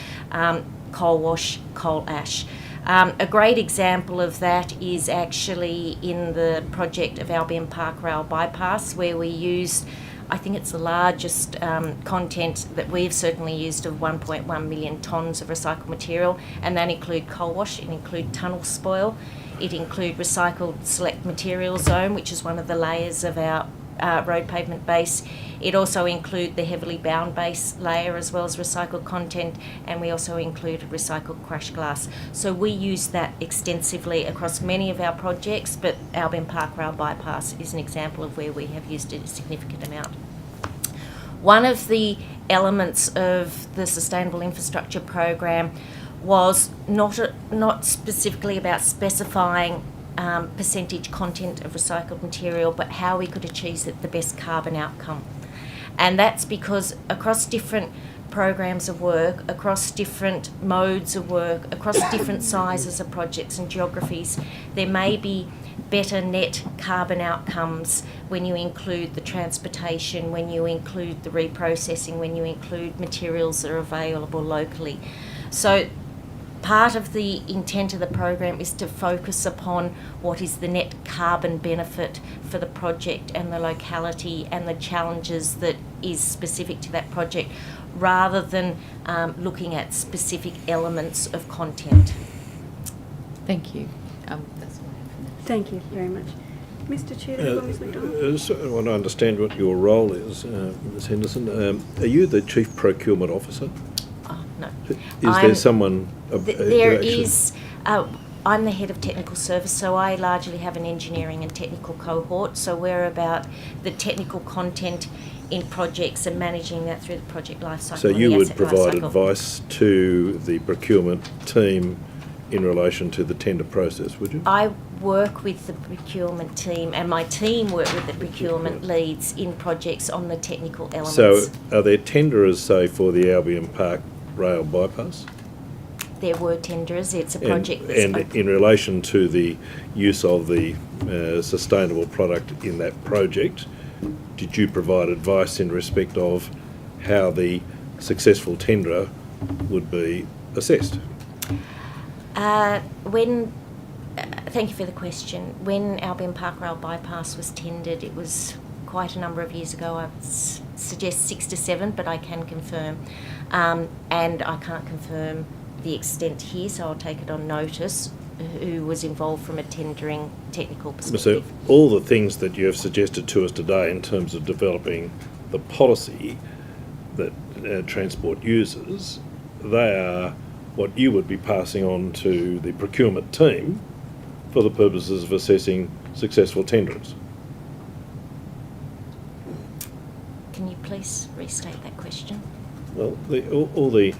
coal wash, coal ash. A great example of that is actually in the project of Albion Park Rail Bypass, where we used, I think it's the largest content that we've certainly used of 1.1 million tonnes of recycled material, and that include coal wash, it include tunnel spoil, it include recycled select material zone, which is one of the layers of our road pavement base. It also include the heavily bound base layer as well as recycled content, and we also included recycled crushed glass. So we use that extensively across many of our projects, but Albion Park Rail Bypass is an example of where we have used it a significant amount. One of the elements of the Sustainable Infrastructure Program was not specifically about specifying percentage content of recycled material, but how we could achieve the best carbon outcome. And that's because across different programs of work, across different modes of work, across different sizes of projects and geographies, there may be better net carbon outcomes when you include the transportation, when you include the reprocessing, when you include materials that are available locally. So part of the intent of the program is to focus upon what is the net carbon benefit for the project and the locality and the challenges that is specific to that project, rather than looking at specific elements of content. Thank you. That's all I have for now. Thank you very much. Mr Chair, Ms McDonald. I want to understand what your role is, Ms Henderson. Are you the Chief Procurement Officer? Oh, no. Is there someone... There is... I'm the head of technical service, so I largely have an engineering and technical cohort. So we're about the technical content in projects and managing that through the project lifecycle. So you would provide advice to the procurement team in relation to the tender process, would you? I work with the procurement team, and my team work with the procurement leads in projects on the technical elements. So are there tenderers, say, for the Albion Park Rail Bypass? There were tenderers. It's a project that's and in relation to the use of the sustainable product in that project, did you provide advice in respect of how the successful tenderer would be assessed? Thank you for the question. When Albion Park Rail Bypass was tendered, it was quite a number of years ago. I would suggest 6 to 7, but I can confirm. And I can't confirm the extent here, so I'll take it on notice who was involved from a tendering technical perspective. So all the things that you have suggested to us today in terms of developing the policy that transport uses, they are what you would be passing on to the procurement team for the purposes of assessing successful tenderers. Can you please restate that question? Well, all the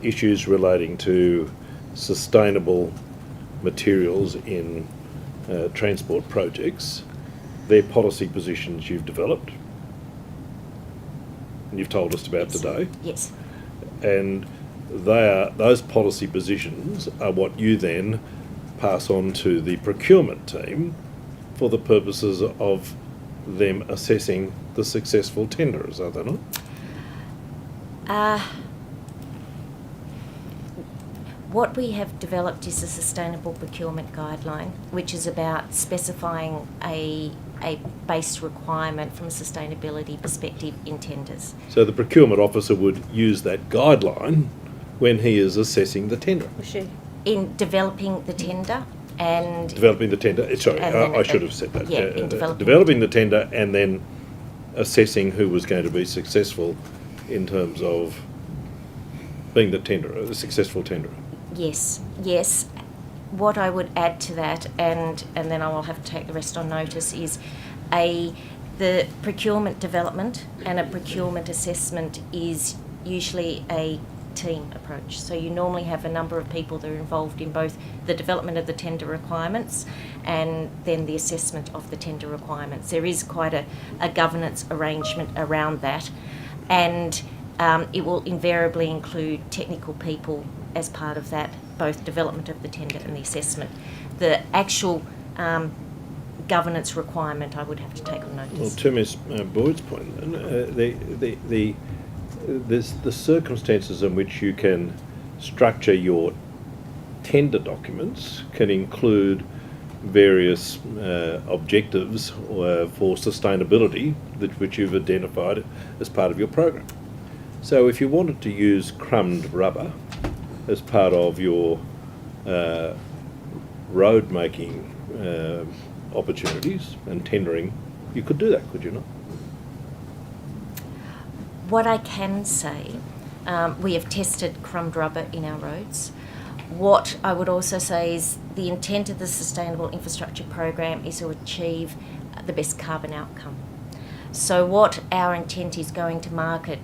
issues relating to sustainable materials in transport projects, they're policy positions you've developed and you've told us about today. Yes. And those policy positions are what you then pass on to the procurement team for the purposes of them assessing the successful tenderers, are they not? What we have developed is a sustainable procurement guideline, which is about specifying a base requirement from a sustainability perspective in tenders. So the procurement officer would use that guideline when he is assessing the tender. In developing the tender and... Developing the tender, sorry, I should have said that. Yeah, in developing the tender and then assessing who was going to be successful in terms of being the tenderer, the successful tenderer. Yes. What I would add to that, and then I will have to take the rest on notice, is the procurement development and a procurement assessment is usually a team approach. So you normally have a number of people that are involved in both the development of the tender requirements and then the assessment of the tender requirements. There is quite a governance arrangement around that, and it will invariably include technical people as part of that, both development of the tender and the assessment. The actual governance requirement I would have to take on notice. Well, to Ms. Boyd's point, the circumstances in which you can structure your tender documents can include various objectives for sustainability which you've identified as part of your program. So if you wanted to use crumbed rubber as part of your road making opportunities and tendering, you could do that, could you not? What I can say, we have tested crumbed rubber in our roads. What I would also say is the intent of the Sustainable Infrastructure Program is to achieve the best carbon outcome. So what our intent is going to market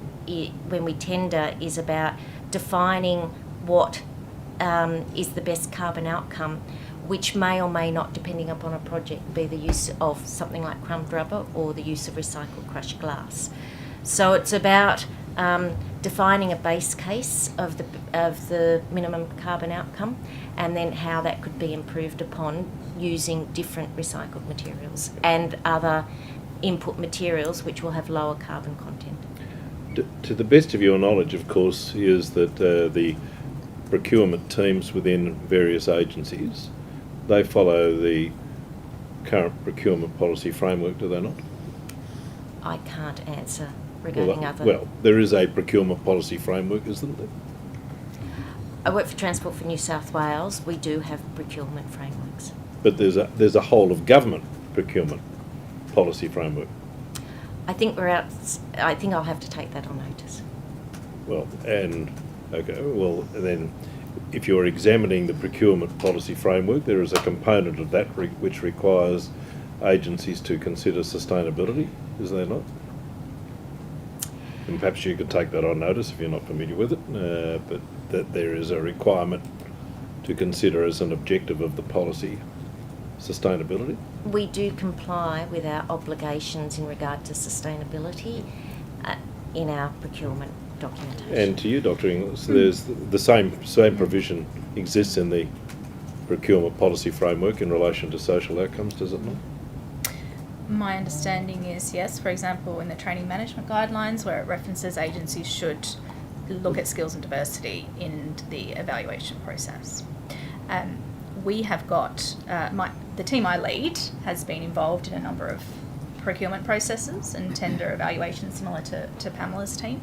when we tender is about defining what is the best carbon outcome, which may or may not, depending upon a project, be the use of something like crumbed rubber or the use of recycled crushed glass. So it's about defining a base case of the minimum carbon outcome, and then how that could be improved upon using different recycled materials and other input materials which will have lower carbon content. To the best of your knowledge, of course, is that the procurement teams within various agencies, they follow the current procurement policy framework, do they not? I can't answer regarding other... Well, there is a procurement policy framework, isn't there? I work for Transport for New South Wales. We do have procurement frameworks. But there's a whole of government procurement policy framework. I think I'll have to take that on notice. Well, then if you're examining the procurement policy framework, there is a component of that which requires agencies to consider sustainability, is there not? And perhaps you could take that on notice if you're not familiar with it, but that there is a requirement to consider as an objective of the policy sustainability. We do comply with our obligations in regard to sustainability in our procurement documentation. And to you, Dr. Inglis, there's the same provision exists in the procurement policy framework in relation to social outcomes, does it not? My understanding is yes. For example, in the training management guidelines, where it references agencies should look at skills and diversity in the evaluation process. We have got, the team I lead has been involved in a number of procurement processes and tender evaluations similar to Pamela's team.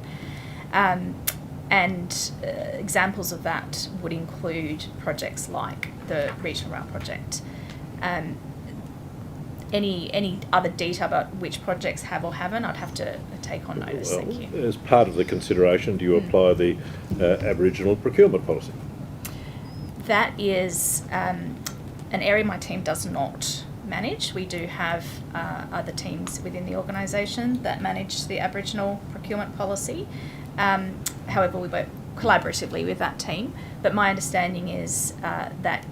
Examples of that would include projects like the Regional Rail project. Any other detail about which projects have or haven't, I'd have to take on notice. Well, thank you. As part of the consideration, do you apply the Aboriginal procurement policy? That is an area my team does not manage. We do have other teams within the organisation that manage the Aboriginal procurement policy. However, we work collaboratively with that team. But my understanding is that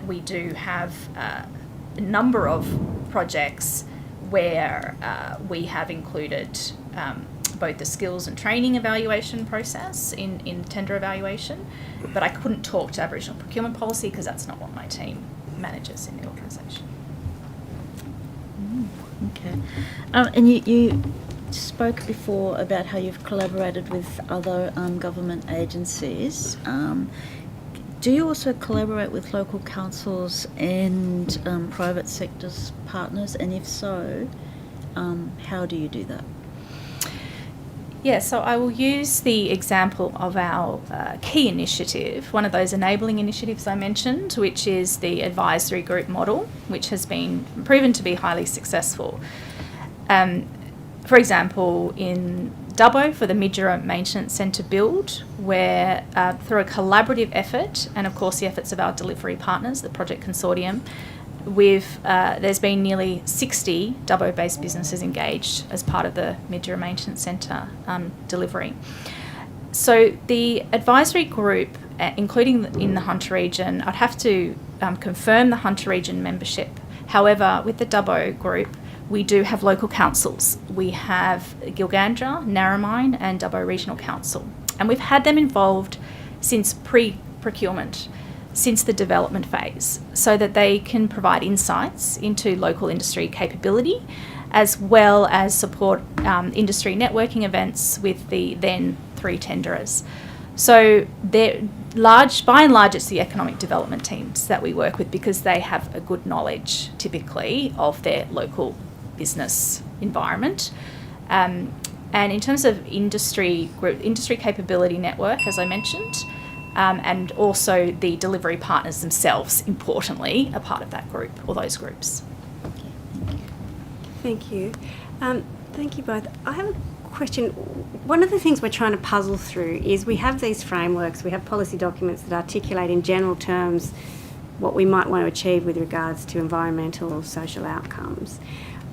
we do have a number of projects where we have included both the skills and training evaluation process in tender evaluation, but I couldn't talk to Aboriginal procurement policy because that's not what my team manages in the organisation. Okay. And you spoke before about how you've collaborated with other government agencies. Do you also collaborate with local councils and private sector's partners? And if so, how do you do that? Yeah, so I will use the example of our key initiative, one of those enabling initiatives I mentioned, which is the advisory group model, which has been proven to be highly successful. For example, in Dubbo for the Midgera Maintenance Centre build, where through a collaborative effort, and of course the efforts of our delivery partners, the project consortium, there's been nearly 60 Dubbo-based businesses engaged as part of the Midgera Maintenance Centre delivery. So the advisory group, including in the Hunter region, I'd have to confirm the Hunter region membership. However, with the Dubbo group, we do have local councils. We have Gilgandra, Narromine and Dubbo Regional Council. And we've had them involved since pre-procurement, since the development phase, so that they can provide insights into local industry capability, as well as support industry networking events with the then 3 tenderers. So they're by and large, it's the economic development teams that we work with because they have a good knowledge, typically, of their local business environment. And in terms of industry capability network, as I mentioned, and also the delivery partners themselves, importantly, are part of that group or those groups. Thank you. Thank you both. I have a question. One of the things we're trying to puzzle through is we have these frameworks, we have policy documents that articulate in general terms what we might want to achieve with regards to environmental or social outcomes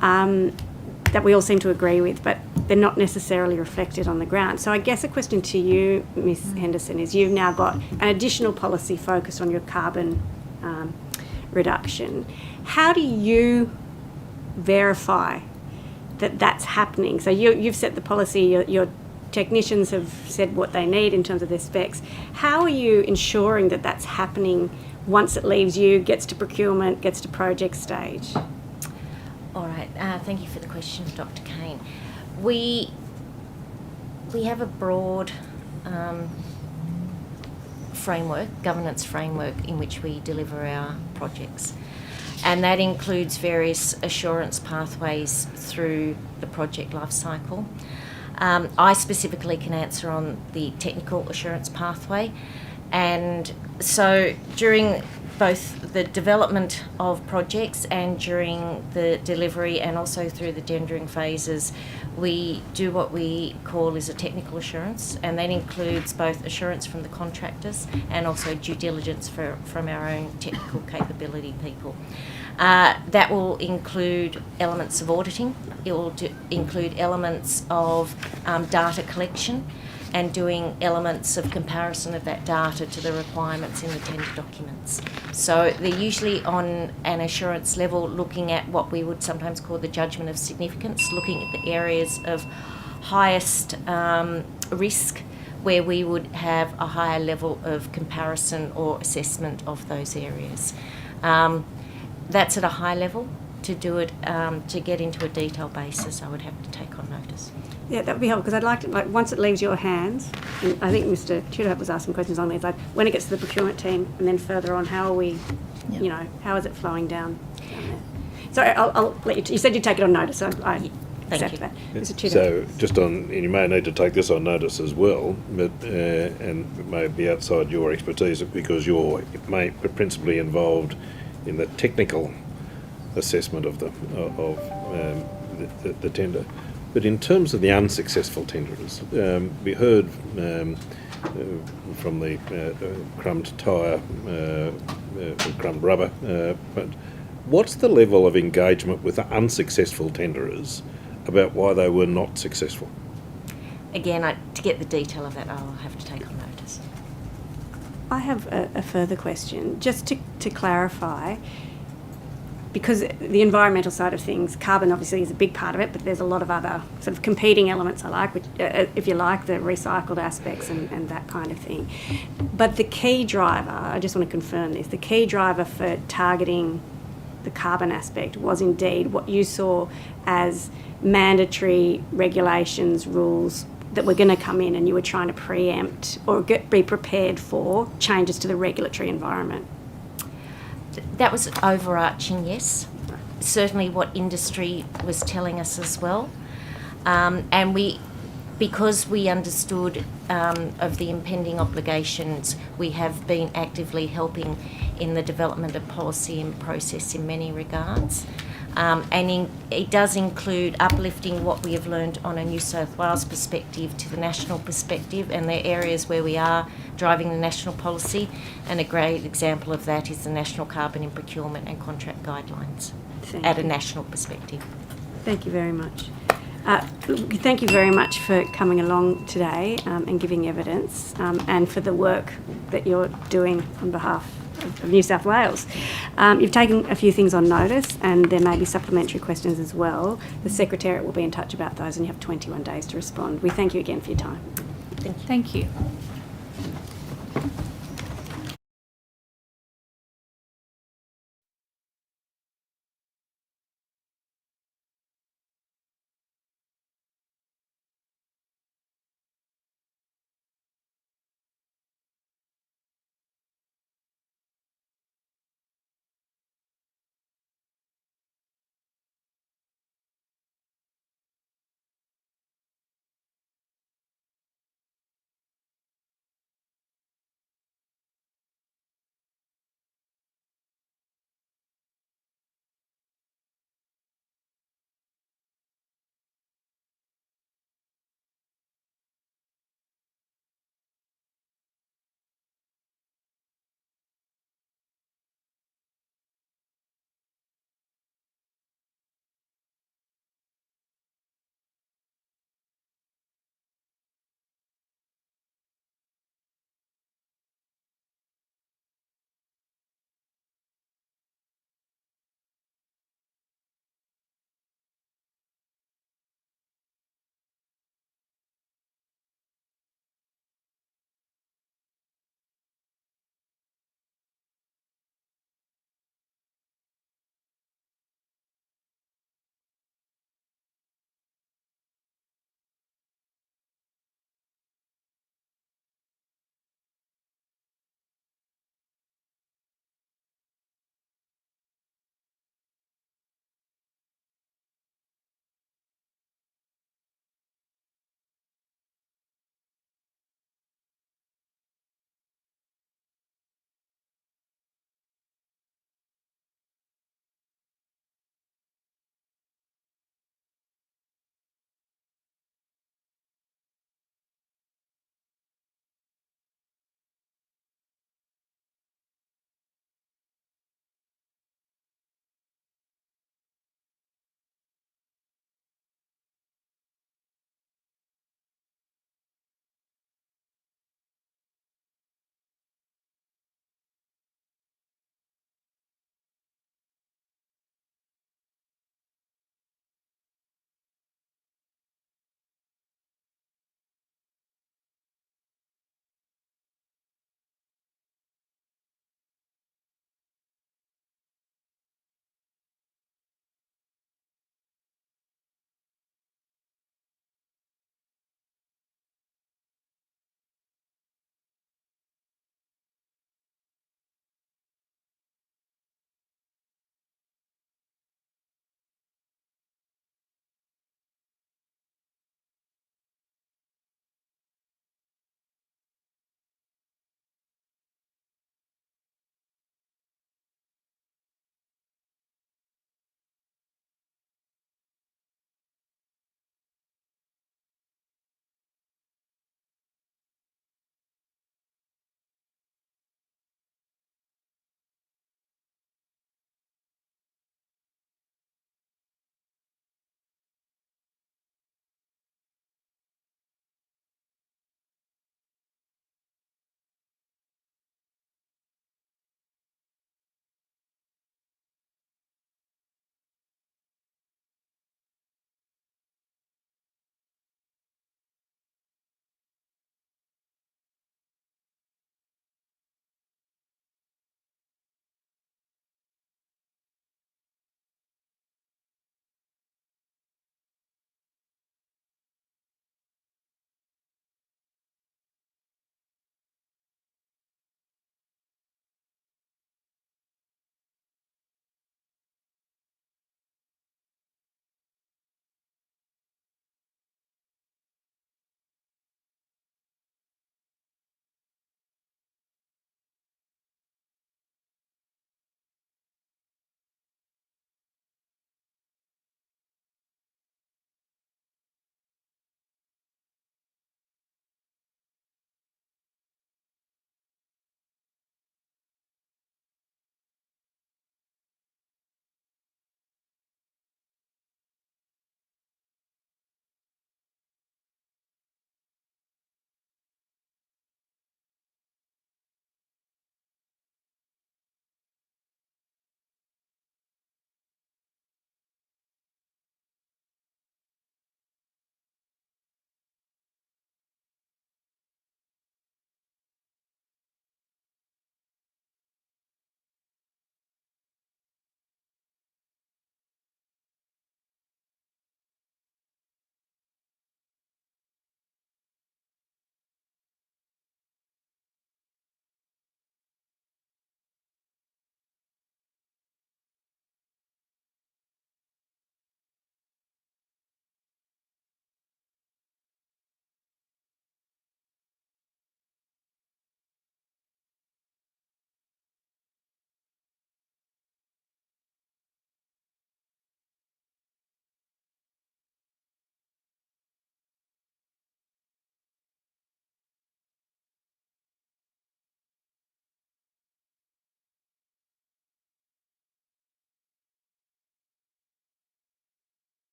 that we all seem to agree with, but they're not necessarily reflected on the ground. So I guess a question to you, Ms. Henderson, is you've now got an additional policy focused on your carbon reduction. How do you verify that that's happening? So you've set the policy, your technicians have said what they need in terms of their specs. How are you ensuring that that's happening once it leaves you, gets to procurement, gets to project stage? All right, thank you for the question, Dr. Kane. We have a broad governance framework in which we deliver our projects. And that includes various assurance pathways through the project life cycle. I specifically can answer on the technical assurance pathway. And so during both the development of projects and during the delivery and also through the tendering phases, we do what we call is a technical assurance, and that includes both assurance from the contractors and also due diligence from our own technical capability people. That will include elements of auditing. It will include elements of data collection and doing elements of comparison of that data to the requirements in the tender documents. So they're usually on an assurance level looking at what we would sometimes call the judgment of significance, looking at the areas of highest risk where we would have a higher level of comparison or assessment of those areas. That's at a high level. To do it, to get into a detailed basis, I would have to take on notice. Yeah, that would be helpful, because I'd like to, once it leaves your hands, and I think Mr. Tudor was asking questions on these, when it gets to the procurement team and then further on, how are we, how is it flowing down there? So I'll let you said you'd take it on notice, so I accept that. Mr. Tudor. So just on, and you may need to take this on notice as well, but and it may be outside your expertise because you're principally involved in the technical assessment of the tender. But in terms of the unsuccessful tenderers, we heard from the crumbed tyre, crumbed rubber, but what's the level of engagement with the unsuccessful tenderers about why they were not successful? Again, to get the detail of that, I'll have to take on notice. I have a further question, just to clarify, because the environmental side of things, carbon obviously is a big part of it, but there's a lot of other sort of competing elements which, if you like, the recycled aspects and that kind of thing. But the key driver, I just want to confirm this, the key driver for targeting the carbon aspect was indeed what you saw as mandatory regulations, rules that were going to come in, and you were trying to preempt or be prepared for changes to the regulatory environment. That was overarching, yes. Certainly what industry was telling us as well. And because we understood of the impending obligations, we have been actively helping in the development of policy and process in many regards. It does include uplifting what we have learned on a New South Wales perspective to the national perspective, and there are areas where we are driving the national policy, and a great example of that is the National Carbon in Procurement and Contract Guidelines at a national perspective. Thank you very much. Thank you very much for coming along today and giving evidence and for the work that you're doing on behalf of New South Wales. You've taken a few things on notice and there may be supplementary questions as well. The Secretariat will be in touch about those and you have 21 days to respond. We thank you again for your time. Thank you.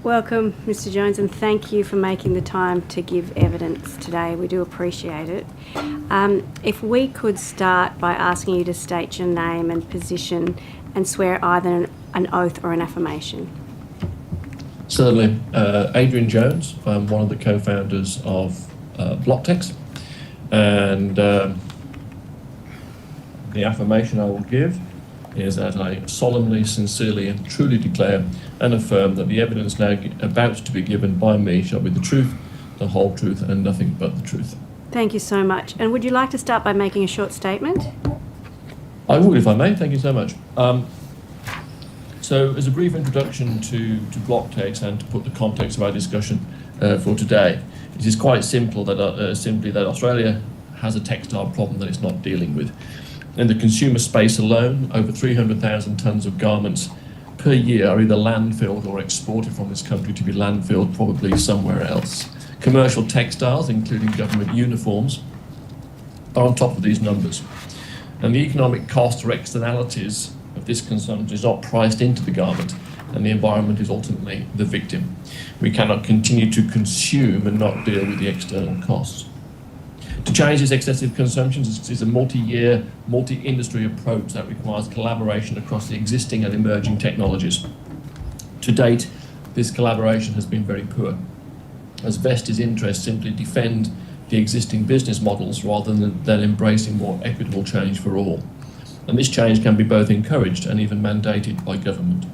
Welcome, Mr. Jones, and thank you for making the time to give evidence today. We do appreciate it. If we could start by asking you to state your name and position and swear either an oath or an affirmation. Certainly. Adrian Jones. I'm one of the co-founders of Blocktex, and the affirmation I will give is that I solemnly, sincerely and truly declare and affirm that the evidence now about to be given by me shall be the truth, the whole truth and nothing but the truth. Thank you so much. And would you like to start by making a short statement? I would, if I may. Thank you so much. So as a brief introduction to Blocktex and to put the context of our discussion for today, it is quite simple that simply that Australia has a textile problem that it's not dealing with. In the consumer space alone, over 300,000 tonnes of garments per year are either landfilled or exported from this country to be landfilled probably somewhere else. Commercial textiles, including government uniforms, are on top of these numbers. And the economic cost or externalities of this consumption is not priced into the garment, and the environment is ultimately the victim. We cannot continue to consume and not deal with the external costs. To change this excessive consumption is a multi-year, multi-industry approach that requires collaboration across the existing and emerging technologies. To date, this collaboration has been very poor, as vested interests simply defend the existing business models rather than embracing more equitable change for all. And this change can be both encouraged and even mandated by government.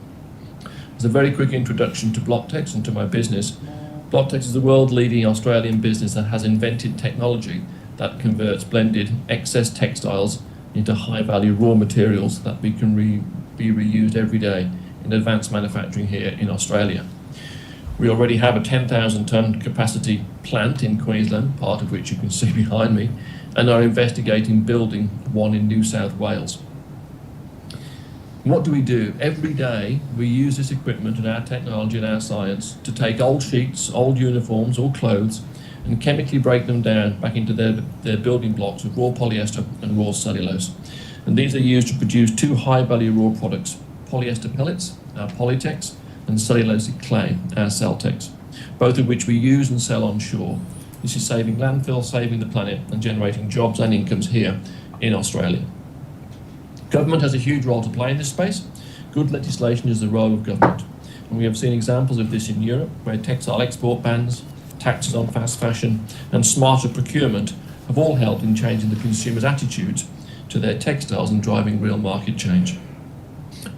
As a very quick introduction to Blocktex and to my business, Blocktex is the world-leading Australian business that has invented technology that converts blended excess textiles into high-value raw materials that can be reused every day in advanced manufacturing here in Australia. We already have a 10,000-tonne capacity plant in Queensland, part of which you can see behind me, and are investigating building one in New South Wales. What do? Every day we use this equipment and our technology and our science to take old sheets, old uniforms or clothes and chemically break them down back into their building blocks of raw polyester and raw cellulose. And these are used to produce two high-value raw products, polyester pellets, our Polytex, and cellulosic clay, our Celtex, both of which we use and sell on shore. This is saving landfill, saving the planet, and generating jobs and incomes here in Australia. Government has a huge role to play in this space. Good legislation is the role of government. And we have seen examples of this in Europe, where textile export bans, taxes on fast fashion, and smarter procurement have all helped in changing the consumer's attitudes to their textiles and driving real market change.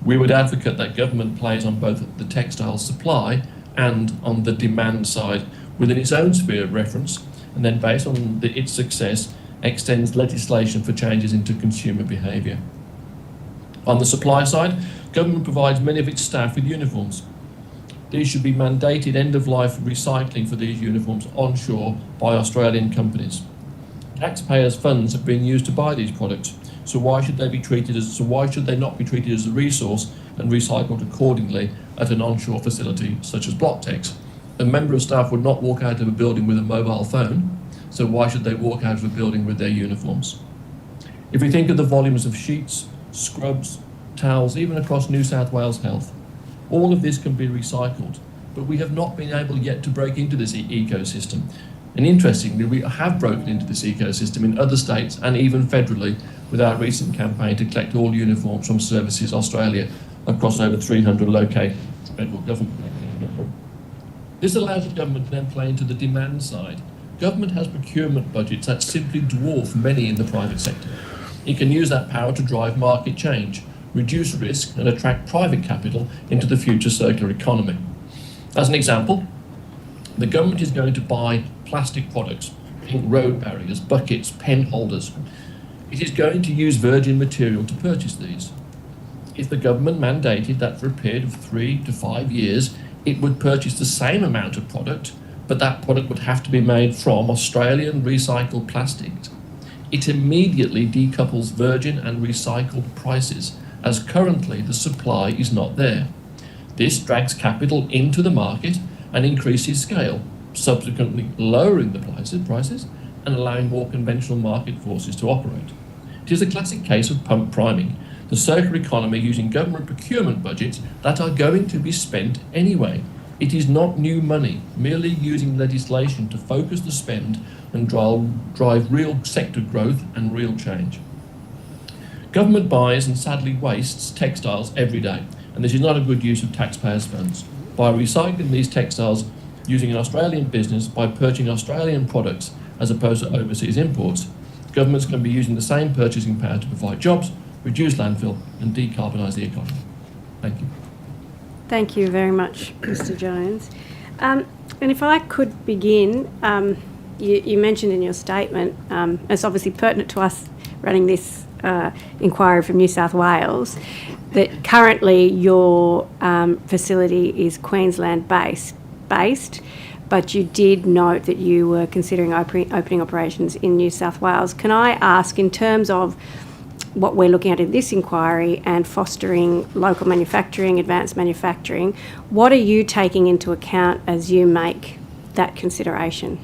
We would advocate that government plays on both the textile supply and on the demand side within its own sphere of reference, and then based on its success, extends legislation for changes into consumer behaviour. On the supply side, government provides many of its staff with uniforms. These should be mandated end-of-life recycling for these uniforms onshore by Australian companies. Taxpayers' funds have been used to buy these products, so why should they not be treated as a resource and recycled accordingly at an onshore facility such as Blocktex? A member of staff would not walk out of a building with a mobile phone, so why should they walk out of a building with their uniforms? If we think of the volumes of sheets, scrubs, towels, even across New South Wales Health, all of this can be recycled, but we have not been able yet to break into this ecosystem. And interestingly, we have broken into this ecosystem in other states and even federally with our recent campaign to collect all uniforms from Services Australia across over 300 located federal government. This allows the government to then play into the demand side. Government has procurement budgets that simply dwarf many in the private sector. It can use that power to drive market change, reduce risk and attract private capital into the future circular economy. As an example, the government is going to buy plastic products, road barriers, buckets, pen holders. It is going to use virgin material to purchase these. If the government mandated that for a period of 3 to 5 years, it would purchase the same amount of product, but that product would have to be made from Australian recycled plastic, it immediately decouples virgin and recycled prices, as currently the supply is not there. This drags capital into the market and increases scale, subsequently lowering the prices and allowing more conventional market forces to operate. It is a classic case of pump priming, the circular economy using government procurement budgets that are going to be spent anyway. It is not new money, merely using legislation to focus the spend and drive real sector growth and real change. Government buys and sadly wastes textiles every day, and this is not a good use of taxpayers' funds. By recycling these textiles using an Australian business, by purchasing Australian products as opposed to overseas imports, governments can be using the same purchasing power to provide jobs, reduce landfill and decarbonise the economy. Thank you. Thank you very much, Mr. Jones. And if I could begin, you mentioned in your statement, it's obviously pertinent to us running this inquiry from New South Wales, that currently your facility is Queensland based, but you did note that you were considering opening operations in New South Wales. Can I ask, in terms of what we're looking at in this inquiry and fostering local manufacturing, advanced manufacturing, what are you taking into account as you make that consideration?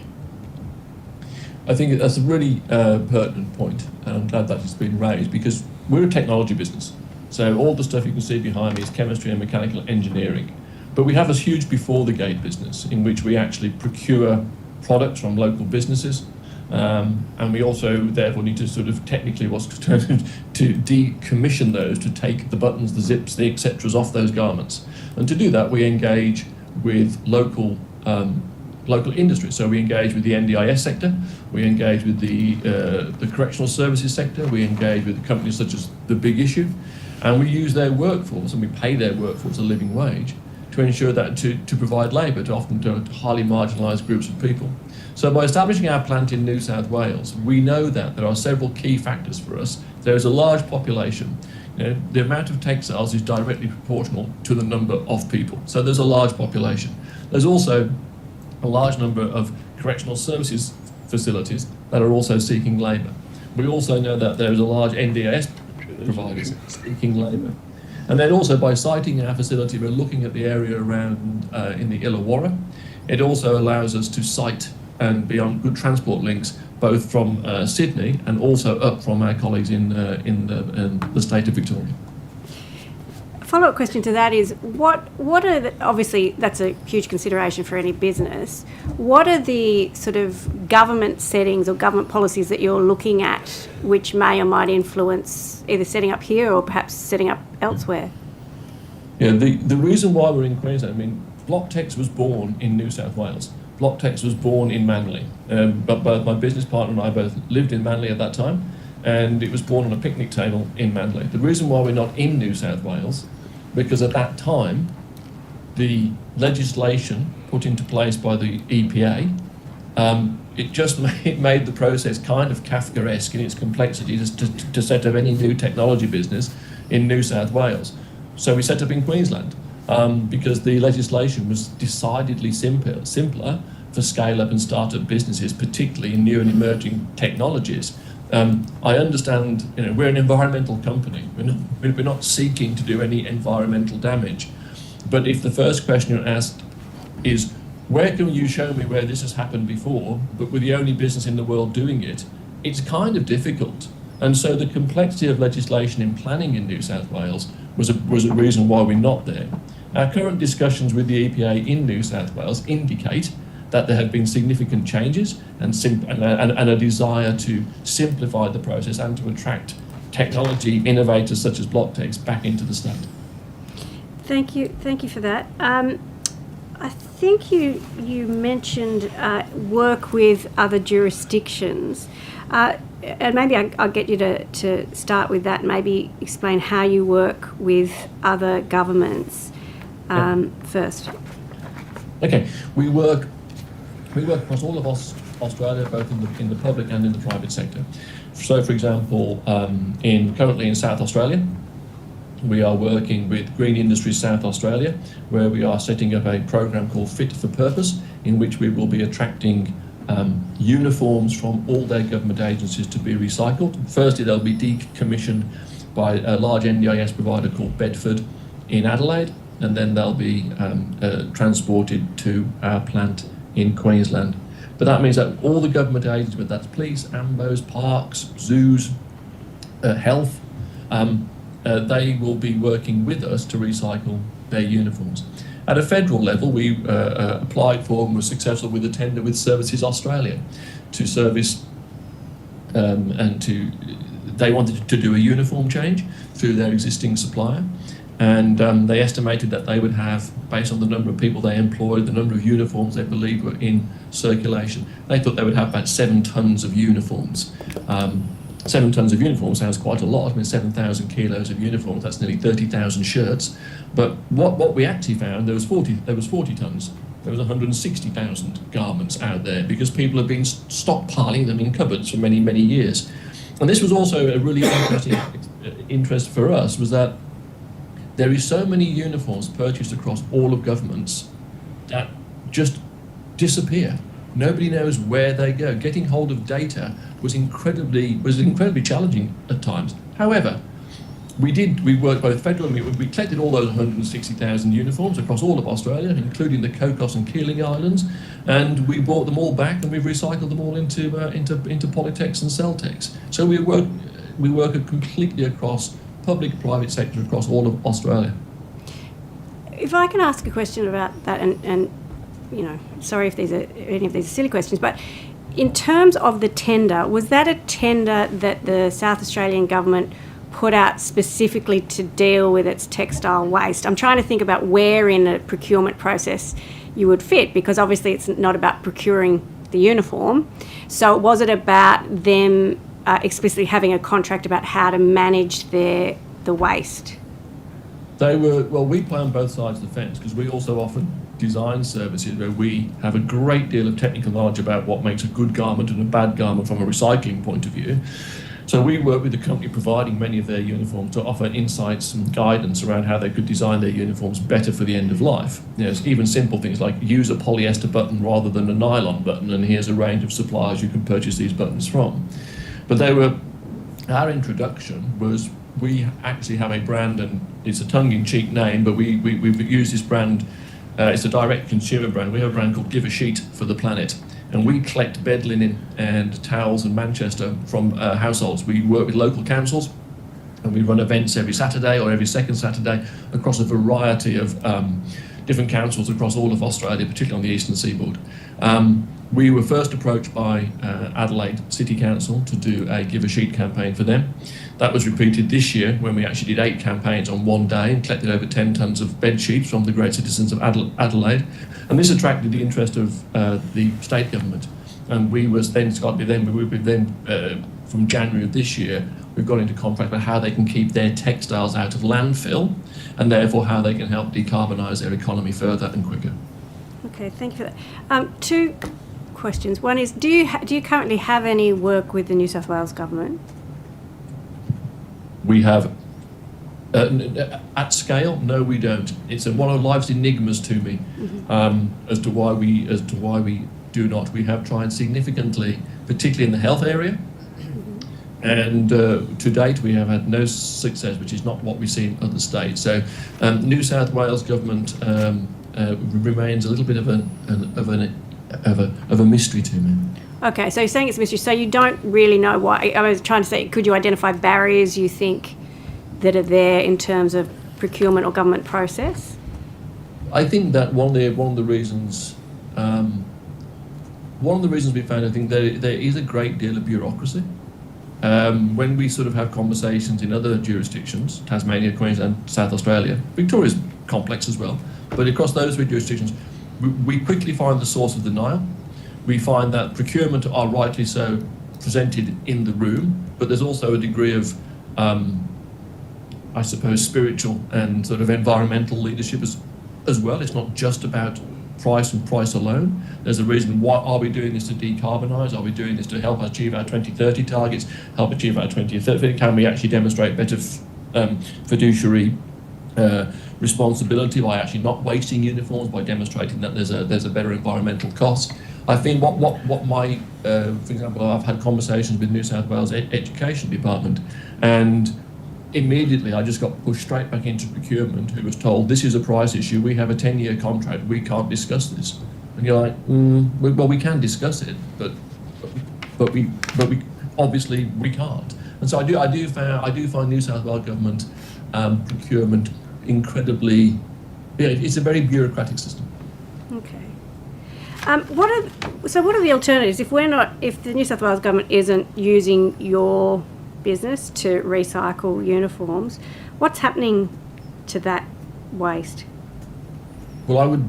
I think that's a really pertinent point, and I'm glad that it's been raised, because we're a technology business. So all the stuff you can see behind me is chemistry and mechanical engineering. But we have a huge before the gate business in which we actually procure products from local businesses. And we also therefore need to sort of technically what's termed to decommission those, to take the buttons, the zips, the etceteras off those garments. And to do that, we engage with local industry. So we engage with the NDIS sector, we engage with the correctional services sector, we engage with companies such as The Big Issue, and we use their workforce and we pay their workforce a living wage to ensure that to provide labour to often to highly marginalised groups of people. So by establishing our plant in New South Wales, we know that there are several key factors for us. There is a large population. The amount of textiles is directly proportional to the number of people. So there's a large population. There's also a large number of correctional services facilities that are also seeking labour. We also know that there's a large NDIS providers seeking labour. And then also by siting our facility, we're looking at the area around in the Illawarra. It also allows us to site and be on good transport links, both from Sydney and also up from our colleagues in the state of Victoria. A follow-up question to that is, what are the, obviously that's a huge consideration for any business, what are the sort of government settings or government policies that you're looking at which may or might influence either setting up here or perhaps setting up elsewhere? Yeah, the reason why we're in Queensland, I mean, Blocktex was born in New South Wales. Blocktex was born in Manly, but both my business partner and I both lived in Manly at that time, and it was born on a picnic table in Manly. The reason why we're not in New South Wales, because at that time, the legislation put into place by the EPA, it just made the process kind of Kafkaesque in its complexity to set up any new technology business in New South Wales. So we set up in Queensland. Because the legislation was decidedly simpler for scale-up and start-up businesses, particularly in new and emerging technologies. I understand, we're an environmental company. We're not seeking to do any environmental damage. But if the first question you're asked is, where can you show me where this has happened before, but we're the only business in the world doing it, it's kind of difficult. And so the complexity of legislation in planning in New South Wales was a reason why we're not there. Our current discussions with the EPA in New South Wales indicate that there have been significant changes and a desire to simplify the process and to attract technology innovators such as Blocktex back into the state. Thank you for that. I think you mentioned work with other jurisdictions. And maybe I'll get you to start with that, maybe explain how you work with other governments first. Okay, we work across all of Australia, both in the public and in the private sector. So, for example, currently in South Australia, we are working with Green Industries South Australia, where we are setting up a program called Fit for Purpose, in which we will be attracting uniforms from all their government agencies to be recycled. Firstly, they'll be decommissioned by a large NDIS provider called Bedford in Adelaide, and then they'll be transported to our plant in Queensland. But that means that all the government agencies, whether that's police, AMBOs, parks, zoos, health, they will be working with us to recycle their uniforms. At a federal level, we applied for and were successful with a tender with Services Australia to service they wanted to do a uniform change through their existing supplier, and they estimated that they would have, based on the number of people they employed, the number of uniforms they believed were in circulation, they thought they would have about 7 tonnes of uniforms. 7 tonnes of uniforms sounds quite a lot. I mean, 7,000 kilos of uniforms, that's nearly 30,000 shirts. But what we actually found, there was 40 tonnes. There was 160,000 garments out there because people have been stockpiling them in cupboards for many, many years. And this was also a really interesting interest for us, was that there is so many uniforms purchased across all of governments that just disappear. Nobody knows where they go. Getting hold of data was incredibly challenging at times. However, we worked both federal and we collected all those 160,000 uniforms across all of Australia, including the Cocos and Keeling Islands, and we brought them all back and we've recycled them all into Polytex and Celtex. So we work completely across public, private sector across all of Australia. If I can ask a question about that, and you know, sorry if any of these are silly questions, but in terms of the tender, was that a tender that the South Australian government put out specifically to deal with its textile waste? I'm trying to think about where in a procurement process you would fit, because obviously it's not about procuring the uniform. So was it about them explicitly having a contract about how to manage the waste? We play on both sides of the fence because we also often design services where we have a great deal of technical knowledge about what makes a good garment and a bad garment from a recycling point of view. So we work with the company providing many of their uniforms to offer insights and guidance around how they could design their uniforms better for the end of life. You know, even simple things like use a polyester button rather than a nylon button, and here's a range of suppliers you can purchase these buttons from. But our introduction was, we actually have a brand, and it's a tongue-in-cheek name, but we've used this brand, it's a direct consumer brand. We have a brand called Give a Sheet for the Planet. And we collect bed linen and towels in Manchester from households. We work with local councils and we run events every Saturday or every second Saturday across a variety of different councils across all of Australia, particularly on the eastern seaboard. We were first approached by Adelaide City Council to do a Give a Sheet campaign for them. That was repeated this year when we actually did 8 campaigns on one day and collected over 10 tonnes of bed sheets from the great citizens of Adelaide. And this attracted the interest of the state government. And from January of this year, we've got into contract about how they can keep their textiles out of landfill and therefore how they can help decarbonise their economy further and quicker. Okay, thank you for that. 2 questions. One is, do you currently have any work with the New South Wales government? We have, at scale, no, we don't. It's one of life's enigmas to me, as to why we do not. We have tried significantly, particularly in the health area, and to date we have had no success, which is not what we see in other states. So, New South Wales government remains a little bit of a mystery to me. Okay, so you're saying it's a mystery. So you don't really know why. I was trying to say, could you identify barriers you think that are there in terms of procurement or government process? I think that one of the reasons we found, I think there is a great deal of bureaucracy. When we sort of have conversations in other jurisdictions, Tasmania, Queensland, South Australia, Victoria's complex as well, but across those 3 jurisdictions, we quickly find the source of denial. We find that procurement are rightly so presented in the room, but there's also a degree of, I suppose, spiritual and sort of environmental leadership as well. It's not just about price and price alone. There's a reason why are we doing this to decarbonise? Are we doing this to help achieve our 2030 targets, help achieve our 2030? Can we actually demonstrate better fiduciary responsibility by actually not wasting uniforms, by demonstrating that there's a better environmental cost? I think what my, for example, I've had conversations with New South Wales Education Department, and immediately I just got pushed straight back into procurement, who was told, this is a price issue, we have a 10-year contract, we can't discuss this. And you're like, well, we can discuss it, but we obviously we can't. And so I do find New South Wales government procurement incredibly Yeah, it's a very bureaucratic system. Okay. What are the alternatives if the New South Wales government isn't using your business to recycle uniforms? What's happening to that waste? Well, I would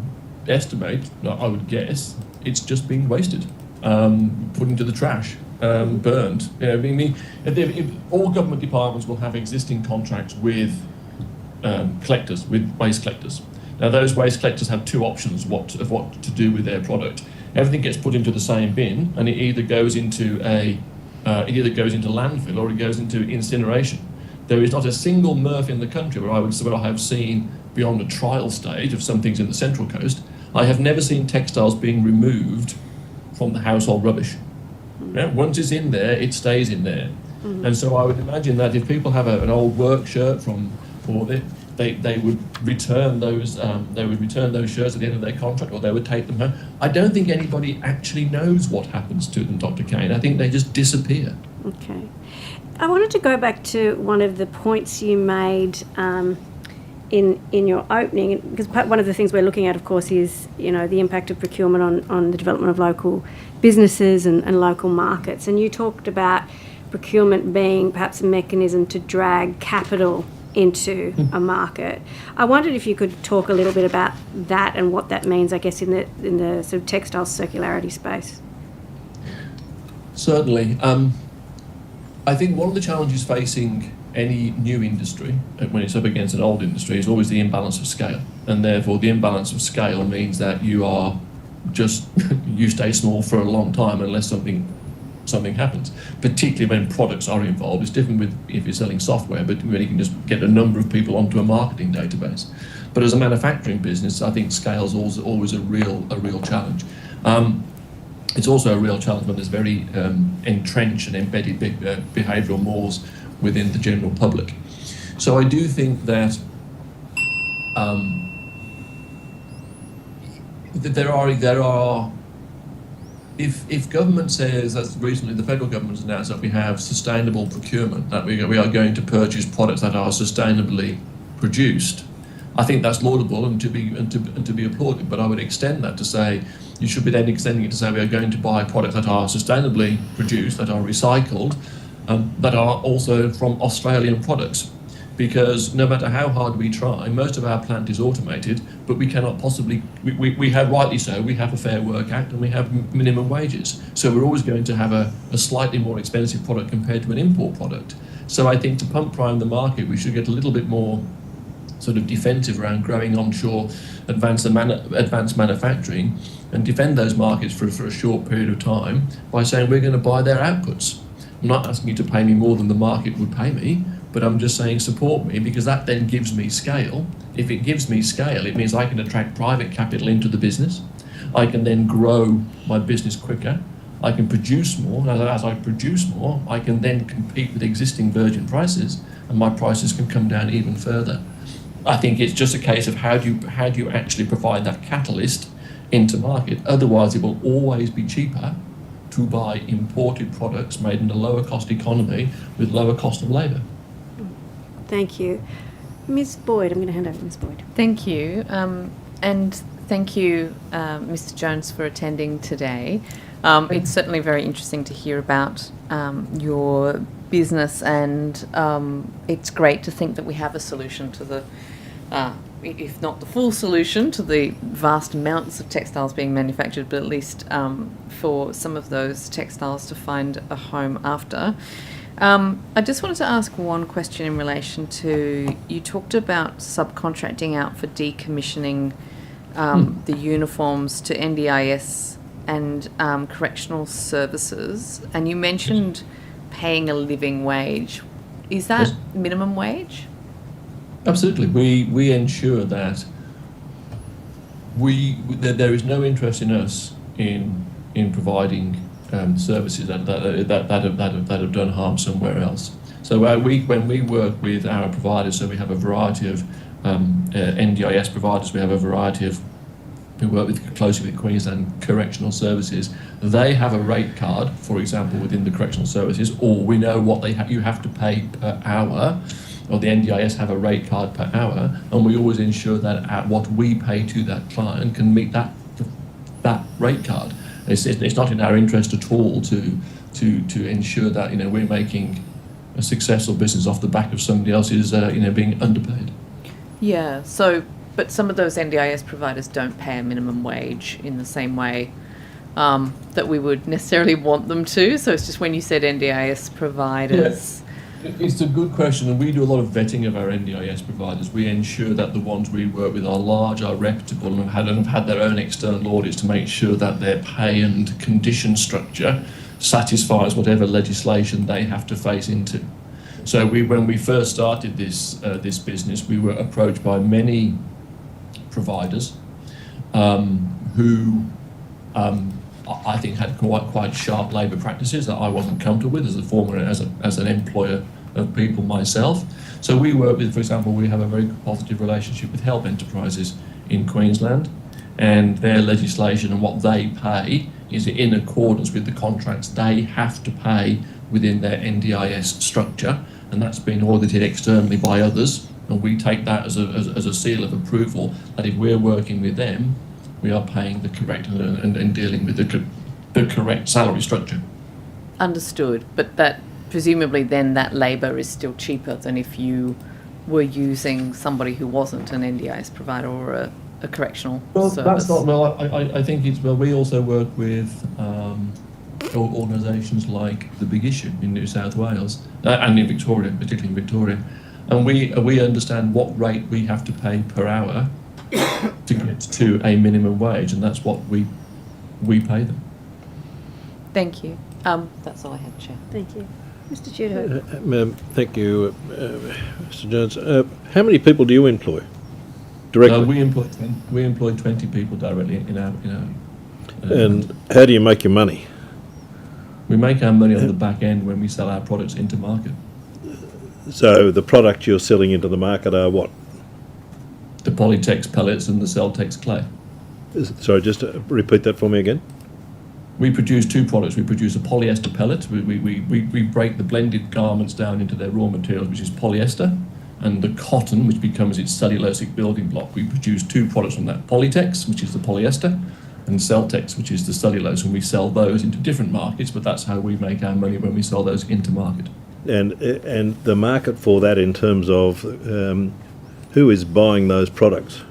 guess, it's just being wasted, put into the trash, burned. If all government departments will have existing contracts with collectors, with waste collectors. Now, those waste collectors have two options of what to do with their product. Everything gets put into the same bin, and it either goes into landfill or it goes into incineration. There is not a single MRF in the country where I have seen, beyond a trial stage of some things in the Central Coast, I have never seen textiles being removed from the household rubbish. Yeah, once it's in there, it stays in there. And so I would imagine that if people have an old work shirt they would return those shirts at the end of their contract, or they would take them home. I don't think anybody actually knows what happens to them, Dr. Kane. I think they just disappear. Okay. I wanted to go back to one of the points you made in your opening, because one of the things we're looking at, of course, is the impact of procurement on the development of local businesses and local markets. And you talked about procurement being perhaps a mechanism to drag capital into a market. I wondered if you could talk a little bit about that and what that means, I guess, in the sort of textile circularity space. Certainly. I think one of the challenges facing any new industry, when it's up against an old industry, is always the imbalance of scale. And therefore, the imbalance of scale means that you stay small for a long time unless something happens, particularly when products are involved. It's different with if you're selling software, but when you can just get a number of people onto a marketing database. But as a manufacturing business, I think scale is always a real challenge. It's also a real challenge when there's very entrenched and embedded behavioural mores within the general public. So I do think that there are. If government says, as recently the federal government has announced, that we have sustainable procurement, that we are going to purchase products that are sustainably produced, I think that's laudable and to be applauded. But I would extend that to say you should be then extending it to say we are going to buy products that are sustainably produced, that are recycled, that are also from Australian products. Because no matter how hard we try, most of our plant is automated, but we cannot possibly, we have, rightly so, we have a Fair Work Act and we have minimum wages. So we're always going to have a slightly more expensive product compared to an import product. So I think to pump prime the market, we should get a little bit more sort of defensive around growing onshore advanced manufacturing and defend those markets for a short period of time by saying we're going to buy their outputs. I'm not asking you to pay me more than the market would pay me, but I'm just saying support me, because that then gives me scale. If it gives me scale, it means I can attract private capital into the business. I can then grow my business quicker. I can produce more. As I produce more, I can then compete with existing virgin prices, and my prices can come down even further. I think it's just a case of how do you actually provide that catalyst into market. Otherwise, it will always be cheaper to buy imported products made in a lower cost economy with lower cost of labour. Thank you. Ms. Boyd, I'm going to hand over to Ms. Boyd. Thank you. And thank you, Mr. Jones, for attending today. It's certainly very interesting to hear about your business, and it's great to think that we have a solution to the, if not the full solution to the vast amounts of textiles being manufactured, but at least for some of those textiles to find a home after. I just wanted to ask one question in relation to, you talked about subcontracting out for decommissioning the uniforms to NDIS and correctional services, and you mentioned paying a living wage. Is that minimum wage? Absolutely. We ensure that there is no interest in us in providing services that have done harm somewhere else. So when we work with our providers, so we have a variety of NDIS providers, we have a variety of, we work closely with Queensland Correctional Services. They have a rate card, for example, within the correctional services, or we know what you have to pay per hour. or the NDIS have a rate card per hour, and we always ensure that at what we pay to that client can meet that rate card. It's not in our interest at all to ensure that we're making a successful business off the back of somebody else's being underpaid. Yeah, but some of those NDIS providers don't pay a minimum wage in the same way that we would necessarily want them to. So it's just when you said NDIS providers. Yeah. It's a good question, and we do a lot of vetting of our NDIS providers. We ensure that the ones we work with are large, are reputable, and have had their own external audits to make sure that their pay and condition structure satisfies whatever legislation they have to face into. So when we first started this business, we were approached by many providers who I think had quite sharp labour practices that I wasn't comfortable with as an employer of people myself. So we work with, for example, we have a very positive relationship with Help Enterprises in Queensland, and their legislation and what they pay is in accordance with the contracts they have to pay within their NDIS structure, and that's been audited externally by others, and we take that as a seal of approval that if we're working with them, we are paying the correct and dealing with the correct salary structure. Understood, but that presumably then that labour is still cheaper than if you were using somebody who wasn't an NDIS provider or a correctional service. That's not, I think it's, we also work with organisations like The Big Issue in New South Wales and in Victoria, particularly in Victoria, and we understand what rate we have to pay per hour to get to a minimum wage, and that's what we pay them. Thank you. That's all I had, Chair. Thank you. Mr Tudor. Thank you, Mr Jones. How many people do you employ directly? We employ 20 people directly in our. And how do you make your money? We make our money on the back end when we sell our products into market. So the product you're selling into the market are what? The Polytex pellets and the Celtex clay. Sorry, just repeat that for me again. We produce two products. We produce a polyester pellet. We break the blended garments down into their raw materials, which is polyester, and the cotton, which becomes its cellulosic building block. We produce two products from that: Polytex, which is the polyester, and Celtex, which is the cellulose, and we sell those into different markets, but that's how we make our money when we sell those into market. And the market for that in terms of who is buying those products?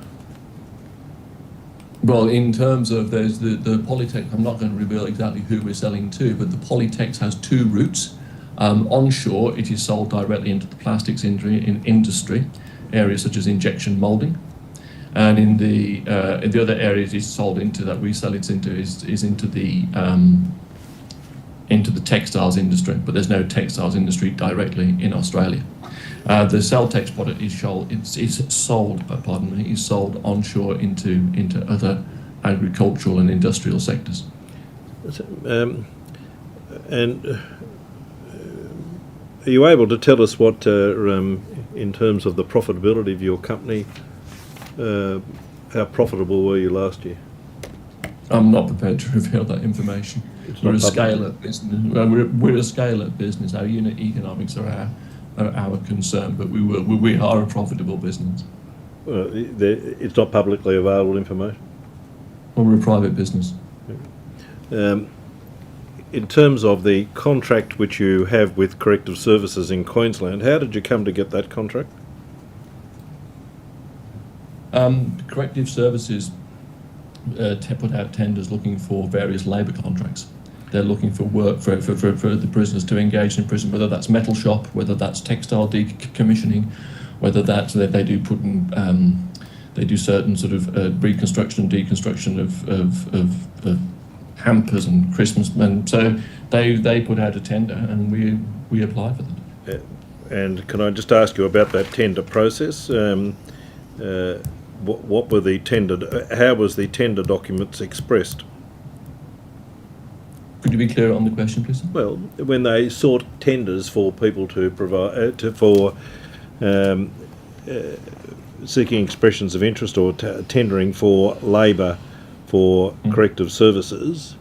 Well, in terms of there's the Polytex, I'm not going to reveal exactly who we're selling to, but the Polytex has two routes. Onshore, it is sold directly into the plastics industry, areas such as injection moulding, and in the other areas it's sold into that we sell it into is into the textiles industry, but there's no textiles industry directly in Australia. The Celtex product is sold onshore into other agricultural and industrial sectors. And are you able to tell us what, in terms of the profitability of your company, how profitable were you last year? I'm not prepared to reveal that information. We're a scale-up business. We're a scale-up business. Our unit economics are our concern, but we are a profitable business. It's not publicly available information? Well, we're a private business. In terms of the contract which you have with Corrective Services in Queensland, how did you come to get that contract? Corrective Services put out tenders looking for various labour contracts. They're looking for work for the prisoners to engage in prison, whether that's metal shop, whether that's textile decommissioning, whether that's they do put in, they do certain sort of reconstruction and deconstruction of hampers and Christmas, and so they put out a tender and we applied for that. And can I just ask you about that tender process? What were the tender? How was the tender documents expressed? Could you be clearer on the question, please? Well, when they sought tenders for people to provide seeking expressions of interest or tendering for labour for Corrective Services,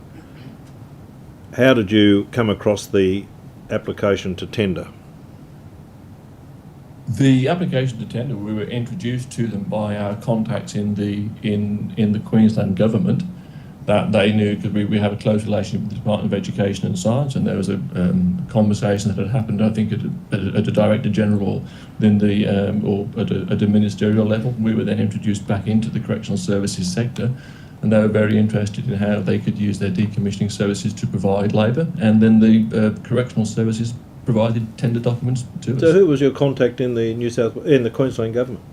how did you come across the application to tender? The application to tender, we were introduced to them by our contacts in the Queensland government, that they knew, because we have a close relationship with the Department of Education and Science, and there was a conversation that had happened, I think, at a Director General then or at a ministerial level. We were then introduced back into the correctional services sector, and they were very interested in how they could use their decommissioning services to provide labour, and then the correctional services provided tender documents to us. So who was your contact in the Queensland government?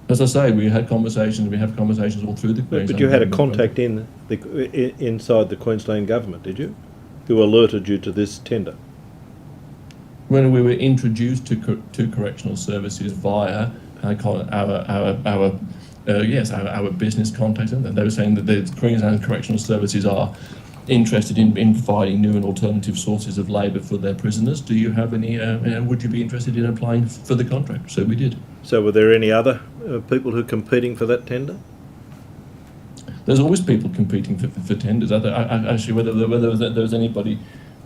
As I say, we have conversations all through the Queensland. But you had a government. contact inside the Queensland government, did you? Who alerted you to this tender? When we were introduced to correctional services via our business contacts, and they were saying that the Queensland Correctional Services are interested in providing new and alternative sources of labour for their prisoners. Do you have any? Would you be interested in applying for the contract? So we did. So were there any other people who are competing for that tender? There's always people competing for tenders. Actually, whether there was anybody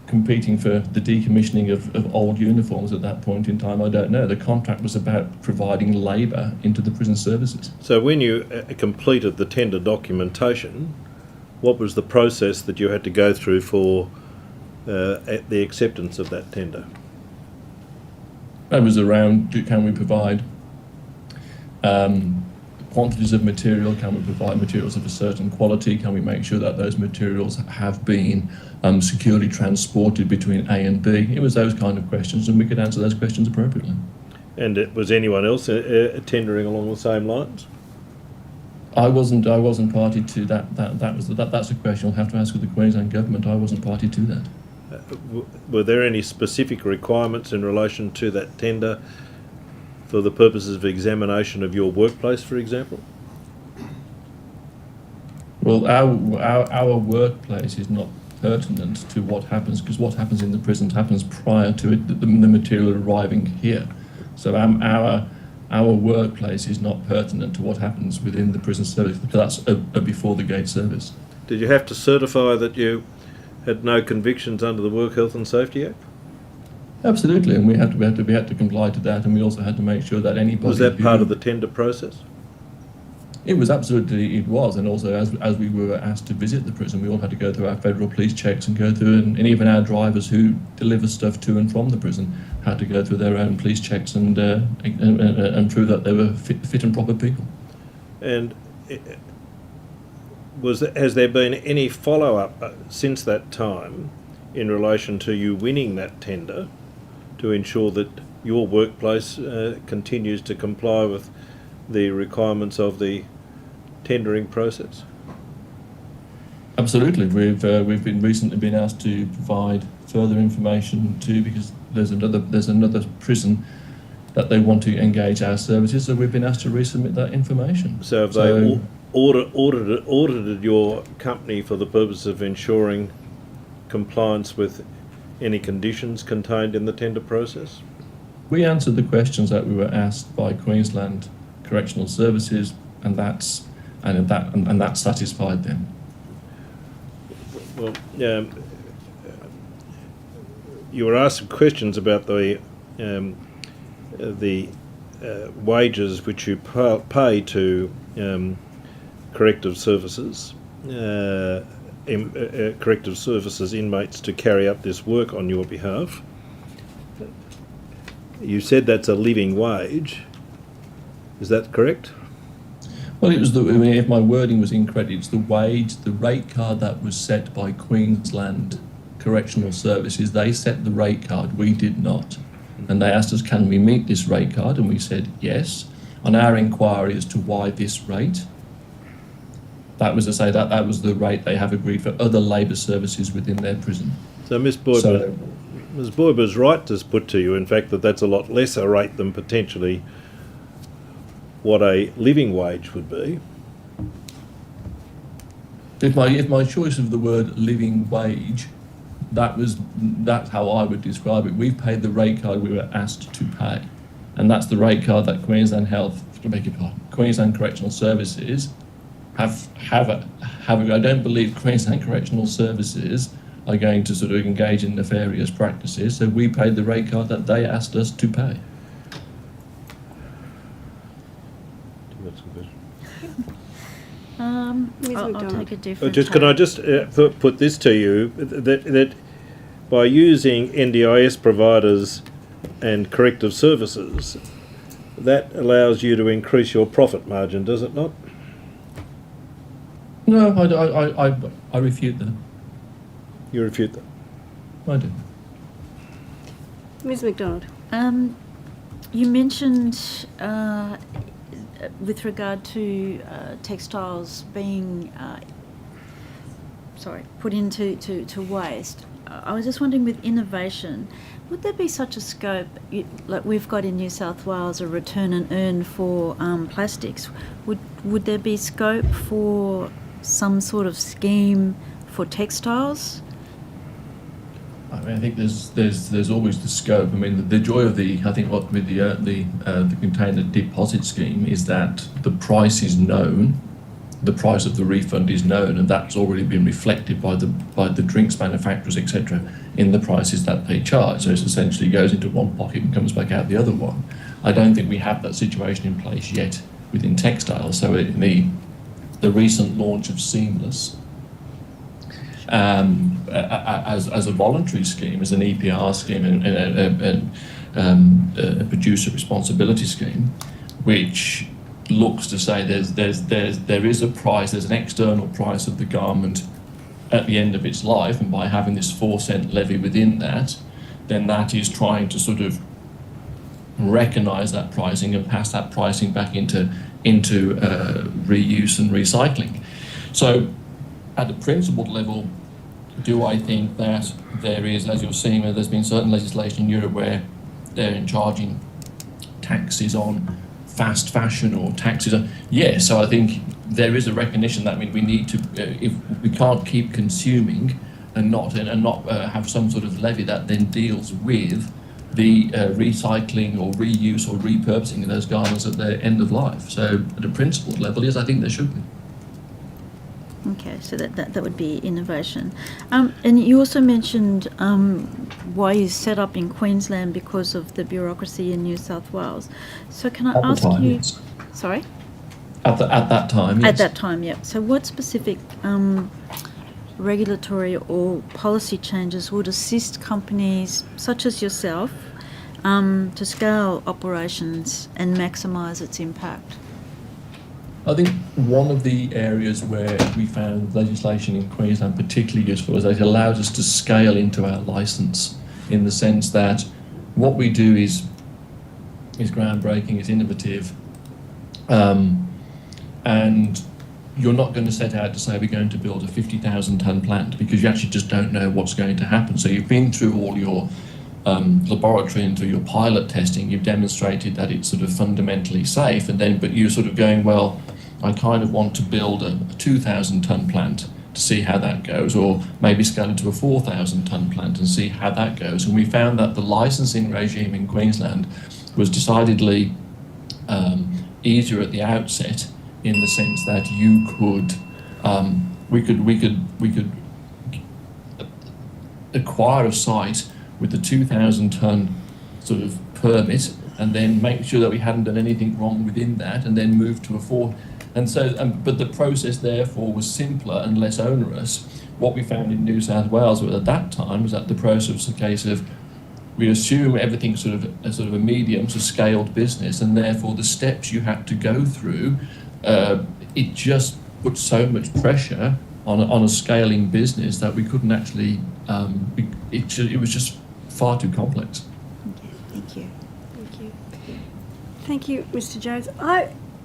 competing for the decommissioning of old uniforms at that point in time, I don't know. The contract was about providing labour into the prison services. So when you completed the tender documentation, what was the process that you had to go through for the acceptance of that tender? That was around, can we provide quantities of material? Can we provide materials of a certain quality? Can we make sure that those materials have been securely transported between A and B? It was those kind of questions, and we could answer those questions appropriately. And was anyone else tendering along the same lines? I wasn't party to that. That's a question you'll have to ask of the Queensland government. I wasn't party to that. Were there any specific requirements in relation to that tender for the purposes of examination of your workplace, for example? Well, our workplace is not pertinent to what happens, because what happens in the prisons happens prior to it, the material arriving here. So our workplace is not pertinent to what happens within the prison service, because that's a before the gate service. Did you have to certify that you had no convictions under the Work Health and Safety Act? Absolutely, and we had to comply to that, and we also had to make sure that anybody. Was that part of the tender process? It was absolutely, it was, and also as we were asked to visit the prison, we all had to go through our federal police checks and go through, and even our drivers who deliver stuff to and from the prison had to go through their own police checks and prove that they were fit and proper people. And has there been any follow-up since that time in relation to you winning that tender to ensure that your workplace continues to comply with the requirements of the tendering process? Absolutely, we've recently been asked to provide further information too, because there's another prison that they want to engage our services, so we've been asked to resubmit that information. So have they audited your company for the purpose of ensuring compliance with any conditions contained in the tender process? We answered the questions that we were asked by Queensland Correctional Services, and that satisfied them. Well, you were asked some questions about the wages which you pay to corrective services inmates to carry out this work on your behalf. You said that's a living wage. Is that correct? Well, it was if my wording was incorrect, it's the rate card that was set by Queensland Correctional Services. They set the rate card, we did not. And they asked us, can we meet this rate card? And we said yes. On our inquiry as to why this rate, that was to say that was the rate they have agreed for other labour services within their prison. So Ms. Boyber's right to put to you, in fact, that that's a lot less a rate than potentially what a living wage would be. If my choice of the word living wage, that's how I would describe it. We've paid the rate card we were asked to pay, and that's the rate card that Queensland Queensland Correctional Services have. I don't believe Queensland Correctional Services are going to sort of engage in nefarious practices, so we paid the rate card that they asked us to pay. I'll take a different. Can I just put this to you, that by using NDIS providers and corrective services, that allows you to increase your profit margin, does it not? No, I refute that. You refute that? I do. Ms McDonald. You mentioned with regard to textiles being put into waste. I was just wondering, with innovation, would there be such a scope, like we've got in New South Wales, a return and earn for plastics? Would there be scope for some sort of scheme for textiles? I mean, I think there's always the scope. I mean, the joy of the container deposit scheme is that the price is known, the price of the refund is known, and that's already been reflected by the drinks manufacturers, etc., in the prices that they charge. So it essentially goes into one pocket and comes back out the other one. I don't think we have that situation in place yet within textiles. So the recent launch of Seamless as a voluntary scheme, as an EPR scheme and a producer responsibility scheme, which looks to say there is a price, there's an external price of the garment at the end of its life, and by having this 4-cent levy within that, then that is trying to sort of recognise that pricing and pass that pricing back into reuse and recycling. So at the principled level, do I think that there is, as you're seeing, there's been certain legislation in Europe where they're charging taxes on fast fashion or taxes on... Yes, so I think there is a recognition that we need to, if we can't keep consuming and not have some sort of levy that then deals with the recycling or reuse or repurposing of those garments at their end of life. So at a principled level, yes, I think there should be. Okay, so that would be innovation. And you also mentioned why you set up in Queensland because of the bureaucracy in New South Wales. So can I ask you... Yes. Sorry? At that time, yes. At that time, yeah. So what specific regulatory or policy changes would assist companies such as yourself to scale operations and maximise its impact? I think one of the areas where we found legislation in Queensland particularly useful is that it allowed us to scale into our licence, in the sense that what we do is groundbreaking, it's innovative, and you're not going to set out to say we're going to build a 50,000 tonne plant, because you actually just don't know what's going to happen. So you've been through all your laboratory and through your pilot testing, you've demonstrated that it's sort of fundamentally safe, but you're sort of going, well, I kind of want to build a 2,000 tonne plant to see how that goes, or maybe scale into a 4,000 tonne plant and see how that goes. And we found that the licensing regime in Queensland was decidedly easier at the outset, in the sense that you could, we could acquire a site with the 2,000 tonne sort of permit, and then make sure that we hadn't done anything wrong within that, and then move to a 4. And so, but the process therefore was simpler and less onerous. What we found in New South Wales at that time was that the process was a case of, we assume everything's sort of a medium to scaled business, and therefore the steps you had to go through, it just put so much pressure on a scaling business that we couldn't actually. It was just far too complex. Okay, thank you. Thank you, Mr. Jones.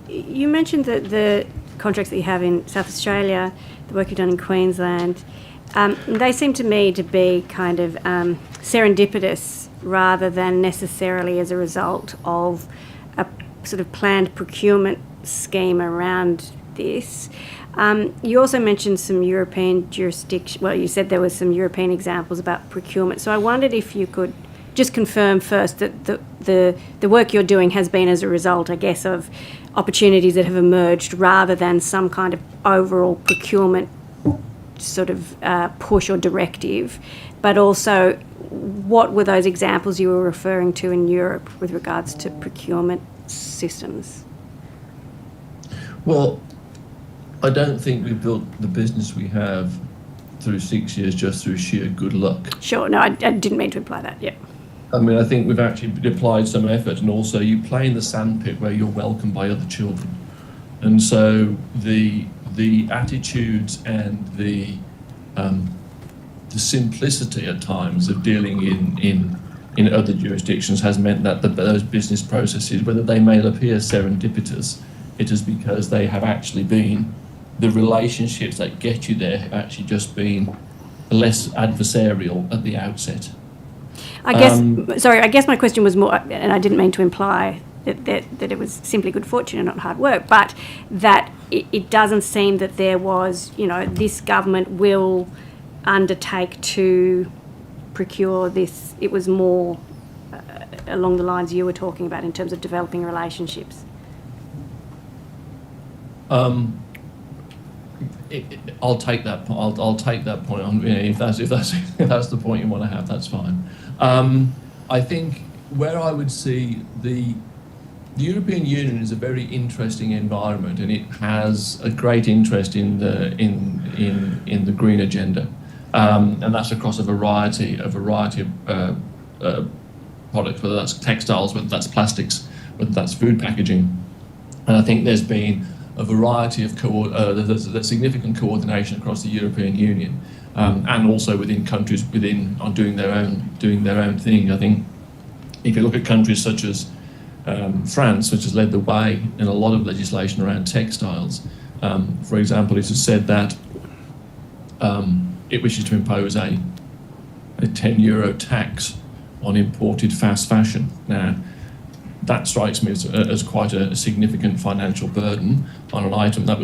You mentioned that the contracts that you have in South Australia, the work you've done in Queensland, they seem to me to be kind of serendipitous rather than necessarily as a result of a sort of planned procurement scheme around this. You also mentioned some European jurisdiction. Well, you said there were some European examples about procurement. So I wondered if you could just confirm first that the work you're doing has been as a result, I guess, of opportunities that have emerged rather than some kind of overall procurement sort of push or directive, but also what were those examples you were referring to in Europe with regards to procurement systems? Well, I don't think we built the business we have through 6 years just through sheer good luck. Sure, no, I didn't mean to imply that, yeah. I mean, I think we've actually applied some effort, and also you play in the sandpit where you're welcomed by other children. And so the attitudes and the simplicity at times of dealing in other jurisdictions has meant that those business processes, whether they may appear serendipitous, it is because they have actually been, the relationships that get you there have actually just been less adversarial at the outset. I guess my question was more, and I didn't mean to imply that it was simply good fortune and not hard work, but that it doesn't seem that there was, this government will undertake to procure this. It was more along the lines you were talking about in terms of developing relationships. I'll take that. I'll take that point on. If that's the point you want to have, that's fine. I think where I would see the European Union is a very interesting environment, and it has a great interest in the green agenda, and that's across a variety of products, whether that's textiles, whether that's plastics, whether that's food packaging, and I think there's been a variety of there's significant coordination across the European Union, and also within countries on doing their own thing. I think if you look at countries such as France, which has led the way in a lot of legislation around textiles, for example, it has said that it wishes to impose a €10 tax on imported fast fashion. Now, that strikes me as quite a significant financial burden on an item that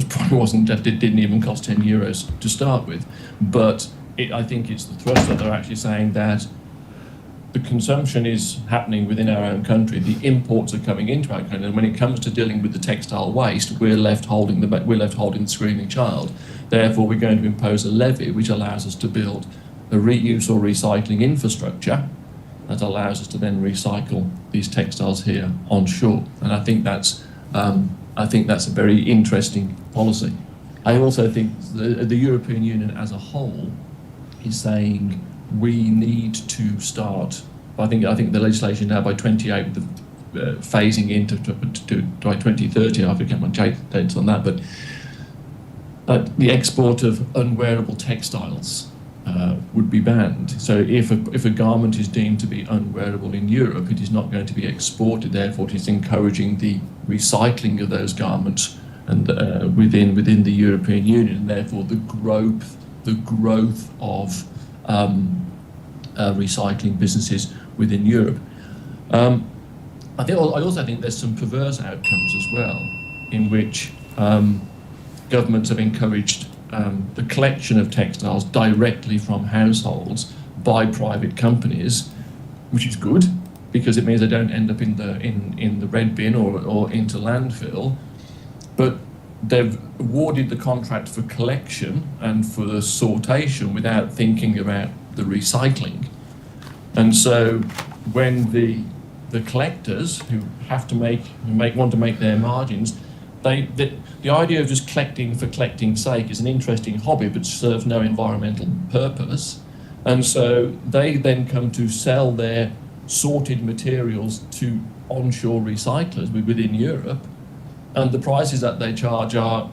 didn't even cost €10 to start with. But I think it's the thrust that they're actually saying that the consumption is happening within our own country, the imports are coming into our country, and when it comes to dealing with the textile waste, we're left holding the screaming child. Therefore, we're going to impose a levy which allows us to build a reuse or recycling infrastructure that allows us to then recycle these textiles here onshore. And I think that's a very interesting policy. I also think the European Union as a whole is saying we need to start. I think the legislation now by 28, phasing into by 2030. I forget my dates on that, but the export of unwearable textiles would be banned. So if a garment is deemed to be unwearable in Europe, it is not going to be exported. Therefore, it is encouraging the recycling of those garments and within the European Union, and therefore the growth of recycling businesses within Europe. I also think there's some perverse outcomes as well, in which governments have encouraged the collection of textiles directly from households by private companies, which is good because it means they don't end up in the red bin or into landfill. But they've awarded the contract for collection and for the sortation without thinking about the recycling. And so when the collectors who want to make their margins, the idea of just collecting for collecting's sake is an interesting hobby but serves no environmental purpose. And so they then come to sell their sorted materials to onshore recyclers within Europe, and the prices that they charge are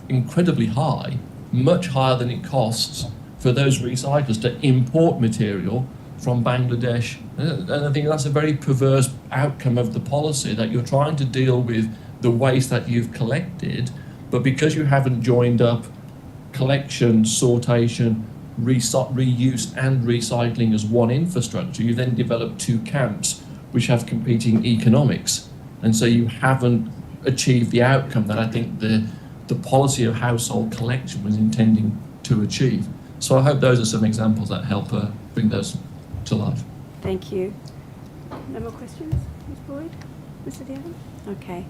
incredibly high, much higher than it costs for those recyclers to import material from Bangladesh. And I think that's a very perverse outcome of the policy, that you're trying to deal with the waste that you've collected, but because you haven't joined up collection, sortation, reuse and recycling as one infrastructure, you then develop two camps which have competing economics. And so you haven't achieved the outcome that I think the policy of household collection was intending to achieve. So I hope those are some examples that help bring those to life. Thank you. No more questions, Ms. Boyd? Mr. Dowden? Okay.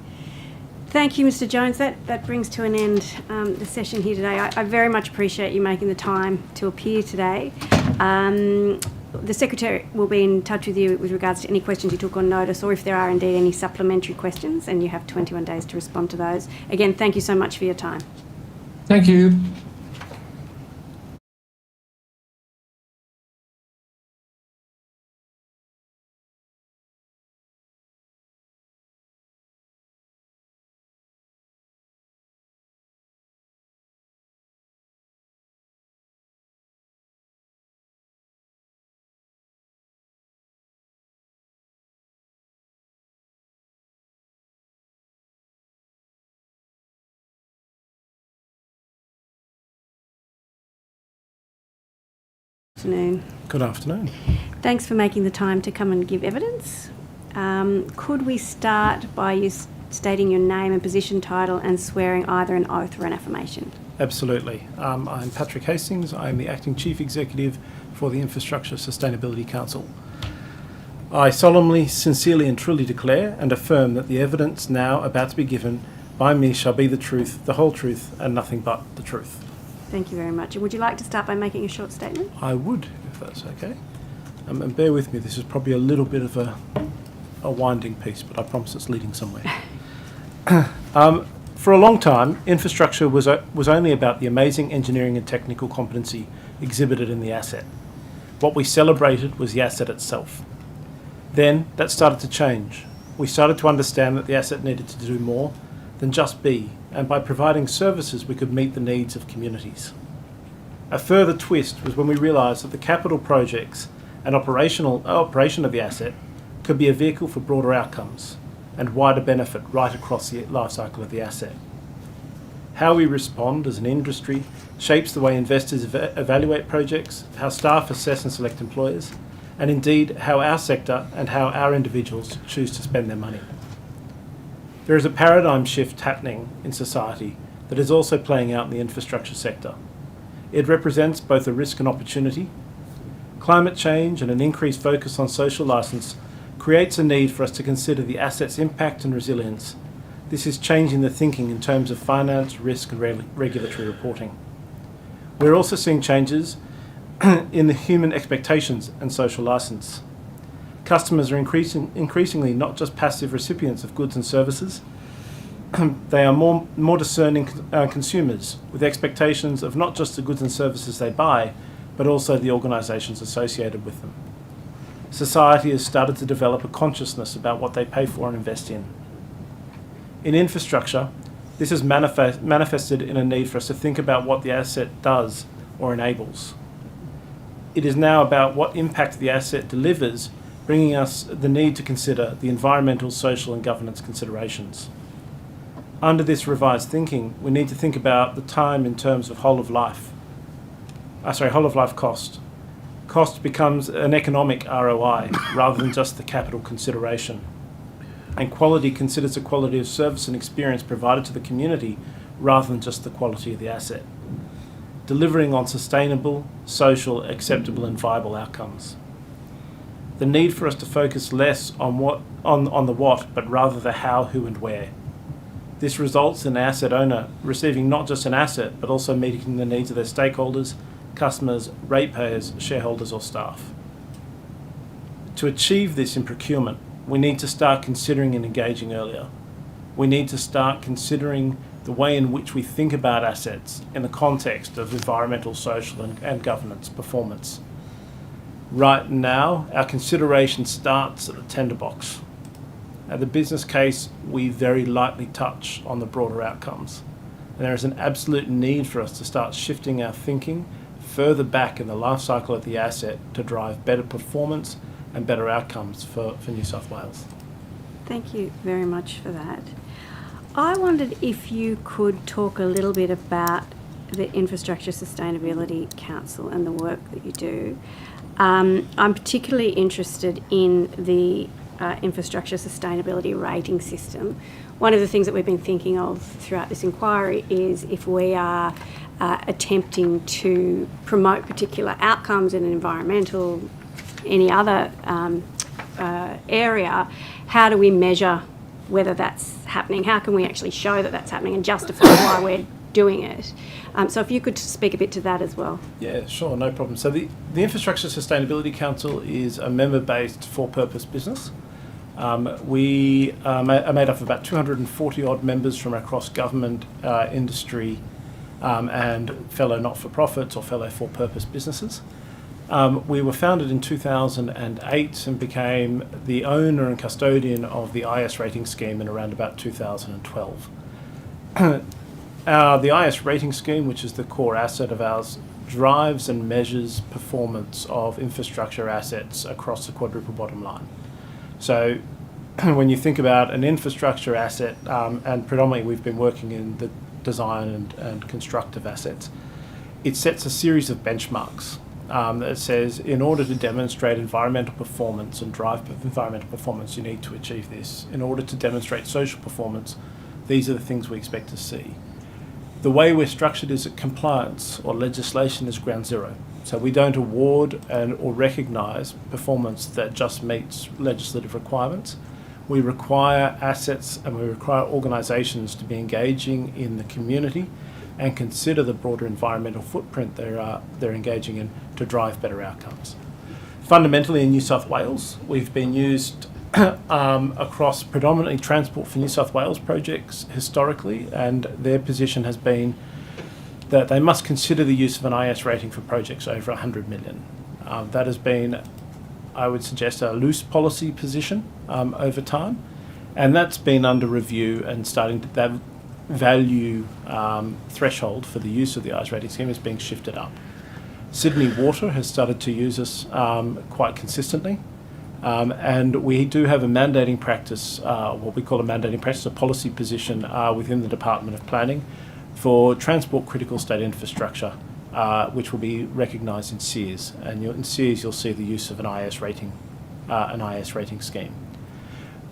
Thank you, Mr. Jones. That brings to an end the session here today. I very much appreciate you making the time to appear today. The Secretary will be in touch with you with regards to any questions you took on notice, or if there are indeed any supplementary questions, and you have 21 days to respond to those. Again, thank you so much for your time. Thank you. Afternoon. Good afternoon. Thanks for making the time to come and give evidence. Could we start by you stating your name and position title and swearing either an oath or an affirmation? Absolutely. I'm Patrick Hastings. I'm the Acting Chief Executive for the Infrastructure Sustainability Council. I solemnly, sincerely and truly declare and affirm that the evidence now about to be given by me shall be the truth, the whole truth, and nothing but the truth. Thank you very much. And would you like to start by making a short statement? I would, if that's okay. And bear with me, this is probably a little bit of a winding piece, but I promise it's leading somewhere. For a long time, infrastructure was only about the amazing engineering and technical competency exhibited in the asset. What we celebrated was the asset itself. Then that started to change. We started to understand that the asset needed to do more than just be, and by providing services we could meet the needs of communities. A further twist was when we realised that the capital projects and operation of the asset could be a vehicle for broader outcomes and wider benefit right across the life cycle of the asset. How we respond as an industry shapes the way investors evaluate projects, how staff assess and select employers, and indeed how our sector and how our individuals choose to spend their money. There is a paradigm shift happening in society that is also playing out in the infrastructure sector. It represents both a risk and opportunity. Climate change and an increased focus on social licence creates a need for us to consider the asset's impact and resilience. This is changing the thinking in terms of finance, risk and regulatory reporting. We're also seeing changes in the human expectations and social licence. Customers are increasingly not just passive recipients of goods and services, they are more discerning consumers with expectations of not just the goods and services they buy, but also the organisations associated with them. Society has started to develop a consciousness about what they pay for and invest in. In infrastructure, this is manifested in a need for us to think about what the asset does or enables. It is now about what impact the asset delivers, bringing us the need to consider the environmental, social and governance considerations. Under this revised thinking, we need to think about the time in terms of whole of life cost. Cost becomes an economic ROI rather than just the capital consideration. And quality considers the quality of service and experience provided to the community rather than just the quality of the asset. Delivering on sustainable, social, acceptable and viable outcomes. The need for us to focus less on the what, but rather the how, who and where. This results in the asset owner receiving not just an asset, but also meeting the needs of their stakeholders, customers, ratepayers, shareholders or staff. To achieve this in procurement, we need to start considering and engaging earlier. We need to start considering the way in which we think about assets in the context of environmental, social and governance performance. Right now, our consideration starts at the tender box. At the business case, we very lightly touch on the broader outcomes. And there is an absolute need for us to start shifting our thinking further back in the life cycle of the asset to drive better performance and better outcomes for New South Wales. Thank you very much for that. I wondered if you could talk a little bit about the Infrastructure Sustainability Council and the work that you do. I'm particularly interested in the infrastructure sustainability rating system. One of the things that we've been thinking of throughout this inquiry is if we are attempting to promote particular outcomes in an environmental, any other area, how do we measure whether that's happening. How can we actually show that that's happening and justify why we're doing it? So if you could speak a bit to that as well. Yeah, sure, no problem. So the Infrastructure Sustainability Council is a member-based for-purpose business. We are made up of about 240 odd members from across government, industry, and fellow not-for-profits or fellow for-purpose businesses. We were founded in 2008 and became the owner and custodian of the IS rating scheme in around about 2012. The IS rating scheme, which is the core asset of ours, drives and measures performance of infrastructure assets across the quadruple bottom line. So when you think about an infrastructure asset, and predominantly we've been working in the design and constructive assets, it sets a series of benchmarks that says in order to demonstrate environmental performance and drive environmental performance, you need to achieve this. In order to demonstrate social performance, these are the things we expect to see. The way we're structured is that compliance or legislation is ground zero. So we don't award or recognise performance that just meets legislative requirements. We require assets and we require organisations to be engaging in the community and consider the broader environmental footprint they're engaging in to drive better outcomes. Fundamentally in New South Wales, we've been used across predominantly Transport for New South Wales projects historically, and their position has been that they must consider the use of an IS rating for projects over 100 million. That has been, I would suggest, a loose policy position over time, and that's been under review and starting to, that value threshold for the use of the IS rating scheme is being shifted up. Sydney Water has started to use us quite consistently. And we do have a mandating practice, what we call a mandating practice, a policy position within the Department of Planning for transport critical state infrastructure, which will be recognised in SEARS. And in SEARS you'll see the use of an IS rating scheme.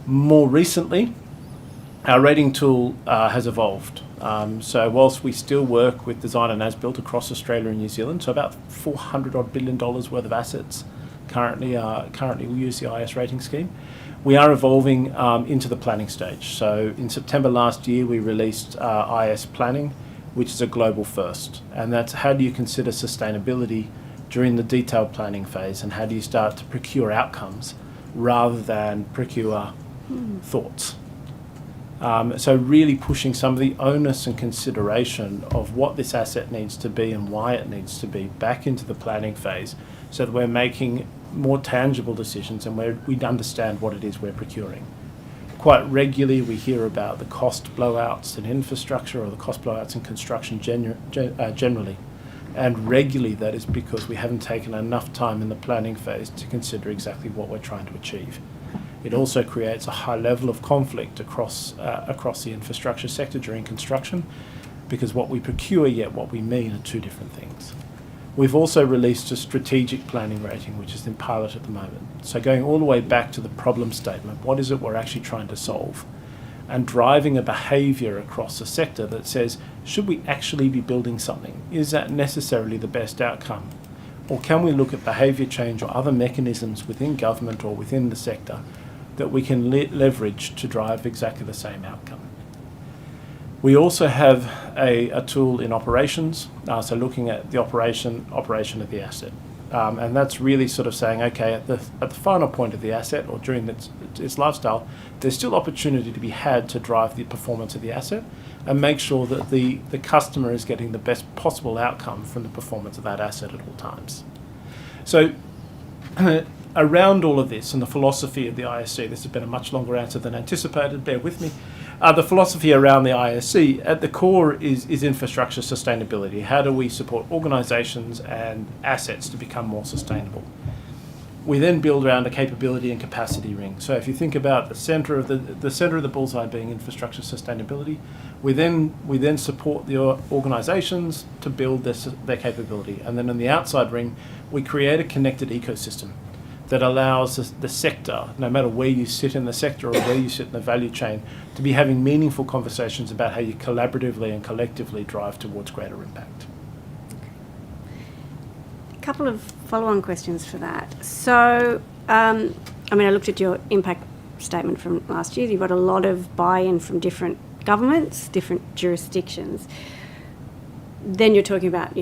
More recently, our rating tool has evolved. So whilst we still work with design and as-built across Australia and New Zealand, so about $400 odd billion worth of assets currently we use the IS rating scheme. We are evolving into the planning stage. So in September last year, we released IS planning, which is a global first. And that's how do you consider sustainability during the detailed planning phase, and how do you start to procure outcomes rather than procure thoughts. So really pushing some of the onus and consideration of what this asset needs to be and why it needs to be back into the planning phase, so that we're making more tangible decisions and we understand what it is we're procuring. Quite regularly we hear about the cost blowouts in infrastructure or the cost blowouts in construction generally. And regularly that is because we haven't taken enough time in the planning phase to consider exactly what we're trying to achieve. It also creates a high level of conflict across the infrastructure sector during construction, because what we procure yet what we mean are two different things. We've also released a strategic planning rating, which is in pilot at the moment. So going all the way back to the problem statement, what is it we're actually trying to solve? And driving a behaviour across the sector that says, should we actually be building something? Is that necessarily the best outcome? Or can we look at behaviour change or other mechanisms within government or within the sector that we can leverage to drive exactly the same outcome? We also have a tool in operations, so looking at the operation of the asset. And that's really sort of saying, okay, at the final point of the asset or during its lifestyle, there's still opportunity to be had to drive the performance of the asset and make sure that the customer is getting the best possible outcome from the performance of that asset at all times. So around all of this and the philosophy of the ISC, this has been a much longer answer than anticipated, bear with me. The philosophy around the ISC at the core is infrastructure sustainability. How do we support organisations and assets to become more sustainable? We then build around a capability and capacity ring. So if you think about the centre of the bullseye being infrastructure sustainability, we then support the organisations to build their capability, and then in the outside ring, we create a connected ecosystem that allows the sector, no matter where you sit in the sector or where you sit in the value chain, to be having meaningful conversations about how you collaboratively and collectively drive towards greater impact. A couple of follow-on questions for that. So, I looked at your impact statement from last year. You've got a lot of buy-in from different governments, different jurisdictions. Then you're talking about,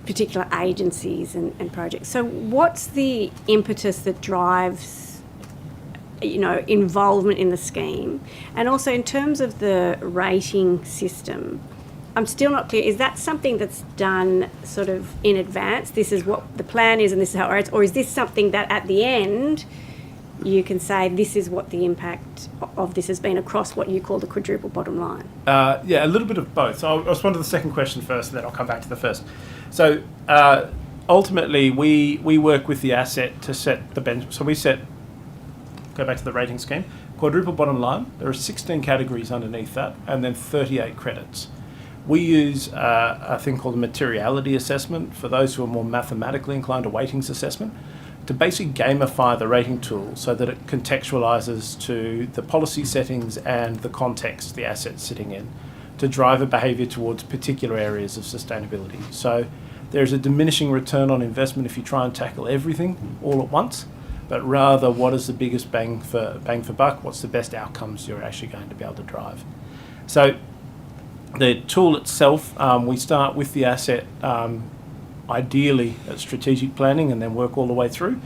particular agencies and projects. So what's the impetus that drives, involvement in the scheme? And also in terms of the rating system, I'm still not clear, is that something that's done sort of in advance? This is what the plan is and this is how it rates? Or is this something that at the end you can say this is what the impact of this has been across what you call the quadruple bottom line? Yeah, a little bit of both. So I'll respond to the second question first, and then I'll come back to the first. So ultimately, we work with the asset to set the bench. So go back to the rating scheme, quadruple bottom line, there are 16 categories underneath that, and then 38 credits. We use a thing called a materiality assessment for those who are more mathematically inclined, a weightings assessment, to basically gamify the rating tool so that it contextualises to the policy settings and the context the asset's sitting in to drive a behaviour towards particular areas of sustainability. So there's a diminishing return on investment if you try and tackle everything all at once, but rather what is the biggest bang for buck, what's the best outcomes you're actually going to be able to drive. So the tool itself, we start with the asset ideally at strategic planning and then work all the way through.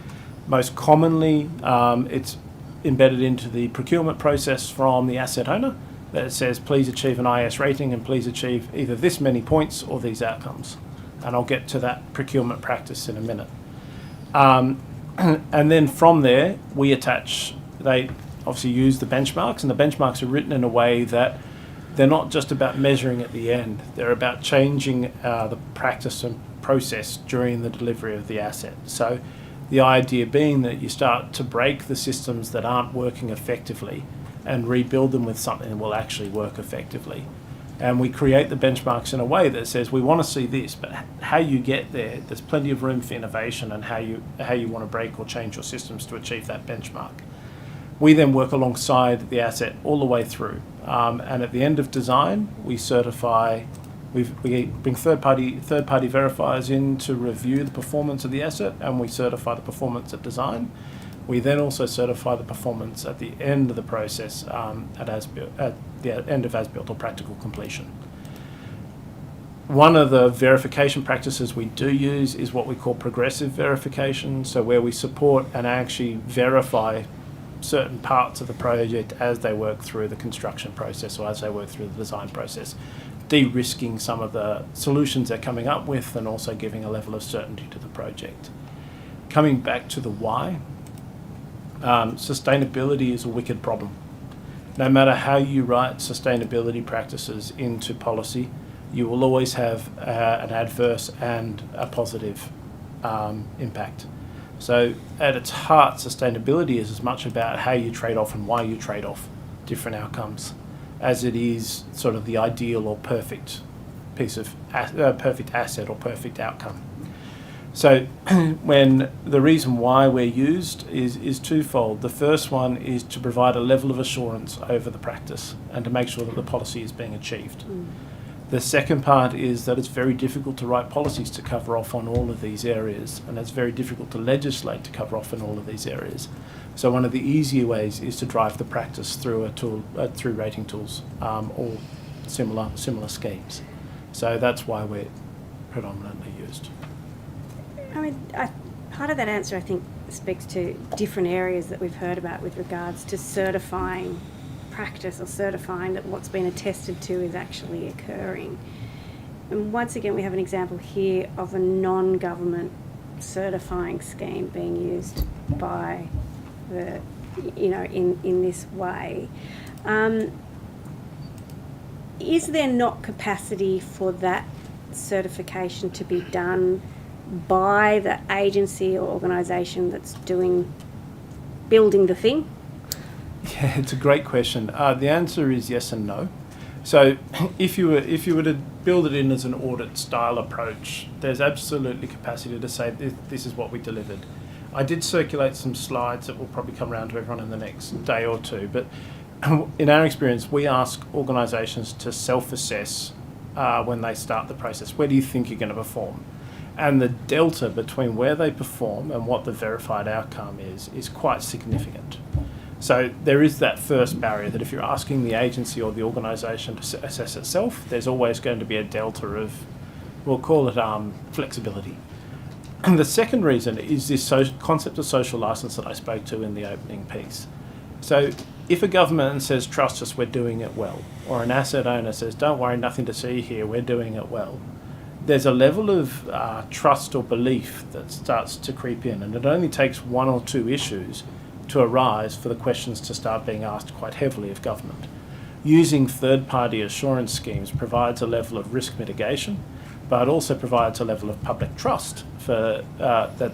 Most commonly, it's embedded into the procurement process from the asset owner that says, please achieve an IS rating and please achieve either this many points or these outcomes. And I'll get to that procurement practice in a minute. And then from there, they obviously use the benchmarks, and the benchmarks are written in a way that they're not just about measuring at the end, they're about changing the practice and process during the delivery of the asset. So the idea being that you start to break the systems that aren't working effectively and rebuild them with something that will actually work effectively. And we create the benchmarks in a way that says we want to see this, but how you get there, there's plenty of room for innovation and how you want to break or change your systems to achieve that benchmark. We then work alongside the asset all the way through. And at the end of design, we certify, we bring third-party verifiers in to review the performance of the asset, and we certify the performance at design. We then also certify the performance at the end of the process at the end of as-built or practical completion. One of the verification practices we do use is what we call progressive verification, so where we support and actually verify certain parts of the project as they work through the construction process or as they work through the design process, de-risking some of the solutions they're coming up with and also giving a level of certainty to the project. Coming back to the why, sustainability is a wicked problem. No matter how you write sustainability practices into policy, you will always have an adverse and a positive impact. So at its heart, sustainability is as much about how you trade off and why you trade off different outcomes as it is sort of the ideal or perfect piece of perfect asset or perfect outcome. So when the reason why we're used is twofold. The first one is to provide a level of assurance over the practice and to make sure that the policy is being achieved. The second part is that it's very difficult to write policies to cover off on all of these areas, and it's very difficult to legislate to cover off in all of these areas. So one of the easier ways is to drive the practice through a tool, through rating tools or similar schemes. So that's why we're predominantly used. I mean, part of that answer, I think, speaks to different areas that we've heard about with regards to certifying practice or certifying that what's been attested to is actually occurring. And once again, we have an example here of a non-government certifying scheme being used by the, in this way. Is there not capacity for that certification to be done by the agency or organisation that's building the thing? Yeah, it's a great question. The answer is yes and no. So if you were to build it in as an audit style approach, there's absolutely capacity to say this is what we delivered. I did circulate some slides that will probably come around to everyone in the next day or two, but in our experience, we ask organisations to self-assess when they start the process. Where do you think you're going to perform? And the delta between where they perform and what the verified outcome is quite significant. So there is that first barrier that if you're asking the agency or the organisation to assess itself, there's always going to be a delta of, we'll call it flexibility. And the second reason is this concept of social licence that I spoke to in the opening piece. So if a government says, trust us, we're doing it well, or an asset owner says, don't worry, nothing to see here, we're doing it well, there's a level of trust or belief that starts to creep in, and it only takes one or two issues to arise for the questions to start being asked quite heavily of government. Using third-party assurance schemes provides a level of risk mitigation, but also provides a level of public trust for that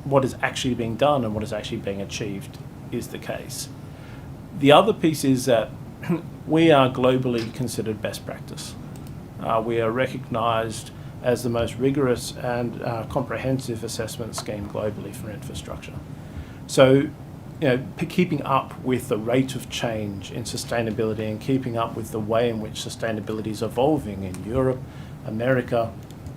what is actually being done and what is actually being achieved is the case. The other piece is that we are globally considered best practice. We are recognised as the most rigorous and comprehensive assessment scheme globally for infrastructure. So, keeping up with the rate of change in sustainability and keeping up with the way in which sustainability is evolving in Europe, America,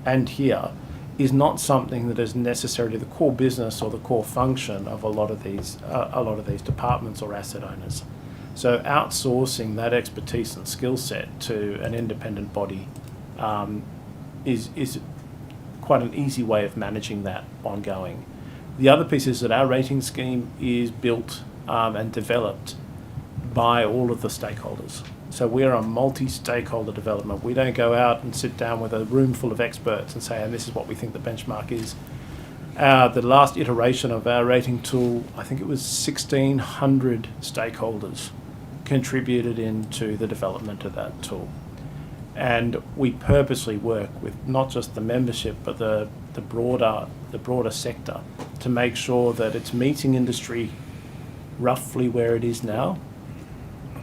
and here is not something that is necessarily the core business or the core function of a lot of these departments or asset owners. So outsourcing that expertise and skill set to an independent body is quite an easy way of managing that ongoing. The other piece is that our rating scheme is built and developed by all of the stakeholders. So we're a multi-stakeholder development. We don't go out and sit down with a room full of experts and say, and this is what we think the benchmark is. The last iteration of our rating tool, I think it was 1,600 stakeholders contributed into the development of that tool. And we purposely work with not just the membership, but the broader sector to make sure that it's meeting industry roughly where it is now,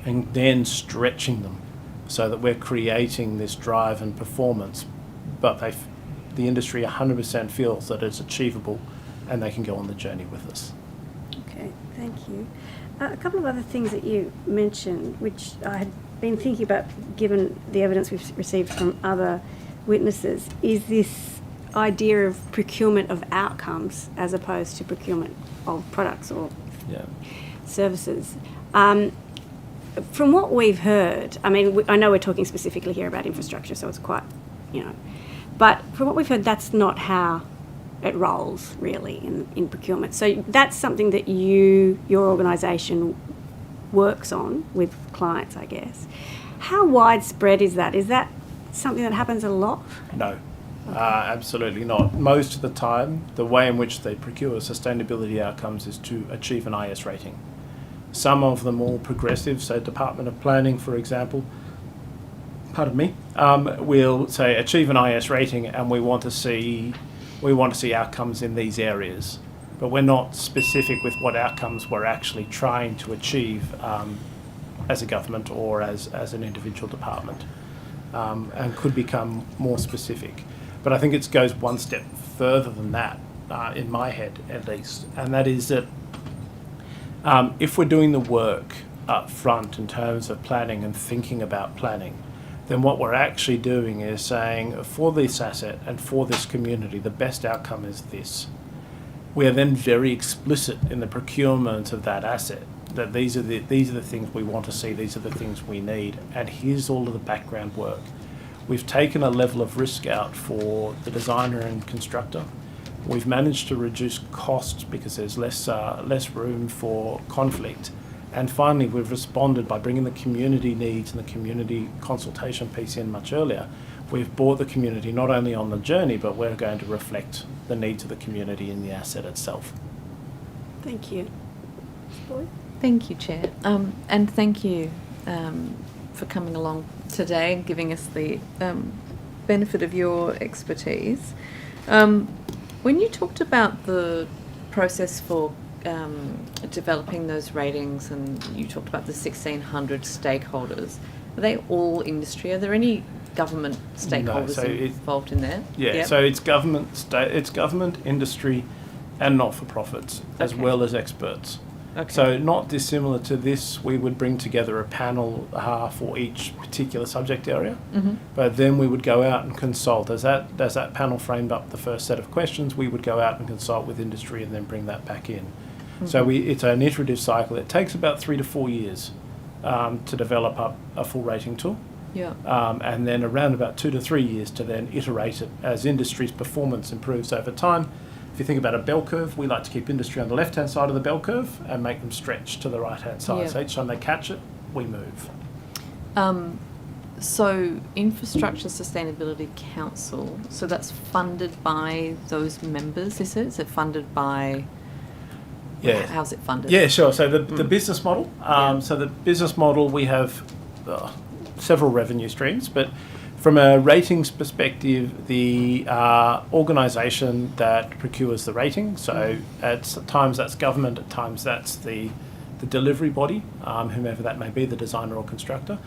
and then stretching them so that we're creating this drive and performance, but the industry 100% feels that it's achievable and they can go on the journey with us. Okay, thank you. A couple of other things that you mentioned, which I had been thinking about given the evidence we've received from other witnesses, is this idea of procurement of outcomes as opposed to procurement of products or services. From what we've heard, I mean, I know we're talking specifically here about infrastructure, so it's quite, but from what we've heard, that's not how it rolls really in procurement. So that's something that your organisation works on with clients, I guess. How widespread is that? Is that something that happens a lot? No, absolutely not. Most of the time, the way in which they procure sustainability outcomes is to achieve an IS rating. Some of the more progressive, so Department of Planning, for example, will say achieve an IS rating, and we want to see outcomes in these areas, but we're not specific with what outcomes we're actually trying to achieve as a government or as an individual department, and could become more specific. But I think it goes one step further than that, in my head at least, and that is that if we're doing the work up front in terms of planning and thinking about planning, then what we're actually doing is saying, for this asset and for this community, the best outcome is this. We are then very explicit in the procurement of that asset, that these are the things we want to see, these are the things we need, and here's all of the background work. We've taken a level of risk out for the designer and constructor. We've managed to reduce costs because there's less room for conflict. And finally, we've responded by bringing the community needs and the community consultation piece in much earlier. We've brought the community not only on the journey, but we're going to reflect the needs of the community in the asset itself. Thank you. Boyd? Thank you, Chair. And thank you for coming along today and giving us the benefit of your expertise. When you talked about the process for developing those ratings, and you talked about the 1,600 stakeholders, are they all industry? Are there any government stakeholders involved in there? So it's government, industry, and not-for-profits, as well as experts. Okay. So not dissimilar to this, we would bring together a panel for each particular subject area, but then we would go out and consult. As that panel framed up the first set of questions, we would go out and consult with industry and then bring that back in. So it's an iterative cycle. It takes about 3 to 4 years to develop up a full rating tool. Yeah. And then around about 2 to 3 years to then iterate it as industry's performance improves over time. If you think about a bell curve, we like to keep industry on the left-hand side of the bell curve and make them stretch to the right-hand side. Yeah. So each time they catch it, we move. So Infrastructure Sustainability Council, so that's funded by those members, is it? Is it funded by... Yeah. How's it funded? Yeah, sure. So the business model, so the business model, we have several revenue streams, but from a ratings perspective, the organisation that procures the rating, so at times that's government, at times that's the delivery body, whomever that may be, the designer or constructor.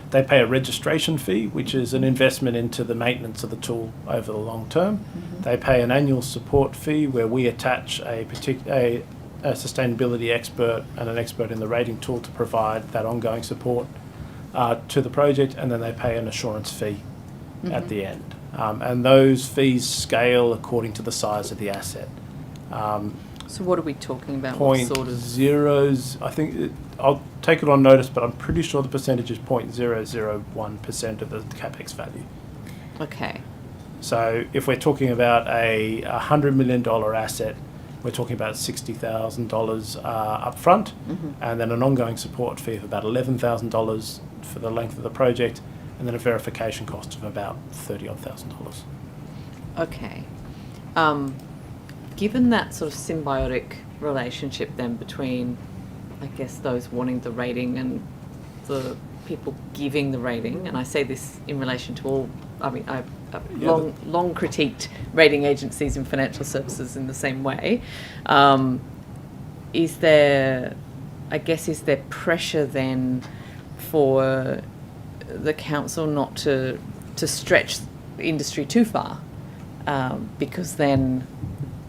They pay a registration fee, which is an investment into the maintenance of the tool over the long term. They pay an annual support fee where we attach a sustainability expert and an expert in the rating tool to provide that ongoing support to the project, and then they pay an assurance fee at the end. And those fees scale according to the size of the asset. So what are we talking about? Point What sort of... zeros, I think, I'll take it on notice, but I'm pretty sure the percentage is 0.001% of the capex value. Okay. So if we're talking about a $100 million asset, we're talking about $60,000 up front, and then an ongoing support fee of about $11,000 for the length of the project, and then a verification cost of about $30,000. Okay. Given that sort of symbiotic relationship then between, I guess, those wanting the rating and the people giving the rating, and I say this in relation to all, I mean, I've long critiqued rating agencies and financial services in the same way. Is there pressure then for the council not to stretch the industry too far? Because then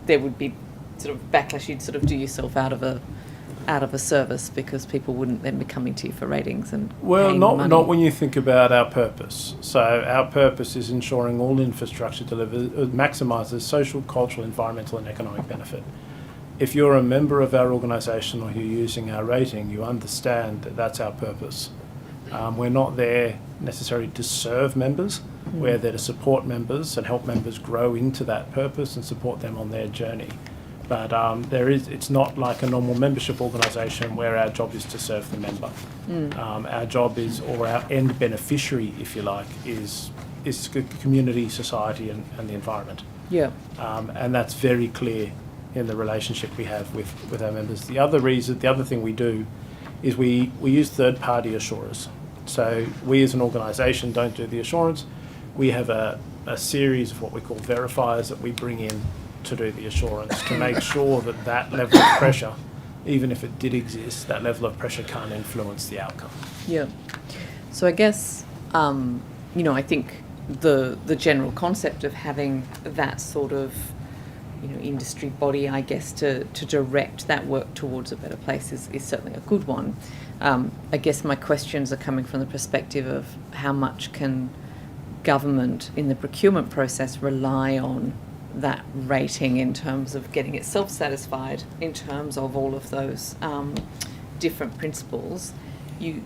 there would be sort of backlash. You'd sort of do yourself out of a service because people wouldn't then be coming to you for ratings and paying money. Not when you think about our purpose. So our purpose is ensuring all infrastructure maximises social, cultural, environmental and economic benefit. If you're a member of our organisation or you're using our rating, you understand that that's our purpose. We're not there necessarily to serve members. We're there to support members and help members grow into that purpose and support them on their journey. But it's not like a normal membership organisation where our job is to serve the member. Our job is, or our end beneficiary, if you like, is community, society and the environment. Yeah. And that's very clear in the relationship we have with our members. The other thing we do is we use third-party assurers. So we as an organisation don't do the assurance. We have a series of what we call verifiers that we bring in to do the assurance to make sure that level of pressure, even if it did exist, that level of pressure can't influence the outcome. Yeah. So I guess, I think the general concept of having that sort of, industry body, I guess, to direct that work towards a better place is certainly a good one. I guess my questions are coming from the perspective of how much can government in the procurement process rely on that rating in terms of getting itself satisfied in terms of all of those different principles.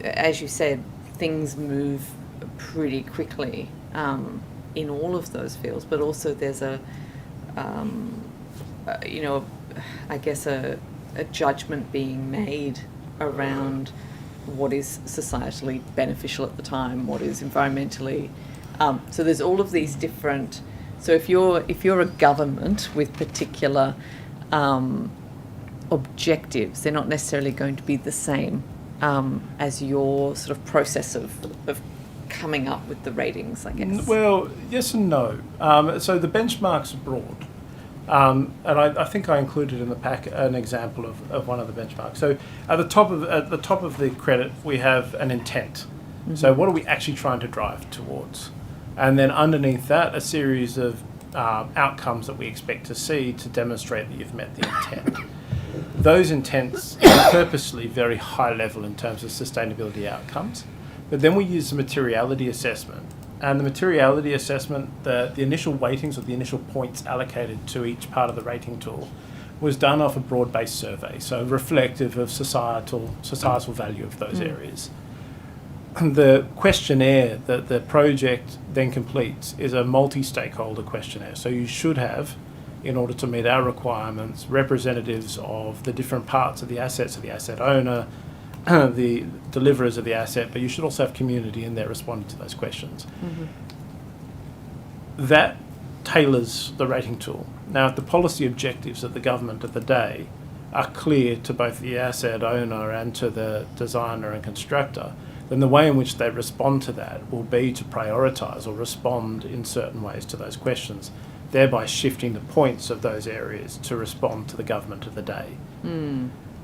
As you said, things move pretty quickly in all of those fields, but also there's a judgment being made around what is societally beneficial at the time, what is environmentally. So there's all of these different. So if you're a government with particular objectives, they're not necessarily going to be the same as your sort of process of coming up with the ratings, I guess. Well, yes and no. So the benchmarks are broad. And I think I included in the pack an example of one of the benchmarks. So at the top of the credit, we have an intent. So what are we actually trying to drive towards? And then underneath that, a series of outcomes that we expect to see to demonstrate that you've met the intent. Those intents are purposely very high level in terms of sustainability outcomes. But then we use the materiality assessment. And the materiality assessment, the initial weightings or the initial points allocated to each part of the rating tool was done off a broad-based survey, so reflective of societal value of those areas. And the questionnaire that the project then completes is a multi-stakeholder questionnaire. So you should have, in order to meet our requirements, representatives of the different parts of the assets of the asset owner, the deliverers of the asset, but you should also have community in there responding to those questions. That tailors the rating tool. Now, if the policy objectives of the government of the day are clear to both the asset owner and to the designer and constructor, then the way in which they respond to that will be to prioritise or respond in certain ways to those questions, thereby shifting the points of those areas to respond to the government of the day.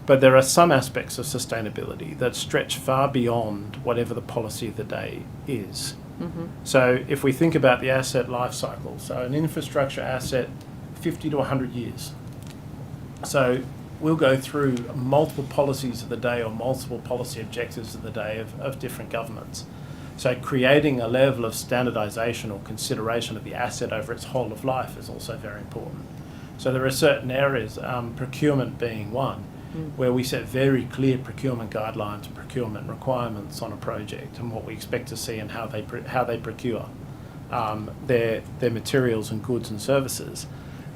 But there are some aspects of sustainability that stretch far beyond whatever the policy of the day is. So if we think about the asset life cycle, so an infrastructure asset, 50 to 100 years. So we'll go through multiple policies of the day or multiple policy objectives of the day of different governments. So creating a level of standardisation or consideration of the asset over its whole of life is also very important. So there are certain areas, procurement being one, where we set very clear procurement guidelines and procurement requirements on a project and what we expect to see and how they procure their materials and goods and services.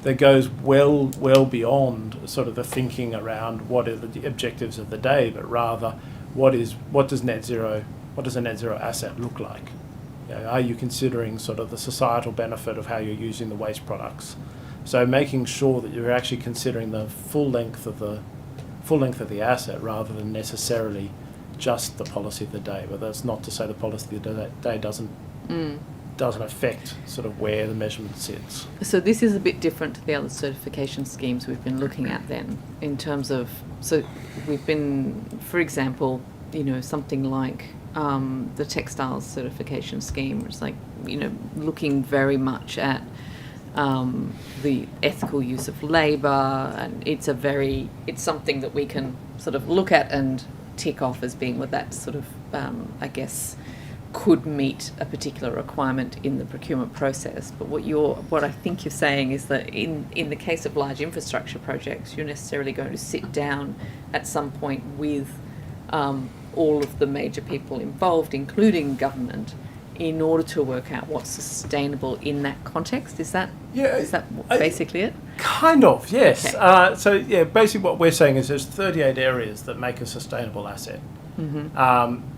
That goes well beyond sort of the thinking around what are the objectives of the day, but rather what does a net zero asset look like? You know, are you considering sort of the societal benefit of how you're using the waste products? So making sure that you're actually considering the full length of the asset rather than necessarily just the policy of the day. But that's not to say the policy of the day doesn't affect sort of where the measurement sits. So this is a bit different to the other certification schemes we've been looking at then, in terms of, so we've been, for example, you know, something like the textiles certification scheme, which is like, you know, looking very much at the ethical use of labour, and it's something that we can sort of look at and tick off as being what that sort of, I guess, could meet a particular requirement in the procurement process. But what I think you're saying is that in the case of large infrastructure projects, you're necessarily going to sit down at some point with all of the major people involved, including government, in order to work out what's sustainable in that context. Is that basically it? Kind of, yes. Okay. So basically what we're saying is there's 38 areas that make a sustainable asset.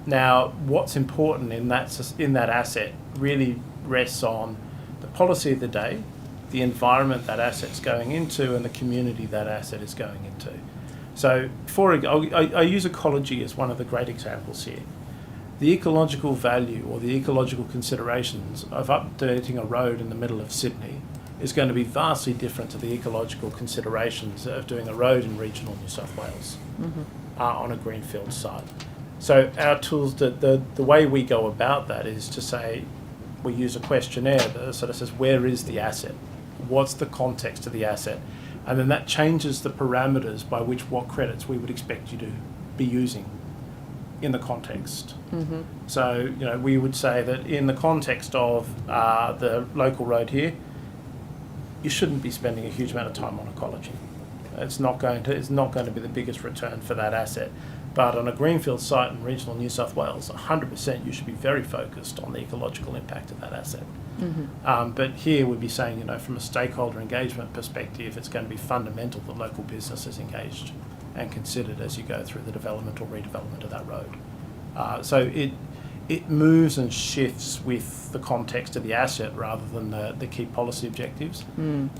Now, what's important in that asset really rests on the policy of the day, the environment that asset's going into, and the community that asset is going into. So, I use ecology as one of the great examples here. The ecological value or the ecological considerations of updating a road in the middle of Sydney is going to be vastly different to the ecological considerations of doing a road in regional New South Wales on a greenfield site. So our tools, the way we go about that is to say, we use a questionnaire that sort of says, where is the asset? What's the context of the asset? And then that changes the parameters by which what credits we would expect you to be using in the context. So, you know, we would say that in the context of the local road here, you shouldn't be spending a huge amount of time on ecology. It's not going to be the biggest return for that asset. But on a greenfield site in regional New South Wales, 100% you should be very focused on the ecological impact of that asset. But here we'd be saying, you know, from a stakeholder engagement perspective, it's going to be fundamental that local business is engaged and considered as you go through the development or redevelopment of that road. So it moves and shifts with the context of the asset rather than the key policy objectives.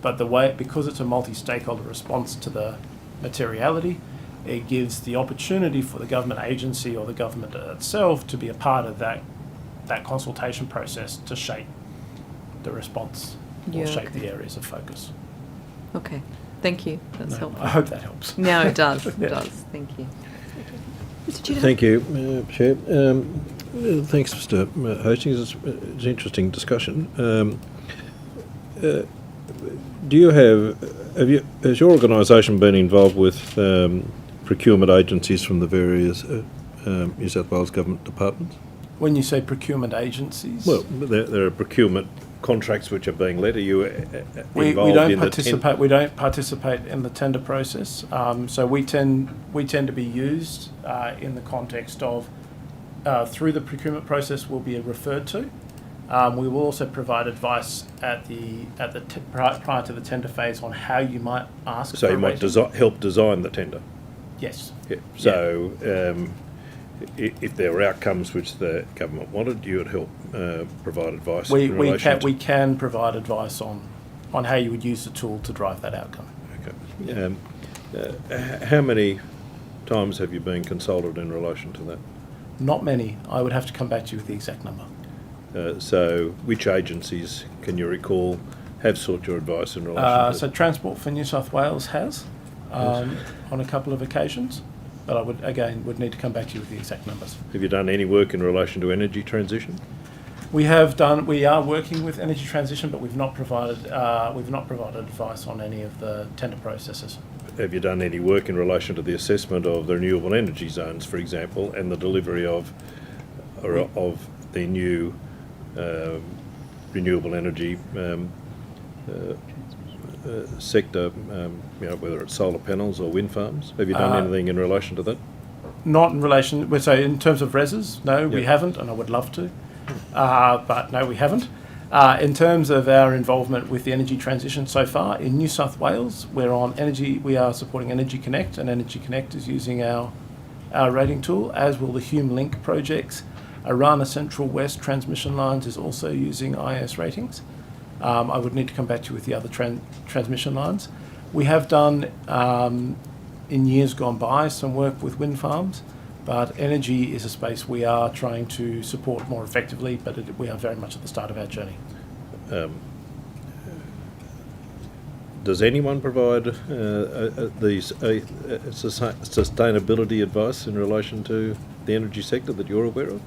But because it's a multi-stakeholder response to the materiality, it gives the opportunity for the government agency or the government itself to be a part of that consultation process to shape the response or shape the areas of focus. Okay, thank you. That's helpful. I hope that helps. No, it does. It does. Thank you. Thank you, Chair. Thanks for hosting. It's an interesting discussion. Has your organisation been involved with procurement agencies from the various New South Wales government departments? When you say procurement agencies? Well, there are procurement contracts which are being let? Are you We involved don't in participate. We don't participate in the tender process. So we tend to be used in the context of through the procurement process. We'll be referred to. We will also provide advice at prior to the tender phase on how you might ask. So for you a might rating. help design the tender. Yes. Yeah. So if there were outcomes which the government wanted, you would help provide advice. We can provide advice on how you would use the tool to drive that outcome. Okay. How many times have you been consulted in relation to that? Not many. I would have to come back to you with the exact number. So which agencies can you recall have sought your advice in relation to So Transport for New South Wales has on a couple of occasions, but I would need to come back to you with the exact numbers. Have you done any work in relation to energy transition? We are working with energy transition, but we've not provided advice on any of the tender processes. Have you done any work in relation to the assessment of the renewable energy zones, for example, and the delivery of the new renewable energy sector, whether it's solar panels or wind farms? Have you done anything in relation to that? Not in relation. So in terms of reses, no, we haven't, and I would love to, but no, we haven't. In terms of our involvement with the energy transition so far in New South Wales, we are supporting Energy Connect, and Energy Connect is using our rating tool, as will the Hume Link projects. Arana Central West transmission lines is also using IS ratings. I would need to come back to you with the other transmission lines. We have done, in years gone by, some work with wind farms, but energy is a space we are trying to support more effectively, but we are very much at the start of our journey. Does anyone provide these sustainability advice in relation to the energy sector that you're aware of?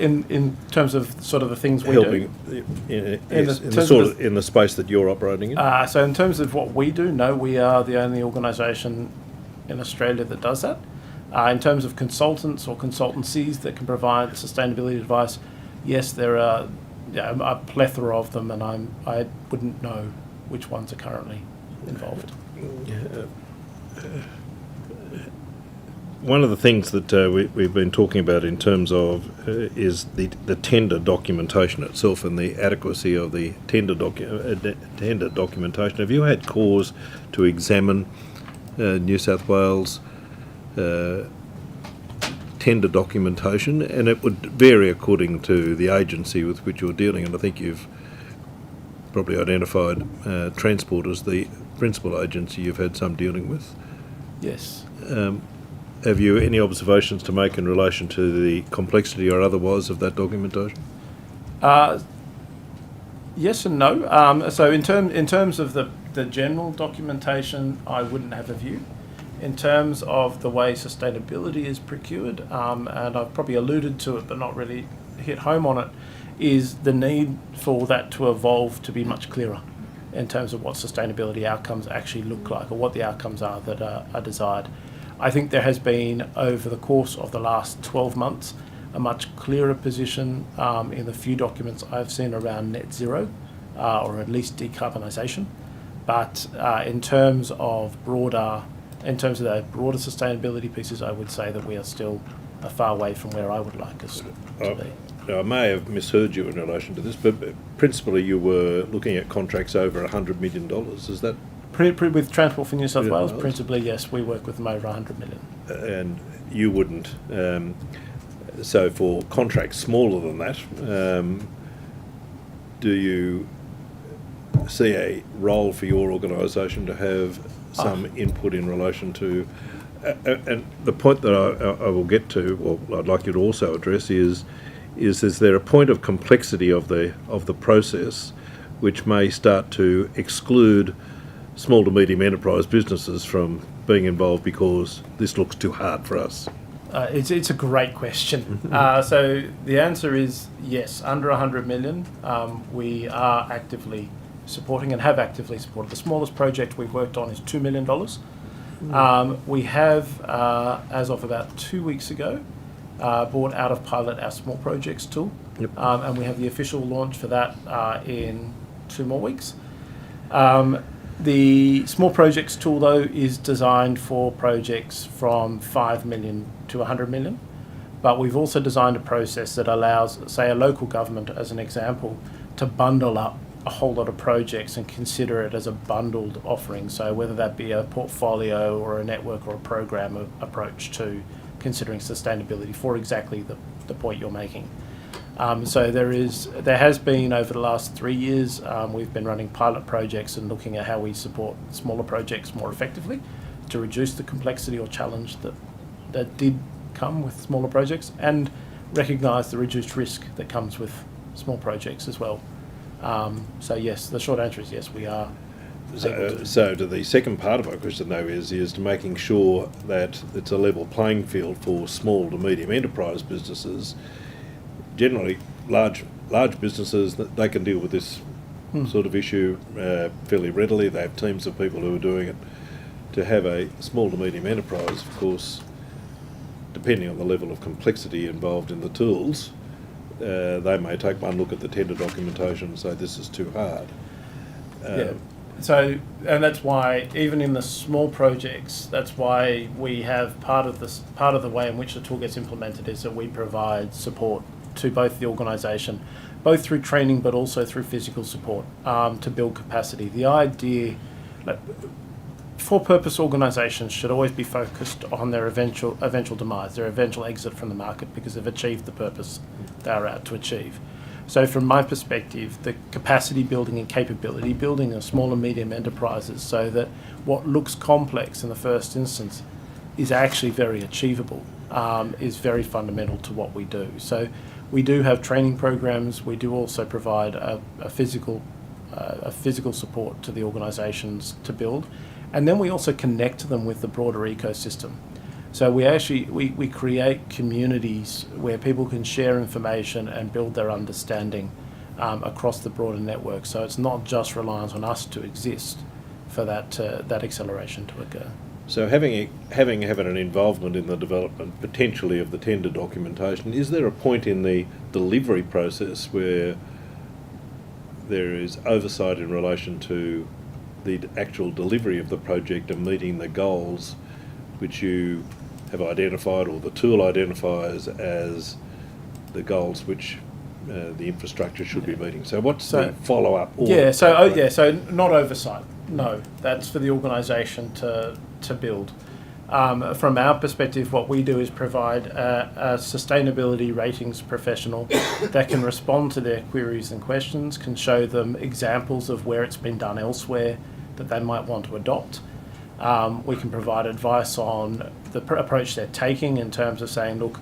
In terms of sort of the things we Helping do? in the space that you're operating in? So in terms of what we do, no, we are the only organisation in Australia that does that. In terms of consultants or consultancies that can provide sustainability advice, yes, there are a plethora of them, and I wouldn't know which ones are currently involved. One of the things that we've been talking about in terms of is the tender documentation itself and the adequacy of the tender documentation. Have you had cause to examine New South Wales tender documentation? And it would vary according to the agency with which you're dealing, and I think you've probably identified Transport as the principal agency you've had some dealing with. Yes. Have you any observations to make in relation to the complexity or otherwise of that documentation? Yes and no. So in terms of the general documentation, I wouldn't have a view. In terms of the way sustainability is procured, and I've probably alluded to it but not really hit home on it, is the need for that to evolve to be much clearer in terms of what sustainability outcomes actually look like, or what the outcomes are that are desired. I think there has been, over the course of the last 12 months, a much clearer position in the few documents I've seen around net zero, or at least decarbonisation. But in terms of the broader sustainability pieces, I would say that we are still a far way from where I would like us to be. Now, I may have misheard you in relation to this, but principally you were looking at contracts over $100 million. Is that? With Transport for New South Wales, principally, yes, we work with them over 100 million. And you wouldn't. So for contracts smaller than that, do you see a role for your organisation to have some input in relation to? And the point that I will get to, or I'd like you to also address, is there a point of complexity of the process which may start to exclude small to medium enterprise businesses from being involved because this looks too hard for us? It's a great question. So the answer is yes. Under 100 million, we are actively supporting and have actively supported. The smallest project we've worked on is $2 million. We have, as of about 2 weeks ago, brought out of pilot our small projects tool. Yep. And we have the official launch for that in 2 more weeks. The small projects tool, though, is designed for projects from 5 million to 100 million. But we've also designed a process that allows, say, a local government, as an example, to bundle up a whole lot of projects and consider it as a bundled offering. So whether that be a portfolio or a network or a program approach to considering sustainability for exactly the point you're making. So there has been, over the last 3 years, we've been running pilot projects and looking at how we support smaller projects more effectively to reduce the complexity or challenge that did come with smaller projects, and recognise the reduced risk that comes with small projects as well. So yes, the short answer is yes, we are. So to the second part of my question, though, is to making sure that it's a level playing field for small to medium enterprise businesses. Generally, large businesses, they can deal with this sort of issue fairly readily. They have teams of people who are doing it. To have a small to medium enterprise, of course, depending on the level of complexity involved in the tools, they may take one look at the tender documentation and say this is too hard. So, and that's why even in the small projects, that's why we have part of the way in which the tool gets implemented is that we provide support to both the organisation, both through training but also through physical support to build capacity. The idea, for-purpose organisations should always be focused on their eventual demise, their eventual exit from the market, because they've achieved the purpose they are out to achieve. So from my perspective, the capacity building and capability building of small and medium enterprises, so that what looks complex in the first instance is actually very achievable, is very fundamental to what we do. So we do have training programs. We do also provide a physical support to the organisations to build. And then we also connect them with the broader ecosystem. So we create communities where people can share information and build their understanding across the broader network. So it's not just reliant on us to exist for that acceleration to occur. So having an involvement in the development potentially of the tender documentation, is there a point in the delivery process where there is oversight in relation to the actual delivery of the project and meeting the goals which you have identified or the tool identifies as the goals which the infrastructure should be meeting? So what's the follow-up? So not oversight. No, that's for the organisation to build. From our perspective, what we do is provide a sustainability ratings professional that can respond to their queries and questions, can show them examples of where it's been done elsewhere that they might want to adopt. We can provide advice on the approach they're taking in terms of saying, look,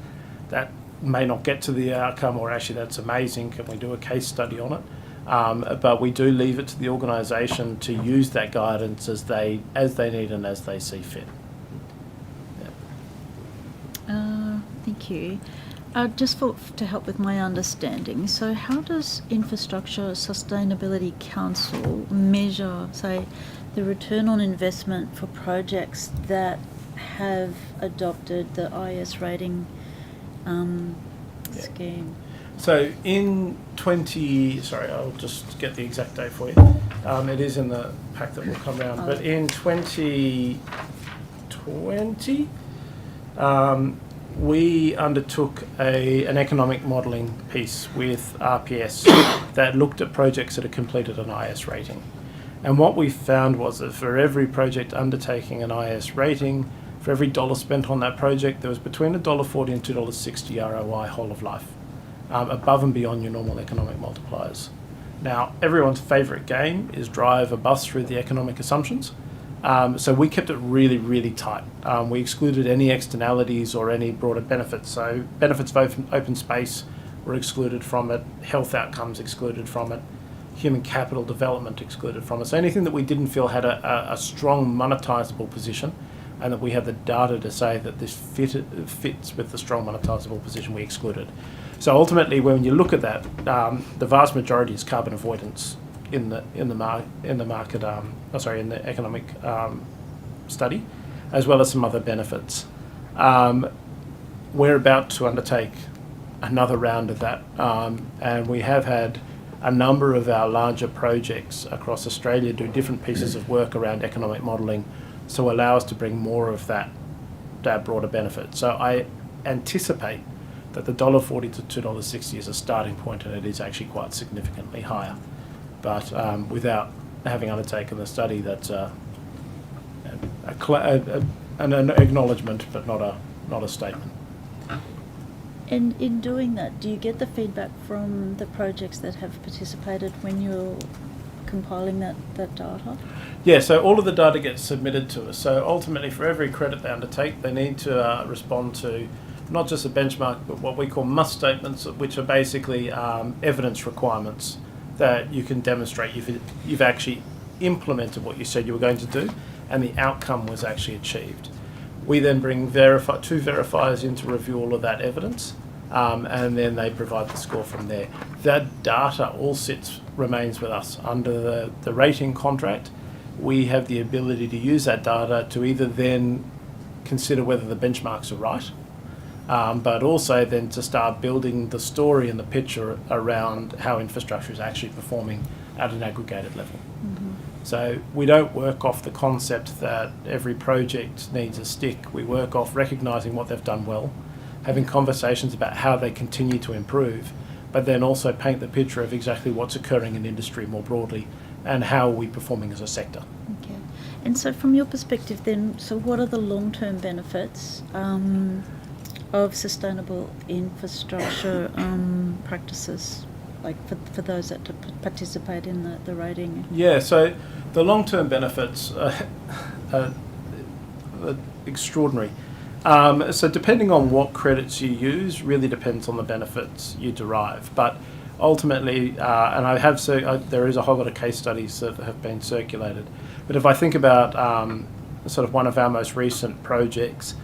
that may not get to the outcome, or actually that's amazing, can we do a case study on it? But we do leave it to the organisation to use that guidance as they need and as they see fit. Thank you. Just to help with my understanding, so how does Infrastructure Sustainability Council measure, say, the return on investment for projects that have adopted the IS rating scheme? So in I'll just get the exact date for you. It is in the pack that will come around. But in 2020, we undertook an economic modelling piece with RPS that looked at projects that had completed an IS rating. And what we found was that for every project undertaking an IS rating, for every dollar spent on that project, there was between $1.40 and $2.60 ROI whole of life, above and beyond your normal economic multipliers. Now, everyone's favourite game is drive a bus through the economic assumptions. So we kept it really, really tight. We excluded any externalities or any broader benefits. So benefits of open space were excluded from it, health outcomes excluded from it, human capital development excluded from it. So anything that we didn't feel had a strong monetisable position, and that we had the data to say that this fits with the strong monetisable position, we excluded. So ultimately, when you look at that, the vast majority is carbon avoidance in the economic study, as well as some other benefits. we're about to undertake another round of that, and we have had a number of our larger projects across Australia do different pieces of work around economic modelling to allow us to bring more of that broader benefit. So I anticipate that the $1.40 to $2.60 is a starting point, and it is actually quite significantly higher. But without having undertaken the study, that's an acknowledgement, but not a statement. And in doing that, do you get the feedback from the projects that have participated when you're compiling that data? Yeah, so all of the data gets submitted to us. So ultimately, for every credit they undertake, they need to respond to not just a benchmark, but what we call must statements, which are basically evidence requirements that you can demonstrate you've actually implemented what you said you were going to do, and the outcome was actually achieved. We then bring two verifiers in to review all of that evidence, and then they provide the score from there. That data all remains with us. Under the rating contract, we have the ability to use that data to either then consider whether the benchmarks are right, but also then to start building the story and the picture around how infrastructure is actually performing at an aggregated level. Mm-hmm. So we don't work off the concept that every project needs a stick. We work off recognising what they've done well, having conversations about how they continue to improve, but then also paint the picture of exactly what's occurring in industry more broadly and how are we performing as a sector. Okay. And so from your perspective then, so what are the long-term benefits of sustainable infrastructure practices, like for those that participate in the rating? Yeah, so the long-term benefits are extraordinary. So depending on what credits you use really depends on the benefits you derive. But ultimately, and there is a whole lot of case studies that have been circulated. But if I think about sort of one of our most recent projects,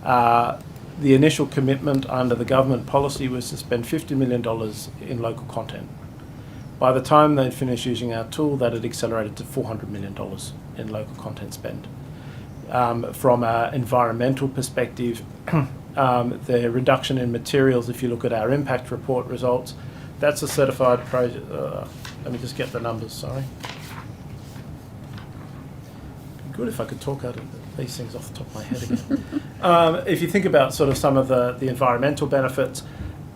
the initial commitment under the government policy was to spend $50 million in local content. By the time they'd finished using our tool, that had accelerated to $400 million in local content spend. From an environmental perspective, the reduction in materials, if you look at our impact report results, that's a certified project. Let me just get the numbers, sorry. Good if I could talk out of these things off the top of my head again. If you think about sort of some of the environmental benefits,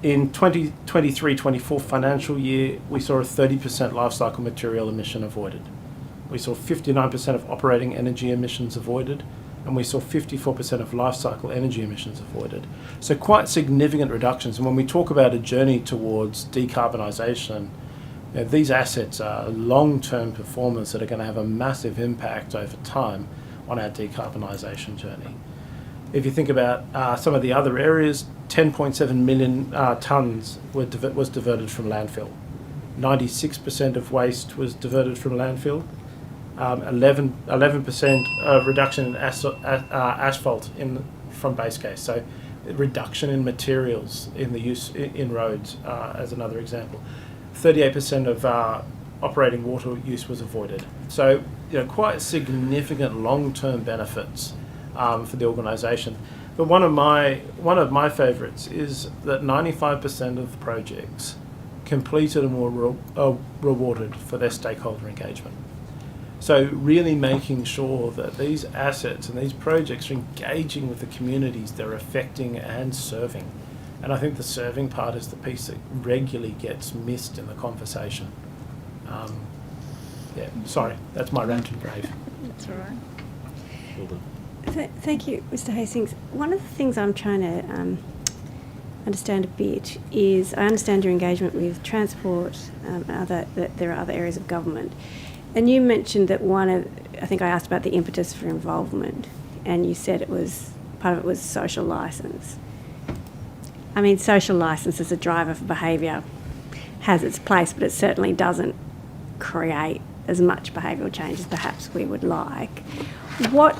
in 2023-24 financial year, we saw a 30% life cycle material emission avoided. We saw 59% of operating energy emissions avoided, and we saw 54% of life cycle energy emissions avoided. So quite significant reductions. And when we talk about a journey towards decarbonisation, these assets are long-term performers that are going to have a massive impact over time on our decarbonisation journey. If you think about some of the other areas, 10.7 million tonnes was diverted from landfill. 96% of waste was diverted from landfill. 11% reduction in asphalt from base case. So reduction in materials in the use in roads as another example. 38% of operating water use was avoided. So quite significant long-term benefits for the organisation. But one of my favourites is that 95% of projects completed and were rewarded for their stakeholder engagement. So really making sure that these assets and these projects are engaging with the communities they're affecting and serving. And I think the serving part is the piece that regularly gets missed in the conversation. Sorry, that's my rant and rave. That's all right. Thank you, Mr. Hastings. One of the things I'm trying to understand a bit is I understand your engagement with transport, that there are other areas of government. And you mentioned that I think I asked about the impetus for involvement, and you said part of it was social licence. I mean, social licence as a driver for behaviour has its place, but it certainly doesn't create as much behavioural change as perhaps we would like. What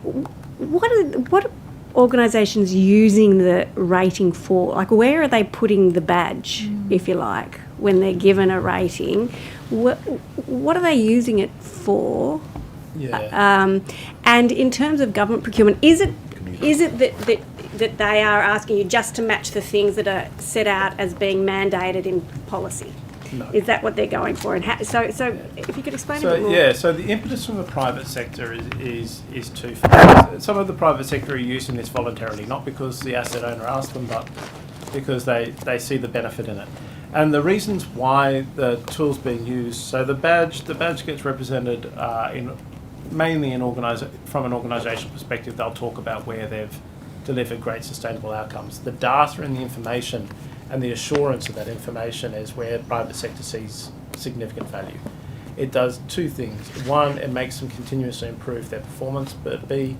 are organisations using the rating for? Like, where are they putting the badge, if you like, when they're given a rating? What are they using it for? Yeah. And in terms of government procurement, is it that that they are asking you just to match the things that are set out as being mandated in policy? No. Is that what they're going for? And so if you could explain a So bit more. yeah, so the impetus from the private sector is twofold. Some of the private sector are using this voluntarily, not because the asset owner asked them, but because they see the benefit in it. And the reasons why the tool's being used, so the badge gets represented mainly from an organisational perspective. They'll talk about where they've delivered great sustainable outcomes. The data and the information and the assurance of that information is where private sector sees significant value. It does two things. One, it makes them continuously improve their performance, but B,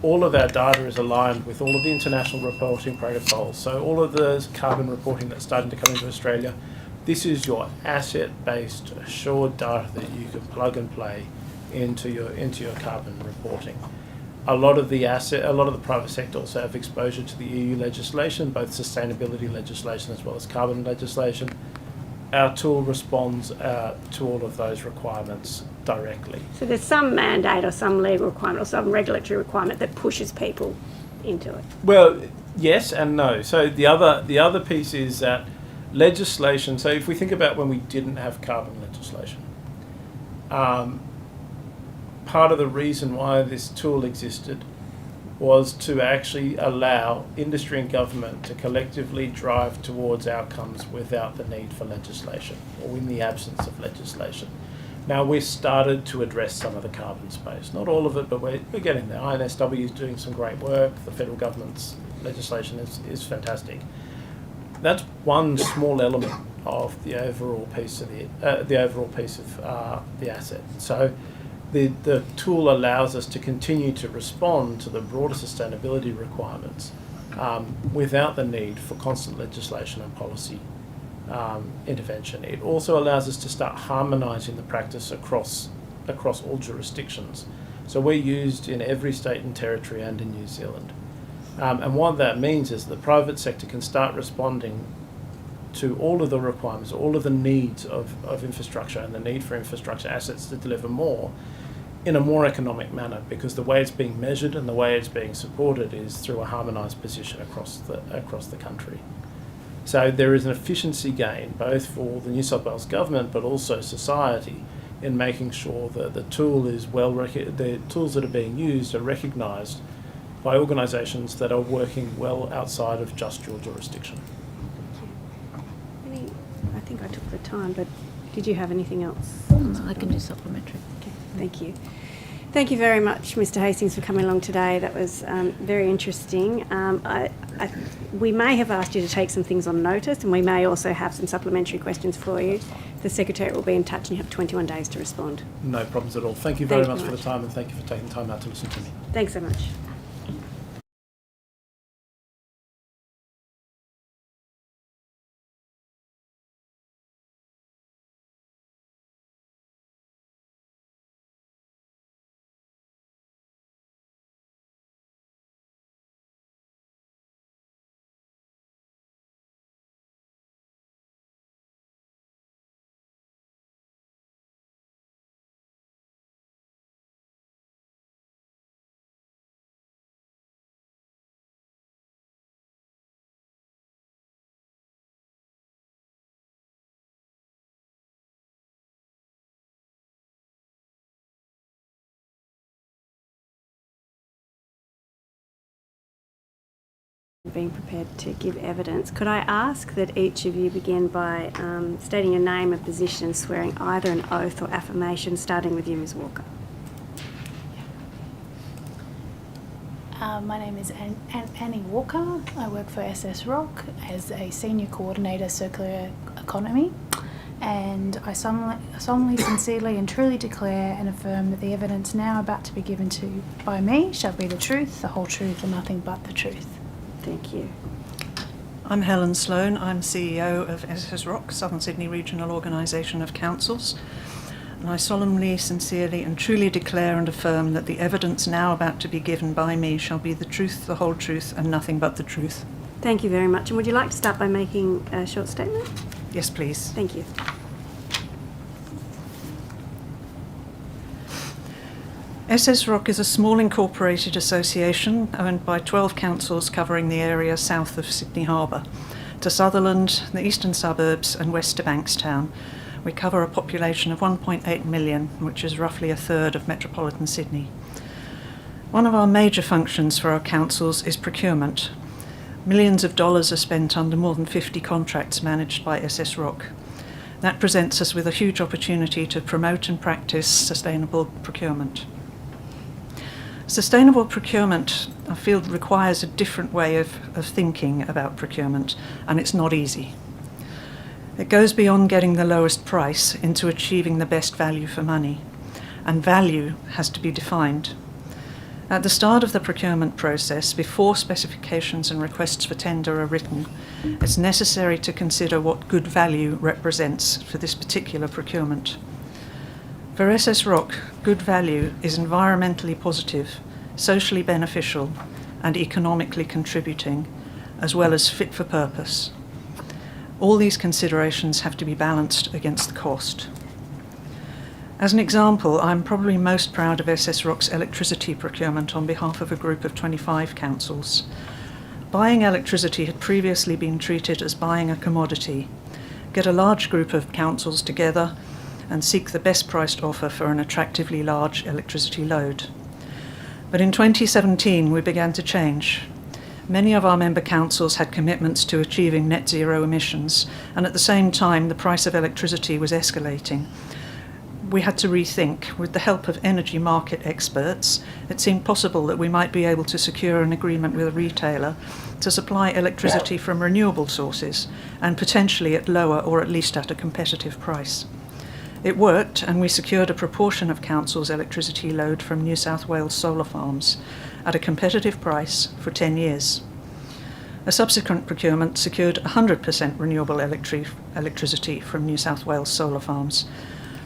all of our data is aligned with all of the international reporting protocols. So all of the carbon reporting that's starting to come into Australia, this is your asset-based assured data that you can plug and play into your carbon reporting. A lot of the private sector also have exposure to the EU legislation, both sustainability legislation as well as carbon legislation. Our tool responds to all of those requirements directly. So there's some mandate or some legal requirement or some regulatory requirement that pushes people into it. Well, yes and no. So the other piece is that legislation. So if we think about when we didn't have carbon legislation, part of the reason why this tool existed was to actually allow industry and government to collectively drive towards outcomes without the need for legislation or in the absence of legislation. Now we've started to address some of the carbon space, not all of it, but we're getting there. INSW is doing some great work. The federal government's legislation is fantastic. That's one small element of the overall piece of the asset. So the tool allows us to continue to respond to the broader sustainability requirements without the need for constant legislation and policy intervention. It also allows us to start harmonising the practice across all jurisdictions. So we're used in every state and territory and in New Zealand. And what that means is the private sector can start responding to all of the requirements, all of the needs of infrastructure and the need for infrastructure assets to deliver more in a more economic manner, because the way it's being measured and the way it's being supported is through a harmonised position across the country. So there is an efficiency gain both for the New South Wales government but also society in making sure that the tool is the tools that are being used are recognised by organisations that are working well outside of just your jurisdiction. I think I took the time, but did you have anything else? I can do supplementary. Okay, thank you. Thank you very much, Mr. Hastings, for coming along today. That was very interesting. We may have asked you to take some things on notice, and we may also have some supplementary questions for you. The Secretary will be in touch, and you have 21 days to respond. No problems at all. Thank you very much for the time, and thank you for taking time out to listen to me. Thanks so much. Being prepared to give evidence. Could I ask that each of you begin by stating your name and position, swearing either an oath or affirmation, starting with you, Ms. Walker. My name is Annie Walker. I work for SS Rock as a Senior Coordinator Circular Economy, and I solemnly, sincerely and truly declare and affirm that the evidence now about to be given to by me shall be the truth, the whole truth and nothing but the truth. Thank you. I'm Helen Sloan. I'm CEO of SS Rock, Southern Sydney Regional Organisation of Councils. And I solemnly, sincerely and truly declare and affirm that the evidence now about to be given by me shall be the truth, the whole truth and nothing but the truth. Thank you very much. And would you like to start by making a short statement? Yes, please. Thank you. SSROC is a small incorporated association owned by 12 councils covering the area south of Sydney Harbour to Sutherland, the eastern suburbs and west to Bankstown. We cover a population of 1.8 million, which is roughly a third of metropolitan Sydney. One of our major functions for our councils is procurement. Millions of dollars are spent under more than 50 contracts managed by SSROC. That presents us with a huge opportunity to promote and practice sustainable procurement. Sustainable procurement, I feel, requires a different way of thinking about procurement, and it's not easy. It goes beyond getting the lowest price into achieving the best value for money, and value has to be defined. At the start of the procurement process, before specifications and requests for tender are written, it's necessary to consider what good value represents for this particular procurement. For SSROC, good value is environmentally positive, socially beneficial, and economically contributing, as well as fit for purpose. All these considerations have to be balanced against the cost. As an example, I'm probably most proud of SSROC's electricity procurement on behalf of a group of 25 councils. Buying electricity had previously been treated as buying a commodity. Get a large group of councils together and seek the best priced offer for an attractively large electricity load. But in 2017, we began to change. Many of our member councils had commitments to achieving net zero emissions, and at the same time, the price of electricity was escalating. We had to rethink. With the help of energy market experts, it seemed possible that we might be able to secure an agreement with a retailer to supply electricity from renewable sources, and potentially at lower or at least at a competitive price. It worked, and we secured a proportion of council's electricity load from New South Wales solar farms at a competitive price for 10 years. A subsequent procurement secured 100% renewable electricity from New South Wales solar farms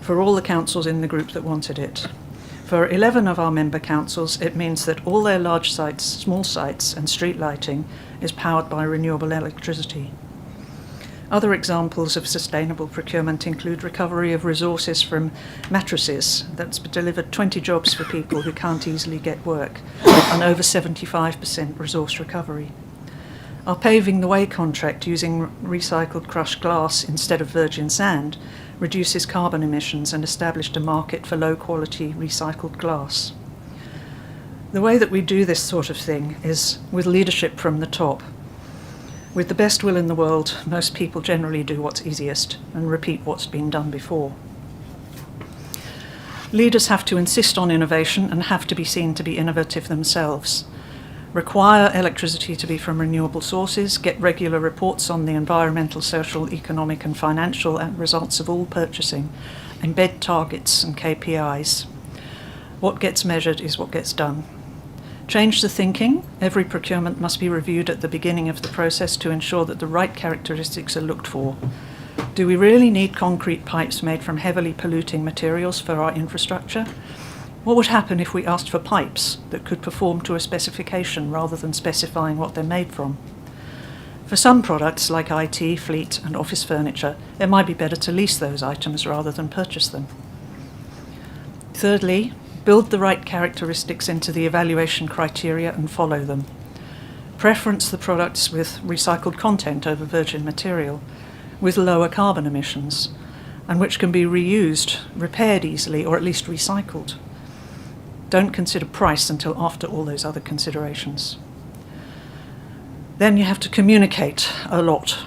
for all the councils in the group that wanted it. For 11 of our member councils, it means that all their large sites, small sites, and street lighting is powered by renewable electricity. Other examples of sustainable procurement include recovery of resources from mattresses that's delivered 20 jobs for people who can't easily get work, and over 75% resource recovery. Our Paving the Way contract using recycled crushed glass instead of virgin sand reduces carbon emissions and established a market for low-quality recycled glass. The way that we do this sort of thing is with leadership from the top. With the best will in the world, most people generally do what's easiest and repeat what's been done before. Leaders have to insist on innovation and have to be seen to be innovative themselves. Require electricity to be from renewable sources, get regular reports on the environmental, social, economic and financial results of all purchasing, embed targets and KPIs. What gets measured is what gets done. Change the thinking. Every procurement must be reviewed at the beginning of the process to ensure that the right characteristics are looked for. Do we really need concrete pipes made from heavily polluting materials for our infrastructure? What would happen if we asked for pipes that could perform to a specification rather than specifying what they're made from? For some products like IT, fleet and office furniture, it might be better to lease those items rather than purchase them. Thirdly, build the right characteristics into the evaluation criteria and follow them. Preference the products with recycled content over virgin material, with lower carbon emissions, and which can be reused, repaired easily, or at least recycled. Don't consider price until after all those other considerations. Then you have to communicate a lot.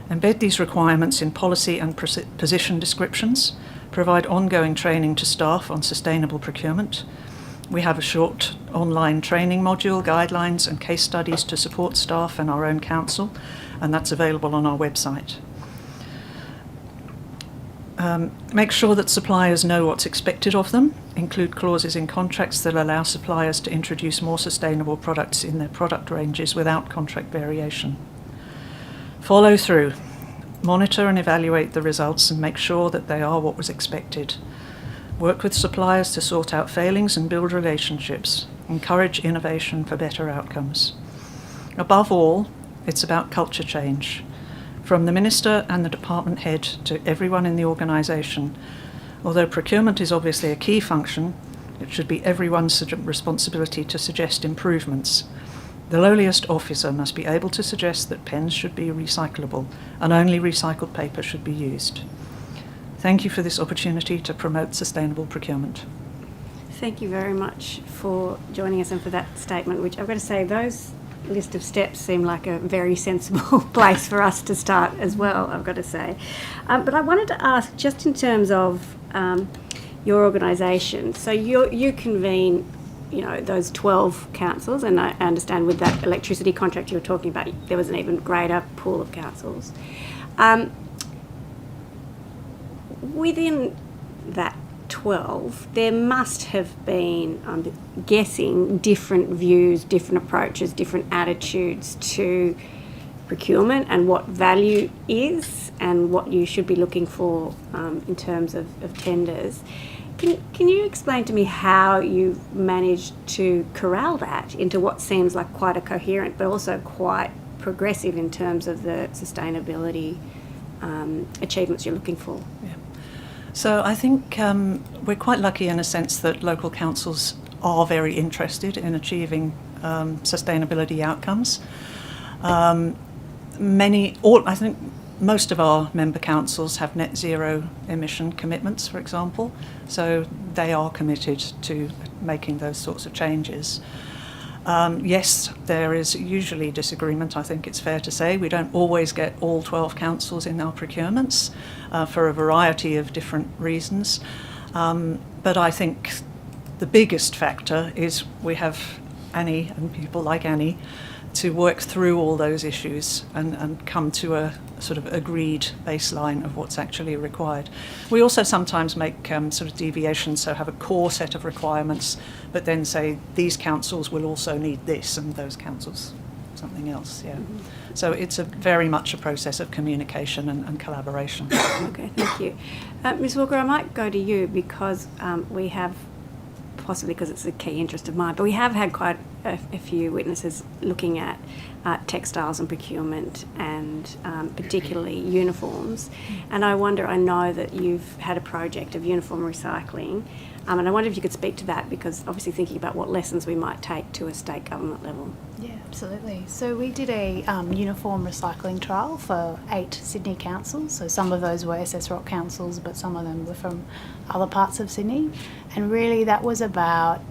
Embed these requirements in policy and position descriptions. Provide ongoing training to staff on sustainable procurement. We have a short online training module, guidelines and case studies to support staff and our own council, and that's available on our website. Make sure that suppliers know what's expected of them. Include clauses in contracts that allow suppliers to introduce more sustainable products in their product ranges without contract variation. Follow through. Monitor and evaluate the results and make sure that they are what was expected. Work with suppliers to sort out failings and build relationships. Encourage innovation for better outcomes. Above all, it's about culture change. From the Minister and the department head to everyone in the organisation. Although procurement is obviously a key function, It should be everyone's responsibility to suggest improvements. The lowliest officer must be able to suggest that pens should be recyclable and only recycled paper should be used. Thank you for this opportunity to promote sustainable procurement. Thank you very much for joining us and for that statement, which I've got to say, those list of steps seem like a very sensible place for us to start as well, I've got to say. But I wanted to ask, just in terms of your organisation, so you convene, you know, those 12 councils, and I understand with that electricity contract you were talking about, there was an even greater pool of councils. Within that 12, there must have been, I'm guessing, different views, different approaches, different attitudes to procurement and what value is and what you should be looking for in terms of tenders. Can you explain to me how you managed to corral that into what seems like quite a coherent but also quite progressive in terms of the sustainability achievements you're looking for? Yeah. So I think we're quite lucky in a sense that local councils are very interested in achieving sustainability outcomes. I think most of our member councils have net zero emission commitments, for example, so they are committed to making those sorts of changes. Yes, there is usually disagreement, I think it's fair to say. We don't always get all 12 councils in our procurements for a variety of different reasons. But I think the biggest factor is we have Annie and people like Annie to work through all those issues and come to a sort of agreed baseline of what's actually required. We also sometimes make sort of deviations, so have a core set of requirements, but then say these councils will also need this and those councils something else. Yeah. Mm-hmm. So it's very much a process of communication and collaboration. Okay, thank you. Ms Walker, I might go to you because we have, possibly because it's a key interest of mine, but we have had quite a few witnesses looking at textiles and procurement and particularly uniforms. And I know that you've had a project of uniform recycling, and I wonder if you could speak to that, because obviously thinking about what lessons we might take to a state government level. Yeah, absolutely. So we did a uniform recycling trial for 8 Sydney councils. So some of those were SS Rock councils, but some of them were from other parts of Sydney. And really that was about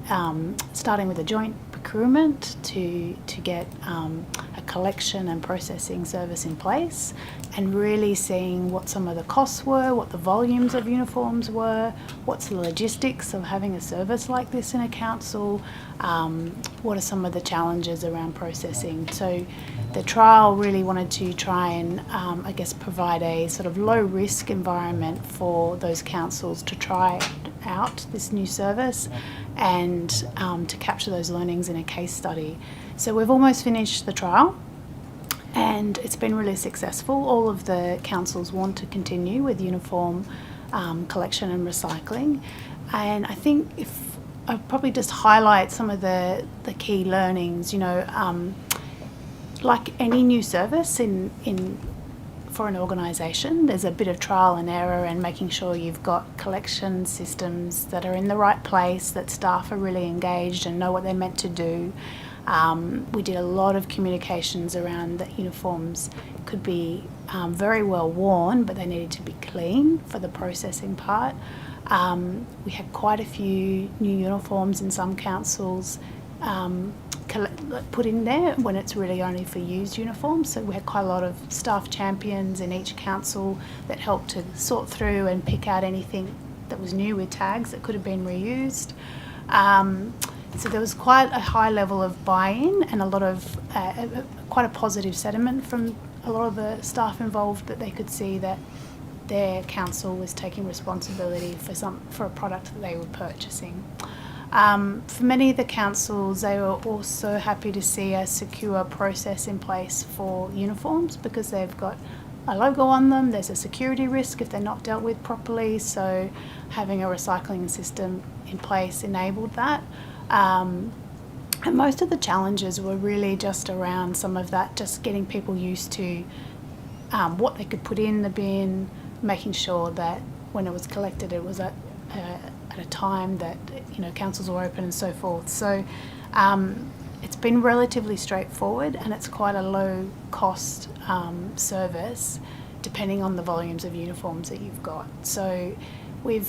starting with a joint procurement to get a collection and processing service in place, and really seeing what some of the costs were, what the volumes of uniforms were, what's the logistics of having a service like this in a council, what are some of the challenges around processing. So the trial really wanted to try and provide a sort of low risk environment for those councils to try out this new service and to capture those learnings in a case study. So we've almost finished the trial and it's been really successful. All of the councils want to continue with uniform collection and recycling, and I think if I probably just highlight some of the key learnings, like any new service for an organisation, there's a bit of trial and error and making sure you've got collection systems that are in the right place, that staff are really engaged and know what they're meant to do. We did a lot of communications around that uniforms could be very well worn, but they needed to be clean for the processing part. We had quite a few new uniforms in some councils put in there when it's really only for used uniforms. So we had quite a lot of staff champions in each council that helped to sort through and pick out anything that was new with tags that could have been reused. So there was quite a high level of buy-in and a lot of quite a positive sentiment from a lot of the staff involved, that they could see that their council was taking responsibility for a product that they were purchasing. For many of the councils, they were also happy to see a secure process in place for uniforms, because they've got a logo on them. There's a security risk if they're not dealt with properly, so having a recycling system in place enabled that. And most of the challenges were really just around some of that, just getting people used to what they could put in the bin, making sure that when it was collected it was at at a time that, you know, councils are open and so forth. So it's been relatively straightforward, and it's quite a low cost service depending on the volumes of uniforms that you've got. So we've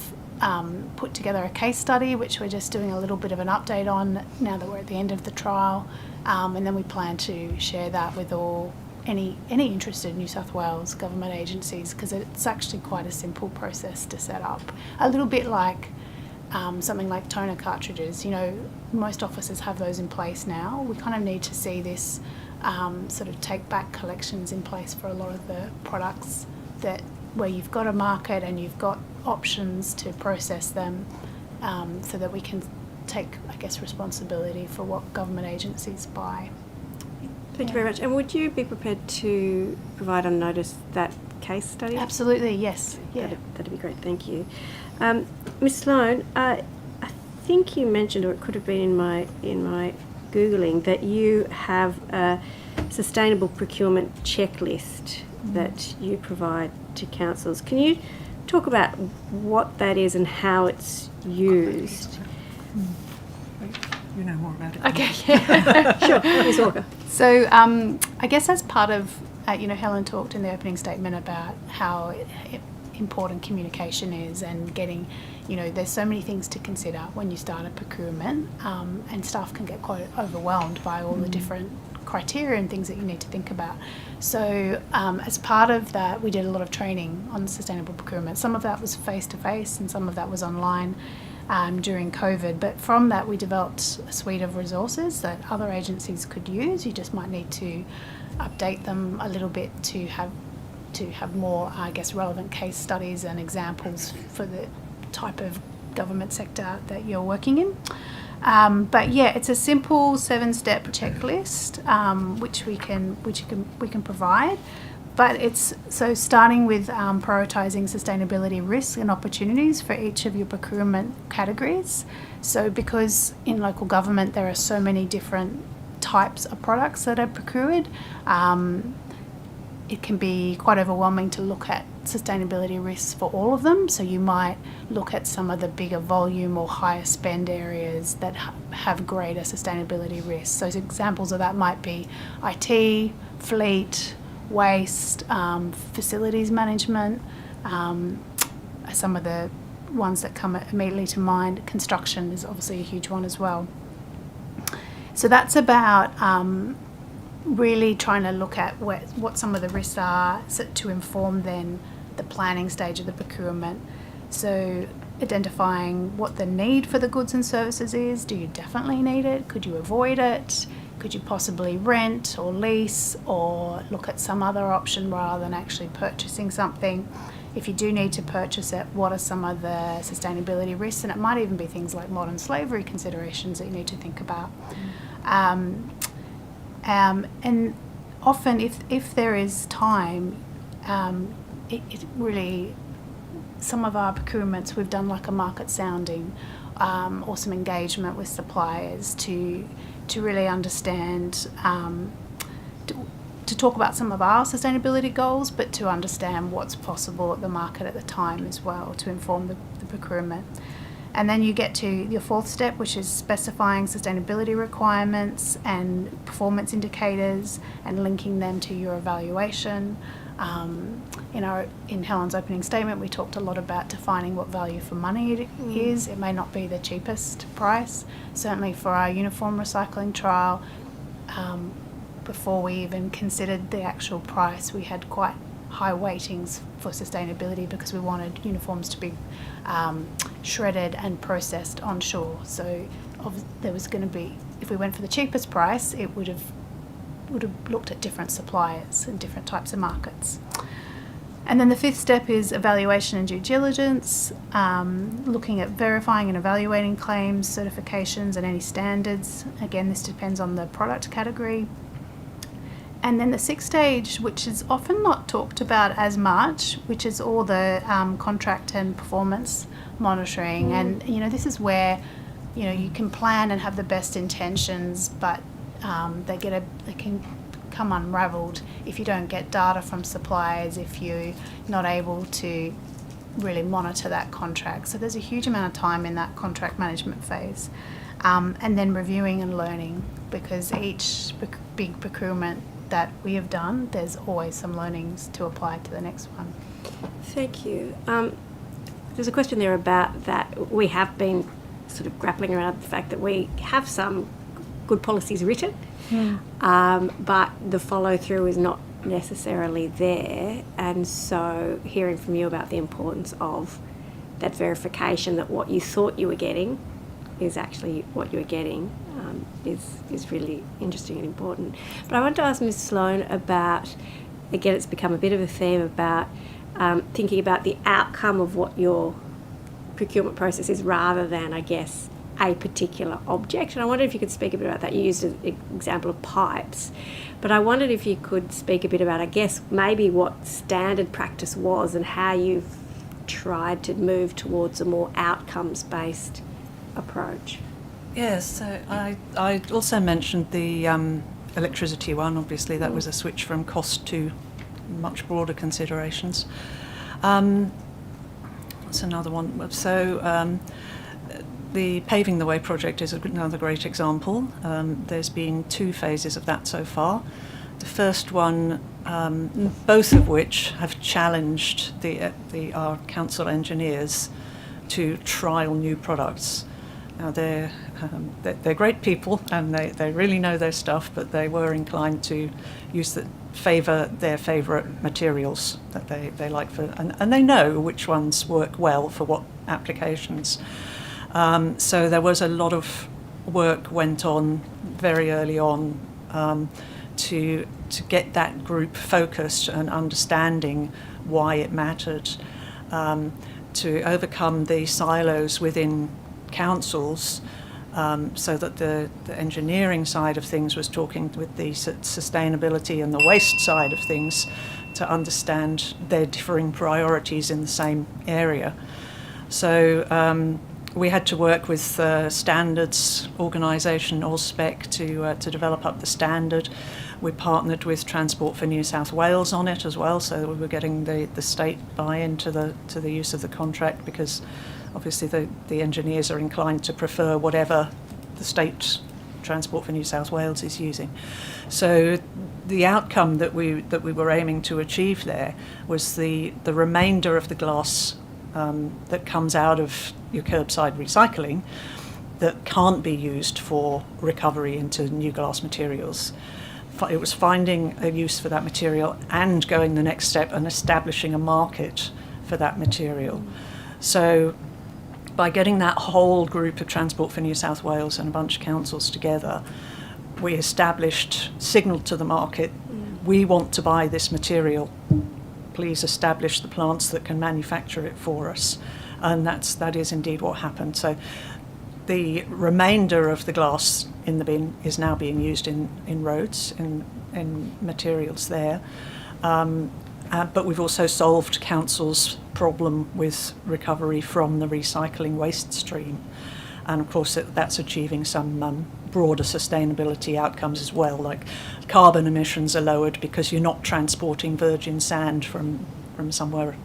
put together a case study which we're just doing a little bit of an update on now that we're at the end of the trial, and then we plan to share that with any interested New South Wales government agencies, because it's actually quite a simple process to set up. A little bit like something like toner cartridges. You know, most offices have those in place now. We kind of need to see this sort of take back collections in place for a lot of the products where you've got a market and you've got options to process them, so that we can take, I guess, responsibility for what government agencies buy. Thank you very much. And would you be prepared to provide on notice that case study? Absolutely, yes. Yeah. That'd be great, thank you. Ms Sloan, I think you mentioned, or it could have been in my Googling, that you have a sustainable procurement checklist that you provide to councils. Can you talk about what that is and how it's used? You know more about it. Okay, yeah. Sure, Ms Walker. So I guess as part of, Helen talked in the opening statement about how important communication is, and getting, there's so many things to consider when you start a procurement, and staff can get quite overwhelmed by all the different criteria and things that you need to think about. So as part of that, we did a lot of training on sustainable procurement. Some of that was face-to-face and some of that was online during COVID. But from that, we developed a suite of resources that other agencies could use. You just might need to update them a little bit to have more, I guess, relevant case studies and examples for the type of government sector that you're working in. But yeah, it's a simple 7-step checklist which we can provide. But it's so starting with prioritising sustainability risks and opportunities for each of your procurement categories. So because in local government there are so many different types of products that are procured, it can be quite overwhelming to look at sustainability risks for all of them. So you might look at some of the bigger volume or higher spend areas that have greater sustainability risks. So examples of that might be IT, fleet, waste, facilities management, some of the ones that come immediately to mind. Construction is obviously a huge one as well. So that's about really trying to look at what some of the risks are, to inform then the planning stage of the procurement. So identifying what the need for the goods and services is. Do you definitely need it? Could you avoid it? Could you possibly rent or lease or look at some other option rather than actually purchasing something? If you do need to purchase it, what are some of the sustainability risks? And it might even be things like modern slavery considerations that you need to think about. And often if there is time, it really, some of our procurements, we've done like a market sounding or some engagement with suppliers to really understand, to talk about some of our sustainability goals, but to understand what's possible at the market at the time as well, to inform the procurement. And then you get to your 4th step, which is specifying sustainability requirements and performance indicators and linking them to your evaluation. In Helen's opening statement, we talked a lot about defining what value for money it is. It may not be the cheapest price. Certainly for our uniform recycling trial, before we even considered the actual price, we had quite high weightings for sustainability because we wanted uniforms to be shredded and processed onshore. So there was going to be, if we went for the cheapest price, it would have looked at different suppliers and different types of markets. And then the 5th step is evaluation and due diligence, looking at verifying and evaluating claims, certifications and any standards. Again, this depends on the product category. And then the 6th stage, which is often not talked about as much, which is all the contract and performance monitoring. And, this is where, you can plan and have the best intentions, but they can come unravelled if you don't get data from suppliers, if you're not able to really monitor that contract. So there's a huge amount of time in that contract management phase. And then reviewing and learning, because each big procurement that we have done, there's always some learnings to apply to the next one. Thank you. There's a question there about that. We have been sort of grappling around the fact that we have some good policies written, but the follow-through is not necessarily there. And so hearing from you about the importance of that verification that what you thought you were getting is actually what you're getting is really interesting and important. But I want to ask Ms. Sloan about, again, it's become a bit of a theme about thinking about the outcome of what your procurement process is rather than, I guess, a particular object. And I wondered if you could speak a bit about that. You used an example of pipes, but I wondered if you could speak a bit about, I guess, maybe what standard practice was and how you've tried to move towards a more outcomes-based approach. Yes, so I also mentioned the electricity one. Obviously, that was a switch from cost to much broader considerations. That's another one. So the Paving the Way project is another great example. There's been 2 phases of that so far. The first one, both of which have challenged our council engineers to trial new products. Now they're great people and they really know their stuff, but they were inclined to favour their favourite materials that they like for, and they know which ones work well for what applications. So there was a lot of work went on very early on to get that group focused and understanding why it mattered, to overcome the silos within councils, so that the engineering side of things was talking with the sustainability and the waste side of things to understand their differing priorities in the same area. So we had to work with standards organisation, AusSpec, to develop up the standard. We partnered with Transport for New South Wales on it as well, so we were getting the state buy-in to the use of the contract, because obviously the engineers are inclined to prefer whatever the state Transport for New South Wales is using. So the outcome that we were aiming to achieve there was the remainder of the glass that comes out of your curbside recycling that can't be used for recovery into new glass materials. It was finding a use for that material and going the next step and establishing a market for that material. So by getting that whole group of Transport for New South Wales and a bunch of councils together, we signalled to the market, we want to buy this material. Please establish the plants that can manufacture it for us. And that is indeed what happened. So the remainder of the glass in the bin is now being used in roads, in materials there. But we've also solved council's problem with recovery from the recycling waste stream. And of course that's achieving some broader sustainability outcomes as well, like carbon emissions are lowered because you're not transporting virgin sand from somewhere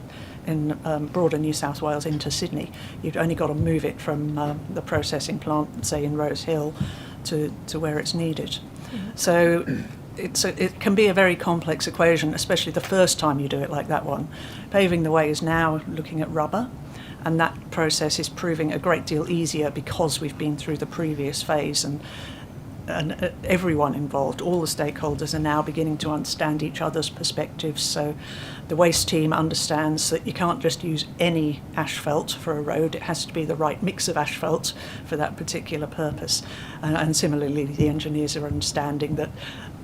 in broader New South Wales into Sydney. You've only got to move it from the processing plant, say in Rose Hill, to where it's needed. So it can be a very complex equation, especially the first time you do it like that one. Paving the Way is now looking at rubber, and that process is proving a great deal easier because we've been through the previous phase, and everyone involved, all the stakeholders, are now beginning to understand each other's perspectives. So the waste team understands that you can't just use any asphalt for a road, it has to be the right mix of asphalt for that particular purpose. And similarly, the engineers are understanding that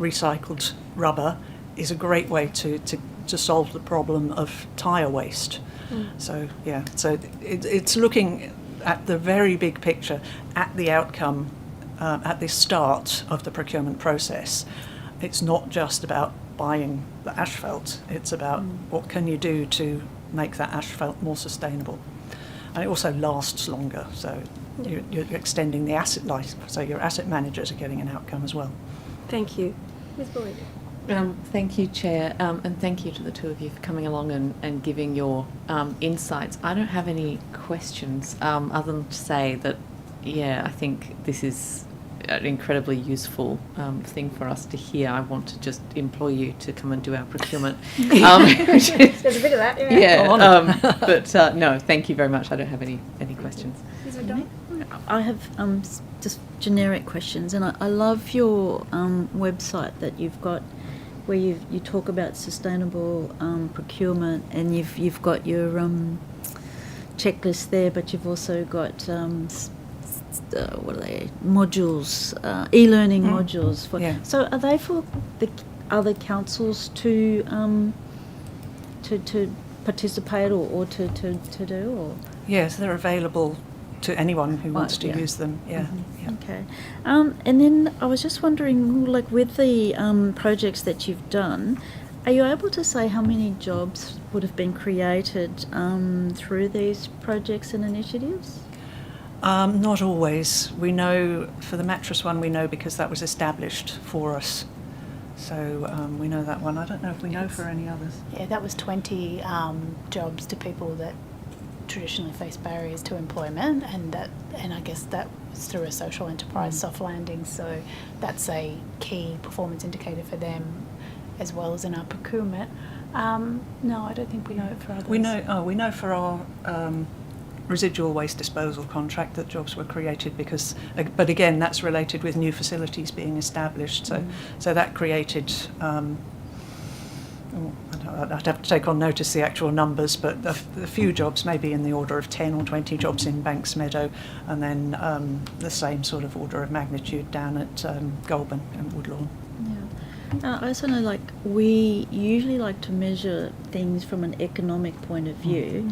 recycled rubber is a great way to solve the problem of tyre waste. So yeah, so it's looking at the very big picture, at the outcome, at the start of the procurement process. It's not just about buying the asphalt, it's about what can you do to make that asphalt more sustainable. And it also lasts longer, so you're extending the asset life, so your asset managers are getting an outcome as well. Thank you. Ms. Boyd. Thank you, Chair, and thank you to the two of you for coming along and giving your insights. I don't have any questions other than to say that, yeah, I think this is an incredibly useful thing for us to hear. I want to just implore you to come and do our procurement. There's a bit of that, Yeah, but no, thank you very much. I don't have any questions. I have just generic questions, and I love your website that you've got, where you talk about sustainable procurement, and you've got your checklist there, but you've also got what are they, modules, e-learning modules for. Yeah. So are they for the other councils to participate or to do, or? Yes, they're available to anyone who wants to use them. Yeah. Mm-hmm. Okay. And then I was just wondering, like with the projects that you've done, are you able to say how many jobs would have been created through these projects and initiatives? Not always. We know for the mattress one, we know because that was established for us. So we know that one. I don't know if we know for any others. Yeah, that was 20 jobs to people that traditionally face barriers to employment, and I guess that was through a social enterprise soft landing. So that's a key performance indicator for them, as well as in our procurement. No, I don't think we know it for others. We know for our residual waste disposal contract that jobs were created because, but again, that's related with new facilities being established. So that created. I'd have to take on notice the actual numbers, but a few jobs, maybe in the order of 10 or 20 jobs in Banks Meadow, and then the same sort of order of magnitude down at Goulburn and Woodlawn. Yeah. I also know, like, we usually like to measure things from an economic point of view.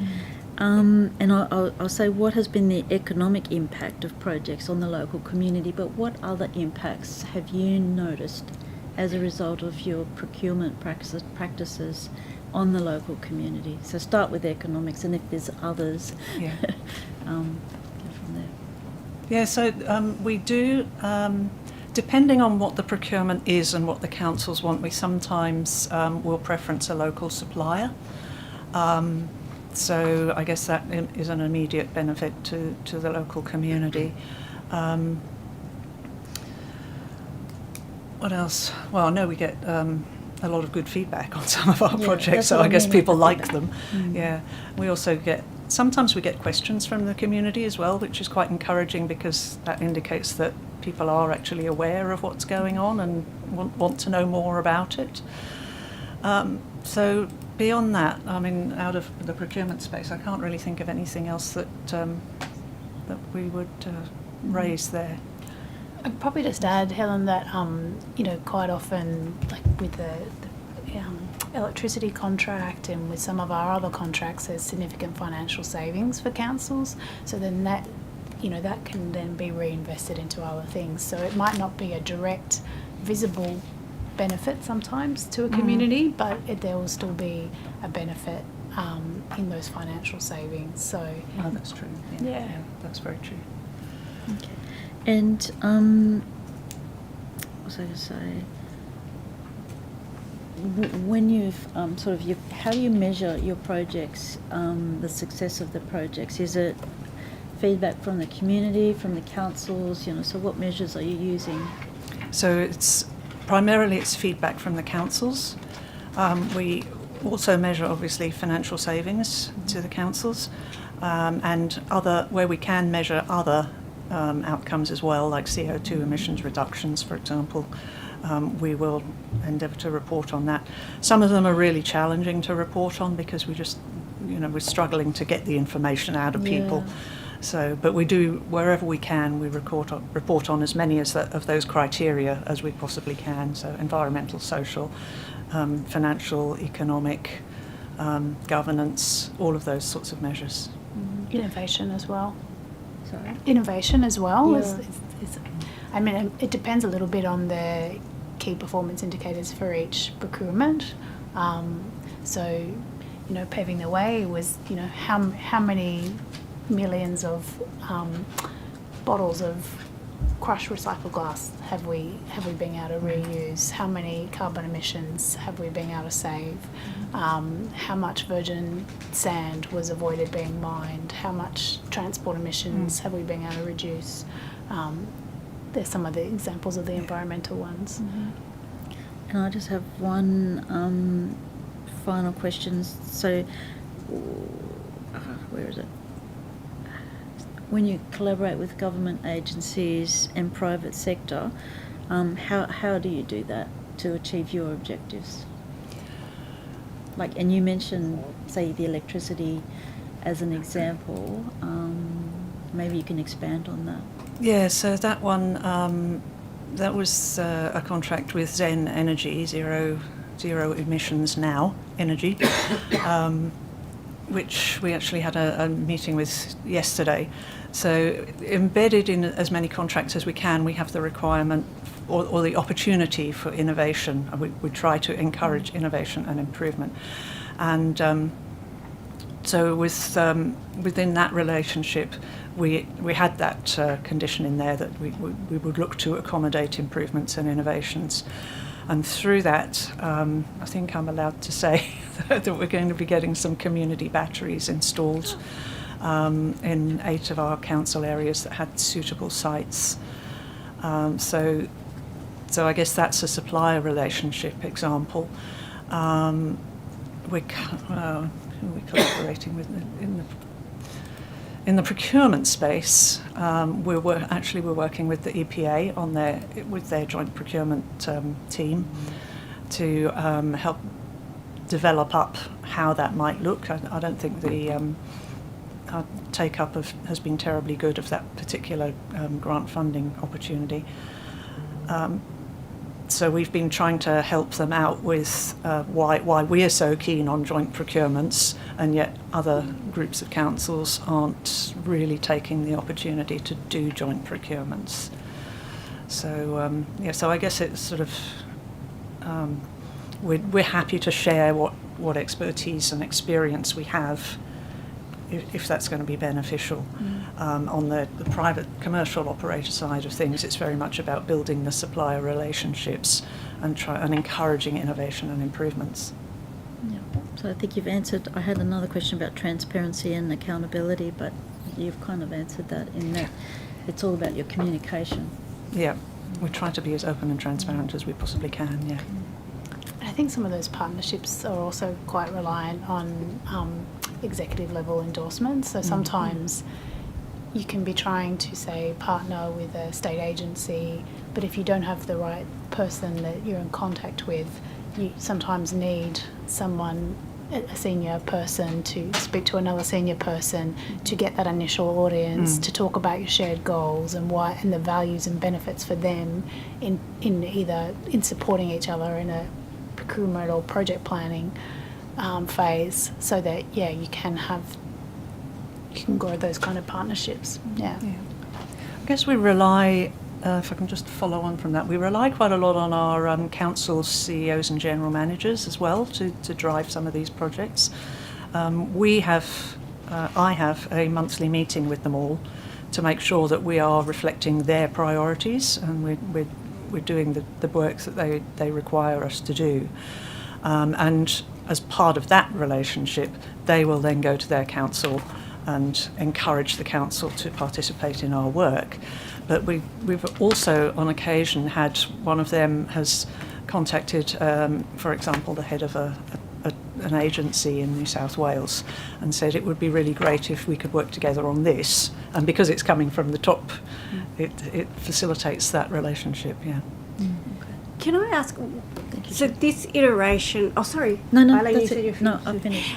And I'll say, what has been the economic impact of projects on the local community, but what other impacts have you noticed as a result of your procurement practices on the local community? So start with economics, and if there's others, Yeah. go from there. Yeah, so we do, depending on what the procurement is and what the councils want, we sometimes will preference a local supplier. So I guess that is an immediate benefit to the local community. What else? Well, I know we get a lot of good feedback on some of our projects, so I guess people like them. Yeah. We also sometimes we get questions from the community as well, which is quite encouraging because that indicates that people are actually aware of what's going on and want to know more about it. So beyond that, I mean, out of the procurement space, I can't really think of anything else that we would raise there. I'd probably just add, Helen, that quite often, like with the electricity contract and with some of our other contracts, there's significant financial savings for councils. So then that can then be reinvested into other things. So it might not be a direct, visible benefit sometimes to a community, but there will still be a benefit in those financial savings. So that's true. Yeah, that's very true. Okay. And what was I going to say? When you've how do you measure your projects, the success of the projects? Is it feedback from the community, from the councils? So what measures are you using? So it's primarily feedback from the councils. We also measure obviously financial savings to the councils, and where we can measure other outcomes as well, like CO2 emissions reductions, for example. We will endeavour to report on that. Some of them are really challenging to report on because we're struggling to get the information out of people. So, but we do, wherever we can, we report on as many of those criteria as we possibly can. So environmental, social, financial, economic, governance, all of those sorts of measures. Innovation as well. Sorry? Innovation as well. Yeah. It depends a little bit on the key performance indicators for each procurement. So, paving the way was, how many millions of bottles of crushed recycled glass have we been able to reuse? How many carbon emissions have we been able to save? How much virgin sand was avoided being mined? How much transport emissions have we been able to reduce? There's some of the examples of the environmental ones. And I just have one final question. So, where is it? When you collaborate with government agencies and private sector, how do you do that to achieve your objectives? Like, and you mentioned, say, the electricity as an example. Maybe you can expand on that. Yeah, so that one, that was a contract with Zen Energy, zero emissions now energy, which we actually had a meeting with yesterday. So embedded in as many contracts as we can, we have the requirement or the opportunity for innovation. We try to encourage innovation and improvement. And so within that relationship, we had that condition in there that we would look to accommodate improvements and innovations. And through that, I think I'm allowed to say that we're going to be getting some community batteries installed in 8 of our council areas that had suitable sites. So I guess that's a supplier relationship example. We're collaborating with in the procurement space. We're working with the EPA with their joint procurement team to help develop up how that might look. I don't think the take-up has been terribly good of that particular grant funding opportunity. So we've been trying to help them out with why we are so keen on joint procurements, and yet other groups of councils aren't really taking the opportunity to do joint procurements. So so I guess it's sort of we're happy to share what expertise and experience we have, if that's going to be beneficial. On the private commercial operator side of things, it's very much about building the supplier relationships and encouraging innovation and improvements. Yeah. So I think you've answered. I had another question about transparency and accountability, but you've kind of answered that in that it's all about your communication. Yeah, we try to be as open and transparent as we possibly can, yeah. I think some of those partnerships are also quite reliant on executive level endorsements. So sometimes you can be trying to, say, partner with a state agency, but if you don't have the right person that you're in contact with, you sometimes need someone, a senior person, to speak to another senior person to get that initial audience, to talk about your shared goals and the values and benefits for them in either in supporting each other in a procurement or project planning phase, so that you can grow those kind of partnerships. Yeah. I guess we rely, if I can just follow on from that, we rely quite a lot on our council CEOs and general managers as well to drive some of these projects. I have a monthly meeting with them all to make sure that we are reflecting their priorities, and we're doing the work that they require us to do. And as part of that relationship, they will then go to their council and encourage the council to participate in our work. But we've also, on occasion, had one of them has contacted, for example, the head of an agency in New South Wales and said it would be really great if we could work together on this. And because it's coming from the top, it facilitates that relationship, yeah. Can I ask, so this iteration, sorry. No, Eileen, that's it. No, I've finished.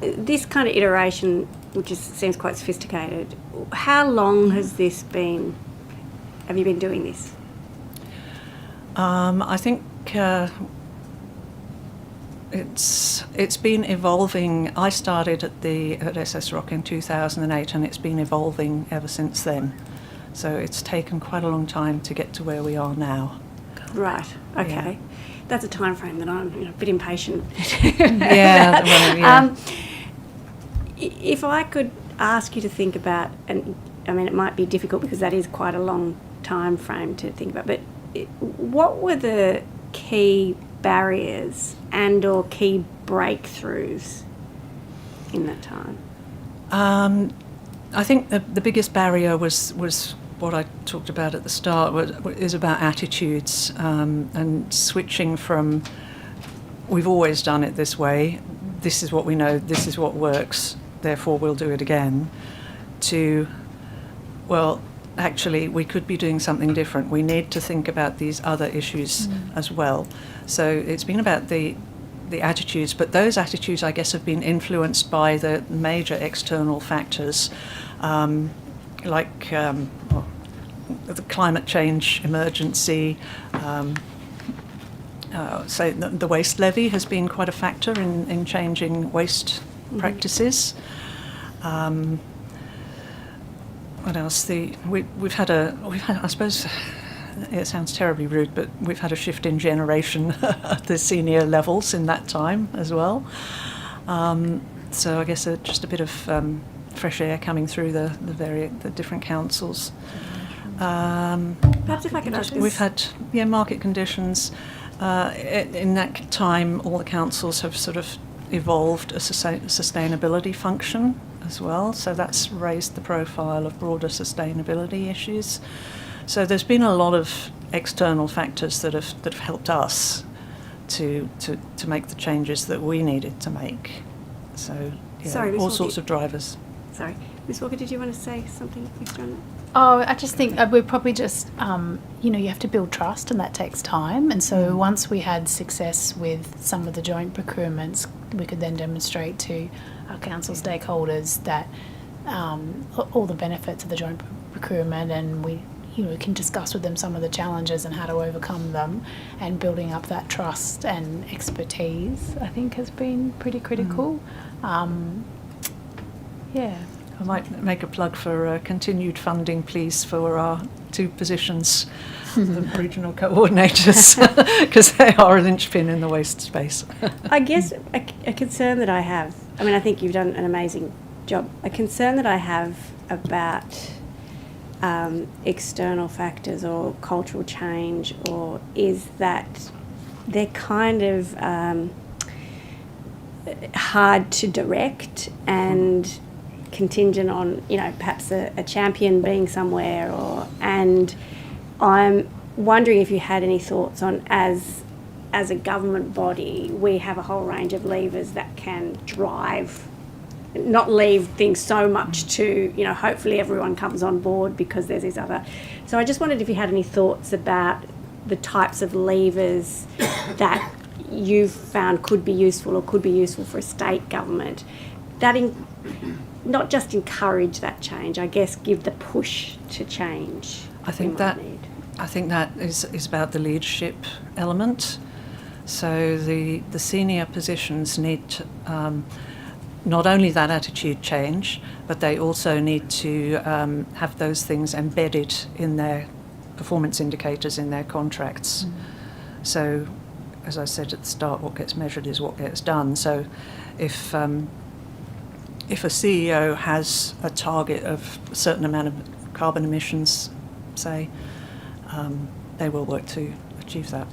This kind of iteration, which seems quite sophisticated, how long have you been doing this? I think it's been evolving. I started at SS Rock in 2008, and it's been evolving ever since then. So it's taken quite a long time to get to where we are now. Right. Okay. Yeah. That's a time frame that I'm a bit impatient. Yeah. Well, yeah. If I could ask you to think about, and I mean, it might be difficult because that is quite a long time frame to think about, but what were the key barriers and or key breakthroughs in that time? I think the biggest barrier was what I talked about at the start, is about attitudes, and switching from we've always done it this way, this is what we know, this is what works, therefore we'll do it again, to, well, actually we could be doing something different. We need to think about these other issues as well. So it's been about the attitudes, but those attitudes, I guess, have been influenced by the major external factors, like the climate change emergency. So the waste levy has been quite a factor in changing waste practices. What else? We've had I suppose it sounds terribly rude, but we've had a shift in generation at the senior levels in that time as well. So I guess just a bit of fresh air coming through the different councils. Perhaps if I could ask this. We've had market conditions. In that time, all the councils have sort of evolved a sustainability function as well, so that's raised the profile of broader sustainability issues. So there's been a lot of external factors that have helped us to make the changes that we needed to make. So Sorry, all sorts of drivers. Sorry, Ms. Walker, did you want to say something extra on that? Oh, I just think we're probably just, you have to build trust, and that takes time. And so once we had success with some of the joint procurements, we could then demonstrate to our council stakeholders that all the benefits of the joint procurement, and we can discuss with them some of the challenges and how to overcome them, and building up that trust and expertise, I think, has been pretty critical. I might make a plug for continued funding, please, for our 2 positions, the regional coordinators, because they are a linchpin in the waste space. I guess a concern that I have, I think you've done an amazing job. A concern that I have about external factors or cultural change is that they're kind of hard to direct and contingent on, perhaps a champion being somewhere, and I'm wondering if you had any thoughts on, as a government body, we have a whole range of levers that can drive, not leave things so much to, hopefully everyone comes on board because there's these other. So I just wondered if you had any thoughts about the types of levers that you've found could be useful for a state government that not just encourage that change, I guess give the push to change. I think that is about the leadership element. So the senior positions need to, not only that attitude change, but they also need to have those things embedded in their performance indicators in their contracts. So, as I said at the start, what gets measured is what gets done. So if a CEO has a target of a certain amount of carbon emissions, say, they will work to achieve that.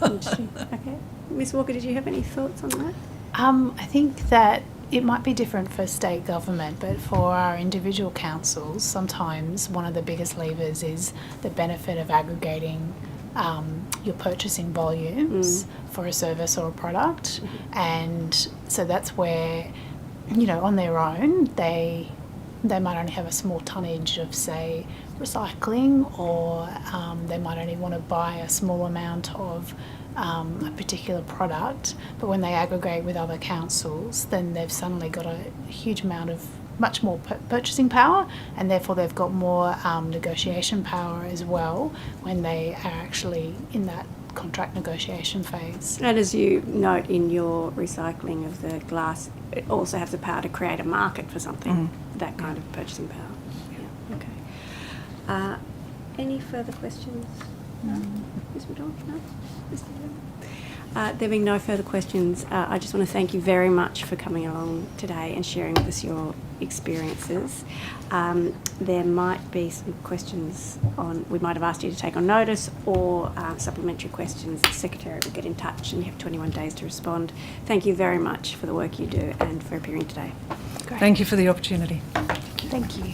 Interesting. Okay. Ms. Walker, did you have any thoughts on that? I think that it might be different for state government, but for our individual councils, sometimes one of the biggest levers is the benefit of aggregating your purchasing volumes for a service or a product. And so that's where, on their own, they might only have a small tonnage of, say, recycling, or they might only want to buy a small amount of a particular product, but when they aggregate with other councils, then they've suddenly got a huge amount of much more purchasing power, and therefore they've got more negotiation power as well when they are actually in that contract negotiation phase. And as you note in your recycling of the glass, it also has the power to create a market for something, that kind of purchasing power. Yeah. Okay. Any further questions? No? Ms. McDonald? No? Mr. There being no further questions, I just want to thank you very much for coming along today and sharing with us your experiences. There might be some questions we might have asked you to take on notice, or supplementary questions. The Secretary will get in touch and you have 21 days to respond. Thank you very much for the work you do and for appearing today. Thank you for the opportunity. Thank you.